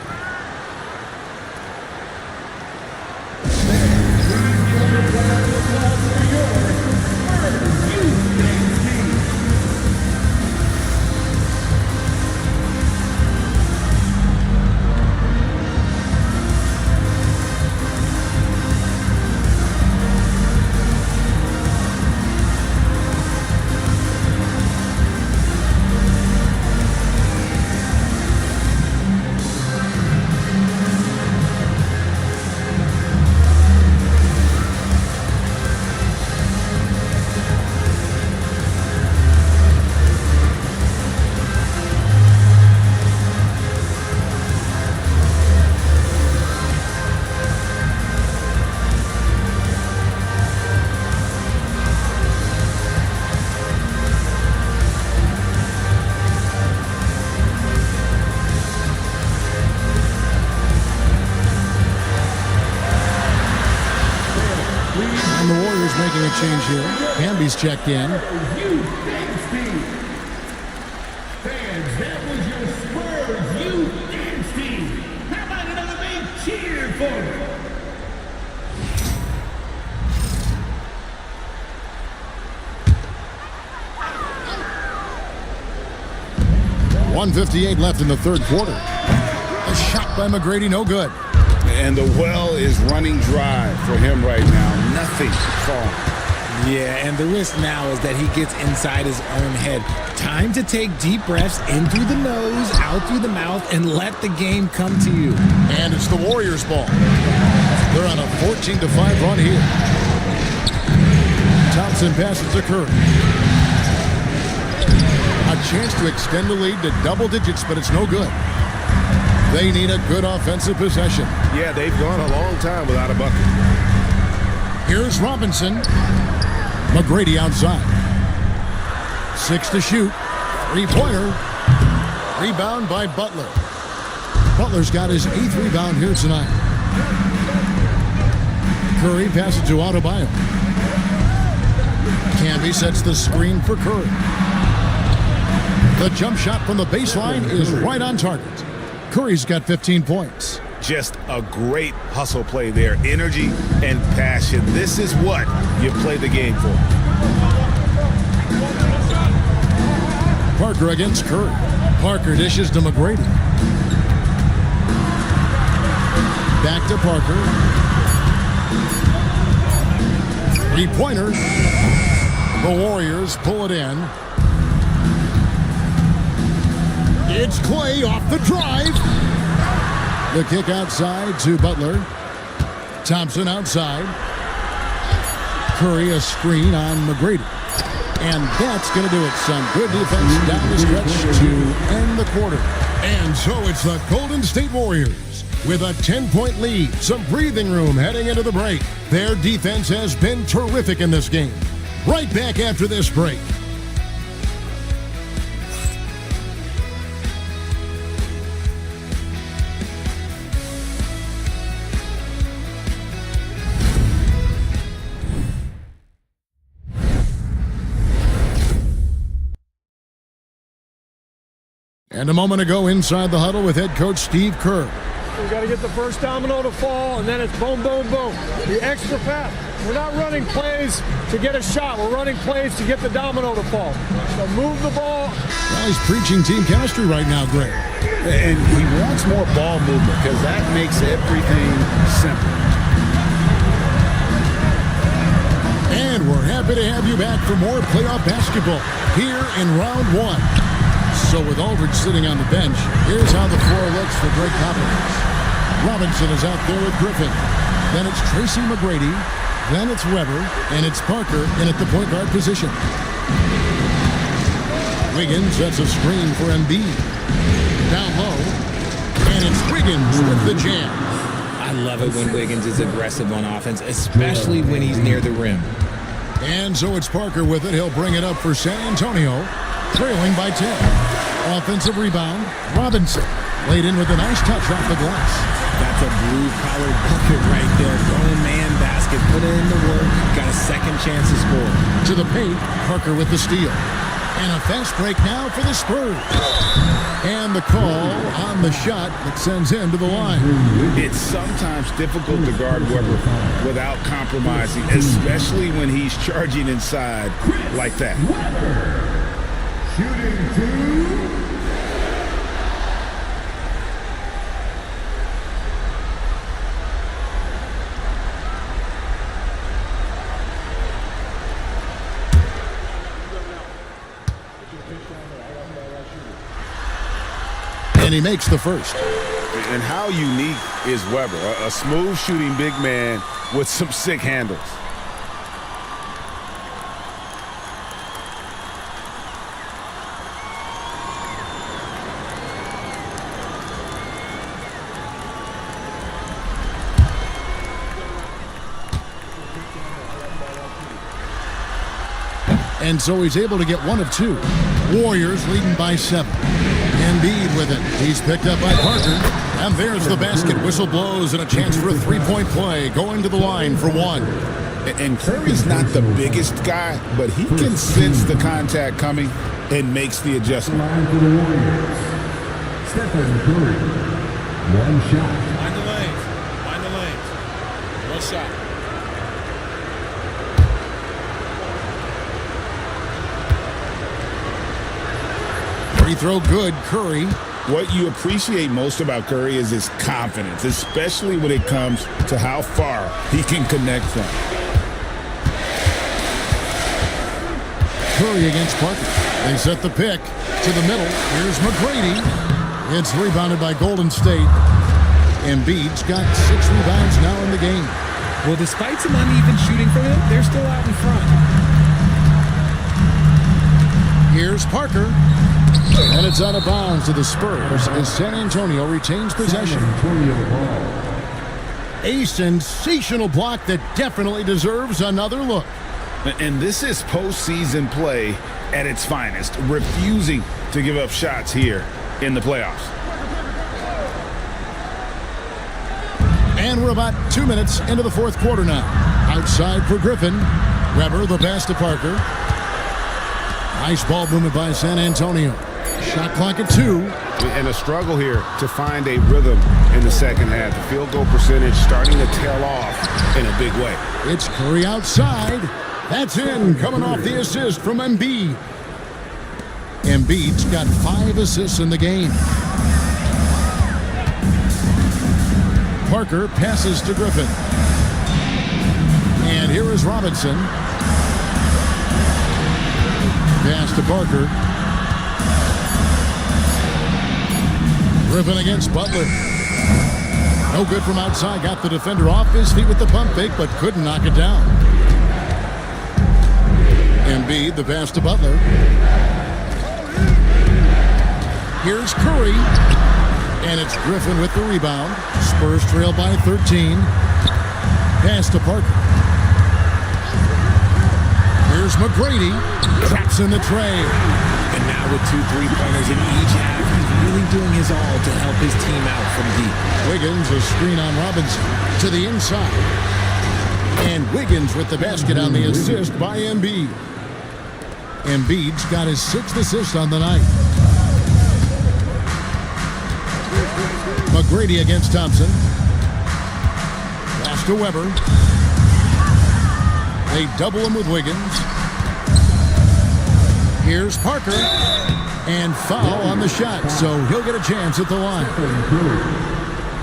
And the Warriors making a change here. Hamby's checked in. Fans, that was your Spurs Dienasty. How about another big cheer for them? 1:58 left in the third quarter. A shot by McGrady, no good. And the well is running dry for him right now. Nothing falling. Yeah, and the risk now is that he gets inside his own head. Time to take deep breaths in through the nose, out through the mouth, and let the game come to you. And it's the Warriors' ball. They're on a 14-5 run here. Thompson passes to Curry. A chance to extend the lead to double digits, but it's no good. They need a good offensive possession. Yeah, they've gone a long time without a bucket. Here's Robinson. McGrady outside. 6 to shoot. Three-pointer. Rebound by Butler. Butler's got his 8th rebound here tonight. Curry passes to Adebayo. Camby sets the screen for Curry. The jump shot from the baseline is right on target. Curry's got 15 points. Just a great hustle play there. Energy and passion. This is what you play the game for. Parker against Curry. Parker dishes to McGrady. Back to Parker. Three-pointer. The Warriors pull it in. It's Clay off the drive. The kick outside to Butler. Thompson outside. Curry a screen on McGrady. And that's going to do it. Some good defense down the stretch to end the quarter. And so it's the Golden State Warriors with a 10-point lead. Some breathing room heading into the break. Their defense has been terrific in this game. Right back after this break. And a moment ago inside the huddle with head coach Steve Kerr. We got to get the first domino to fall, and then it's boom, boom, boom. The extra pass. We're not running plays to get a shot. We're running plays to get the domino to fall. So move the ball. Well, he's preaching team chemistry right now, Greg. And he wants more ball movement because that makes everything simple. And we're happy to have you back for more playoff basketball here in round 1. So with Aldridge sitting on the bench, here's how the floor looks for Greg Popovich. Robinson is out there with Griffin. Then it's Tracy McGrady, Then it's Weber, and it's Parker in at the point guard position. Wiggins sets a screen for Embiid. Down low, and it's Wiggins with the jam. I love it when Wiggins is aggressive on offense, especially when he's near the rim. And so it's Parker with it. He'll bring it up for San Antonio, trailing by 10. Offensive rebound, Robinson. Laid in with a nice touch off the glass. That's a blue-collar bucket right there. Grown man basket. Put in the work. Got a second chance to score. To the paint, Parker with the steal. And a fast break now for the Spurs. And the call on the shot that sends him to the line. It's sometimes difficult to guard Weber without compromising, especially when he's charging inside like that. Shooting two. And he makes the first. And how unique is Weber? A smooth shooting big man with some sick handles. And so he's able to get one of two. Warriors leading by 7. Embiid with it. He's picked up by Parker. And there's the basket. Whistle blows and a chance for a three-point play. Going to the line for one. And Curry's not the biggest guy, but he can sense the contact coming and makes the adjustment. Line for the Warriors. Stephen Curry. One shot. Find the lanes. Find the lanes. One shot. Free throw good, Curry. What you appreciate most about Curry is his confidence, especially when it comes to how far he can connect from. Curry against Parker. They set the pick to the middle. Here's McGrady. It's rebounded by Golden State. Embiid's got 6 rebounds now in the game. Well, despite some uneven shooting from him, they're still out in front. Here's Parker. And it's out of bounds to the Spurs as San Antonio retains possession. A sensational block that definitely deserves another look. And this is postseason play at its finest, refusing to give up shots here in the playoffs. And we're about 2 minutes into the fourth quarter now. Outside for Griffin. Weber, the pass to Parker. Nice ball movement by San Antonio. Shot clock at 2. And a struggle here to find a rhythm in the second half. The field goal percentage starting to tail off in a big way. It's Curry outside. That's in, coming off the assist from Embiid. Embiid's got 5 assists in the game. Parker passes to Griffin. And here is Robinson. Pass to Parker. Griffin against Butler. No good from outside. Got the defender off his feet with the pump fake, but couldn't knock it down. Embiid, the pass to Butler. Here's Curry. And it's Griffin with the rebound. Spurs trail by 13. Pass to Parker. Here's McGrady. Traps in the tray. And now with 2 3-pointers in each half, he's really doing his all to help his team out from deep. Wiggins, a screen on Robinson to the inside. And Wiggins with the basket on the assist by Embiid. Embiid's got his 6th assist on the night. McGrady against Thompson. Pass to Weber. They double him with Wiggins. Here's Parker. And foul on the shot, so he'll get a chance at the line.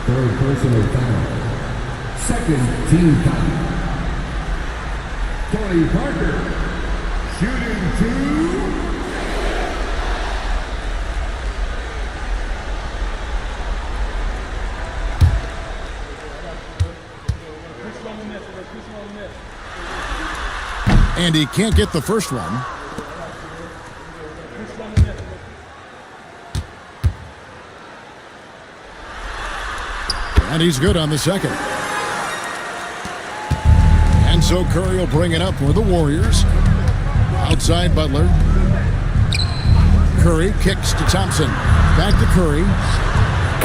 Third personal foul. Second team foul. Tony Parker. Shooting 2. And he can't get the first one. And he's good on the second. And so Curry will bring it up for the Warriors. Outside Butler. Curry kicks to Thompson. Back to Curry.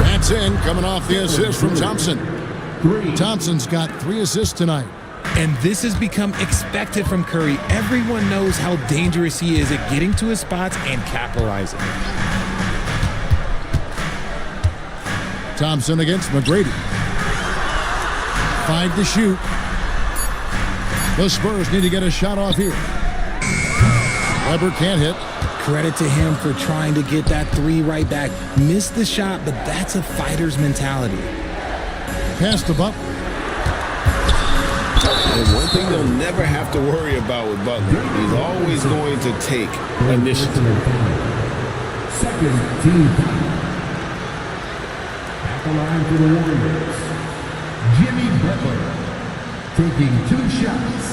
That's in, coming off the assist from Thompson. Thompson's got 3 assists tonight. And this has become expected from Curry. Everyone knows how dangerous he is at getting to his spots and capitalizing. Thompson against McGrady. 5 to shoot. The Spurs need to get a shot off here. Weber can't hit. Credit to him for trying to get that 3 right back. Missed the shot, but that's a fighter's mentality. Pass to Butler. And one thing they'll never have to worry about with Butler, he's always going to take initiative. Second team foul. At the line for the Warriors, Jimmy Butler taking 2 shots.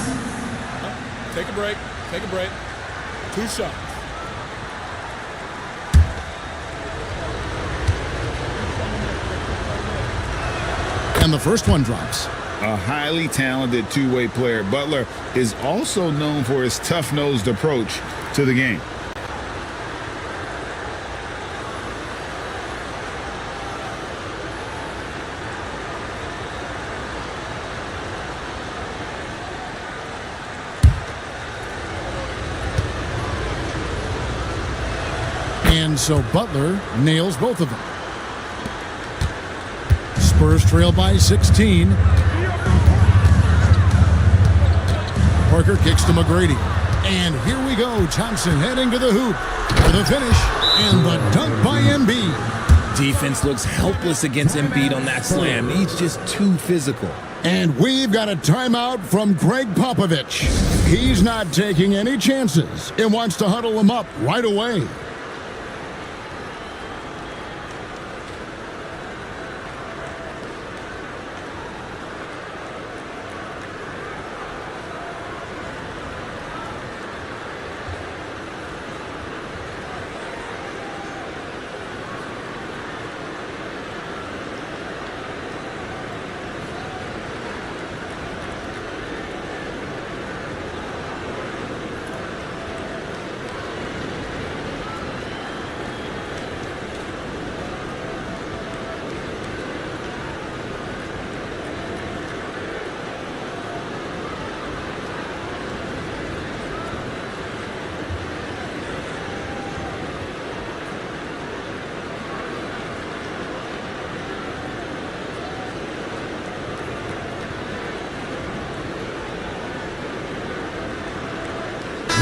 Take a break. Take a break. 2 shots. And the first one drops. A highly talented two-way player, Butler is also known for his tough-nosed approach to the game. And so Butler nails both of them. Spurs trail by 16. Parker kicks to McGrady. And here we go. Thompson heading to the hoop for the finish. And the dunk by Embiid. Defense looks helpless against Embiid on that slam. He's just too physical. And we've got a timeout from Greg Popovich. He's not taking any chances and wants to huddle him up right away.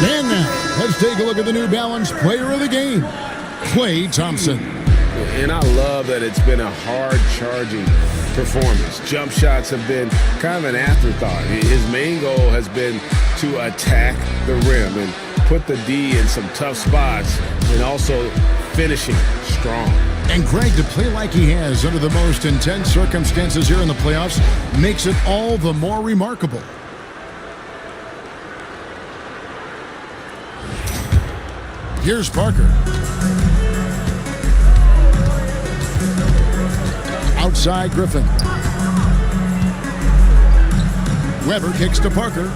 And now, let's take a look at the New Balance Player of the Game, Klay Thompson. And I love that it's been a hard-charging performance. Jump shots have been kind of an afterthought. His main goal has been to attack the rim and put the D in some tough spots and also finishing strong. And Greg, to play like he has under the most intense circumstances here in the playoffs makes it all the more remarkable. Here's Parker. Outside Griffin. Weber kicks to Parker.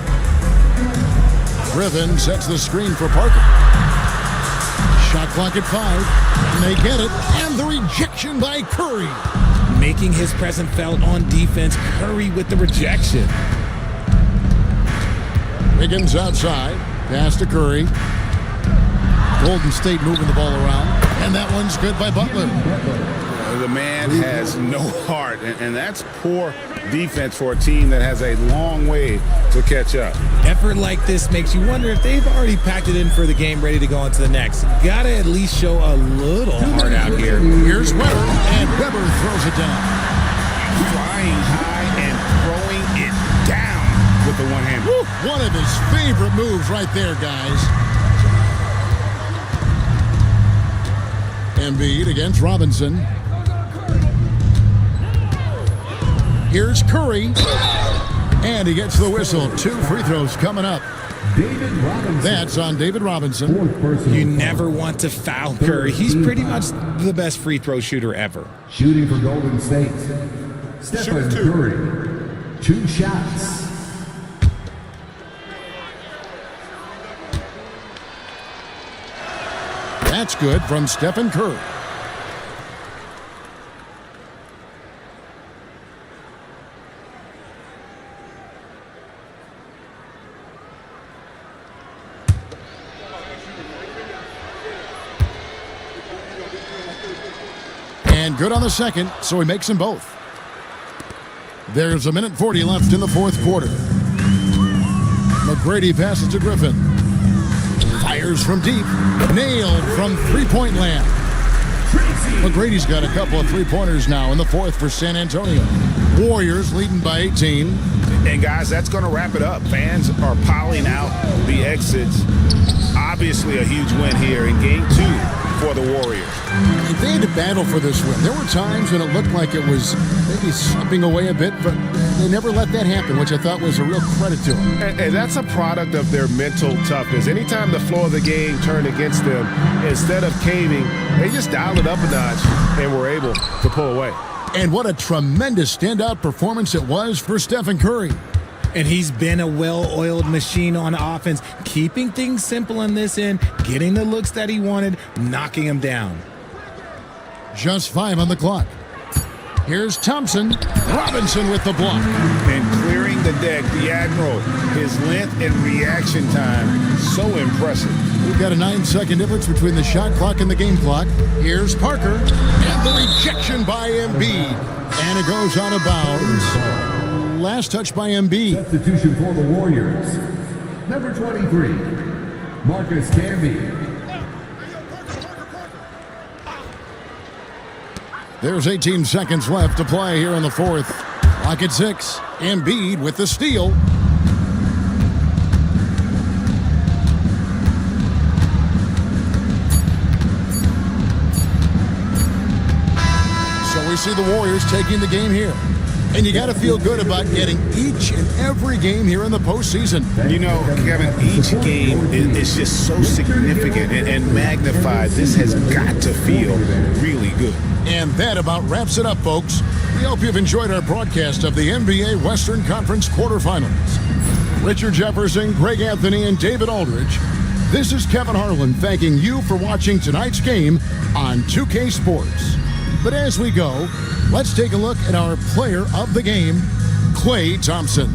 Griffin sets the screen for Parker. Shot clock at 5. And they get it. And the rejection by Curry. Making his presence felt on defense. Curry with the rejection. Wiggins outside. Pass to Curry. Golden State moving the ball around. And that one's good by Butler. The man has no heart, and that's poor defense for a team that has a long way to catch up. Effort like this makes you wonder if they've already packed it in for the game, ready to go on to the next. Gotta at least show a little heart out here. Here's Weber, and Weber throws it down. Flying high and throwing it down with the one-hander. One of his favorite moves right there, guys. Embiid against Robinson. Here's Curry. And he gets the whistle. 2 free throws coming up. David Robinson. That's on David Robinson. Fourth personal You foul. never want to foul Curry. He's pretty much the best free throw shooter ever. Shooting for Golden State. Stephen Curry. 2 shots. That's good from Stephen Curry. And good on the second, so he makes them both. There's 1:40 left in the fourth quarter. McGrady passes to Griffin. Fires from deep. Nailed from three-point land. McGrady's got a couple of three-pointers now in the fourth for San Antonio. Warriors leading by 18. And guys, that's going to wrap it up. Fans are piling out the exits. Obviously a huge win here in game 2 for the Warriors. They had to battle for this win. There were times when it looked like it was maybe slipping away a bit, but they never let that happen, which I thought was a real credit to them. And that's a product of their mental toughness. Anytime the flow of the game turned against them, instead of caving, they just dialed it up a notch and were able to pull away. And what a tremendous standout performance it was for Stephen Curry. And he's been a well-oiled machine on offense, keeping things simple in this end, getting the looks that he wanted, knocking him down. Just 5 on the clock. Here's Thompson. Robinson with the block. And clearing the deck, the Admiral, his length and reaction time, so impressive. We've got a 9-second difference between the shot clock and the game clock. Here's Parker. And the rejection by Embiid. And it goes out of bounds. Last touch by Embiid. Substitution for the Warriors. Number 23, Marcus Camby. There's 18 seconds left to play here in the fourth. Clock at 6. Embiid with the steal. So we see the Warriors taking the game here. And you got to feel good about getting each and every game here in the postseason. You know, Kevin, each game is just so significant and magnified. This has got to feel really good. And that about wraps it up, folks. We hope you've enjoyed our broadcast of the NBA Western Conference quarterfinals. Richard Jefferson, Greg Anthony, and David Aldridge. This is Kevin Harlan thanking you for watching tonight's game on 2K Sports. But as we go, let's take a look at our player of the game, Klay Thompson.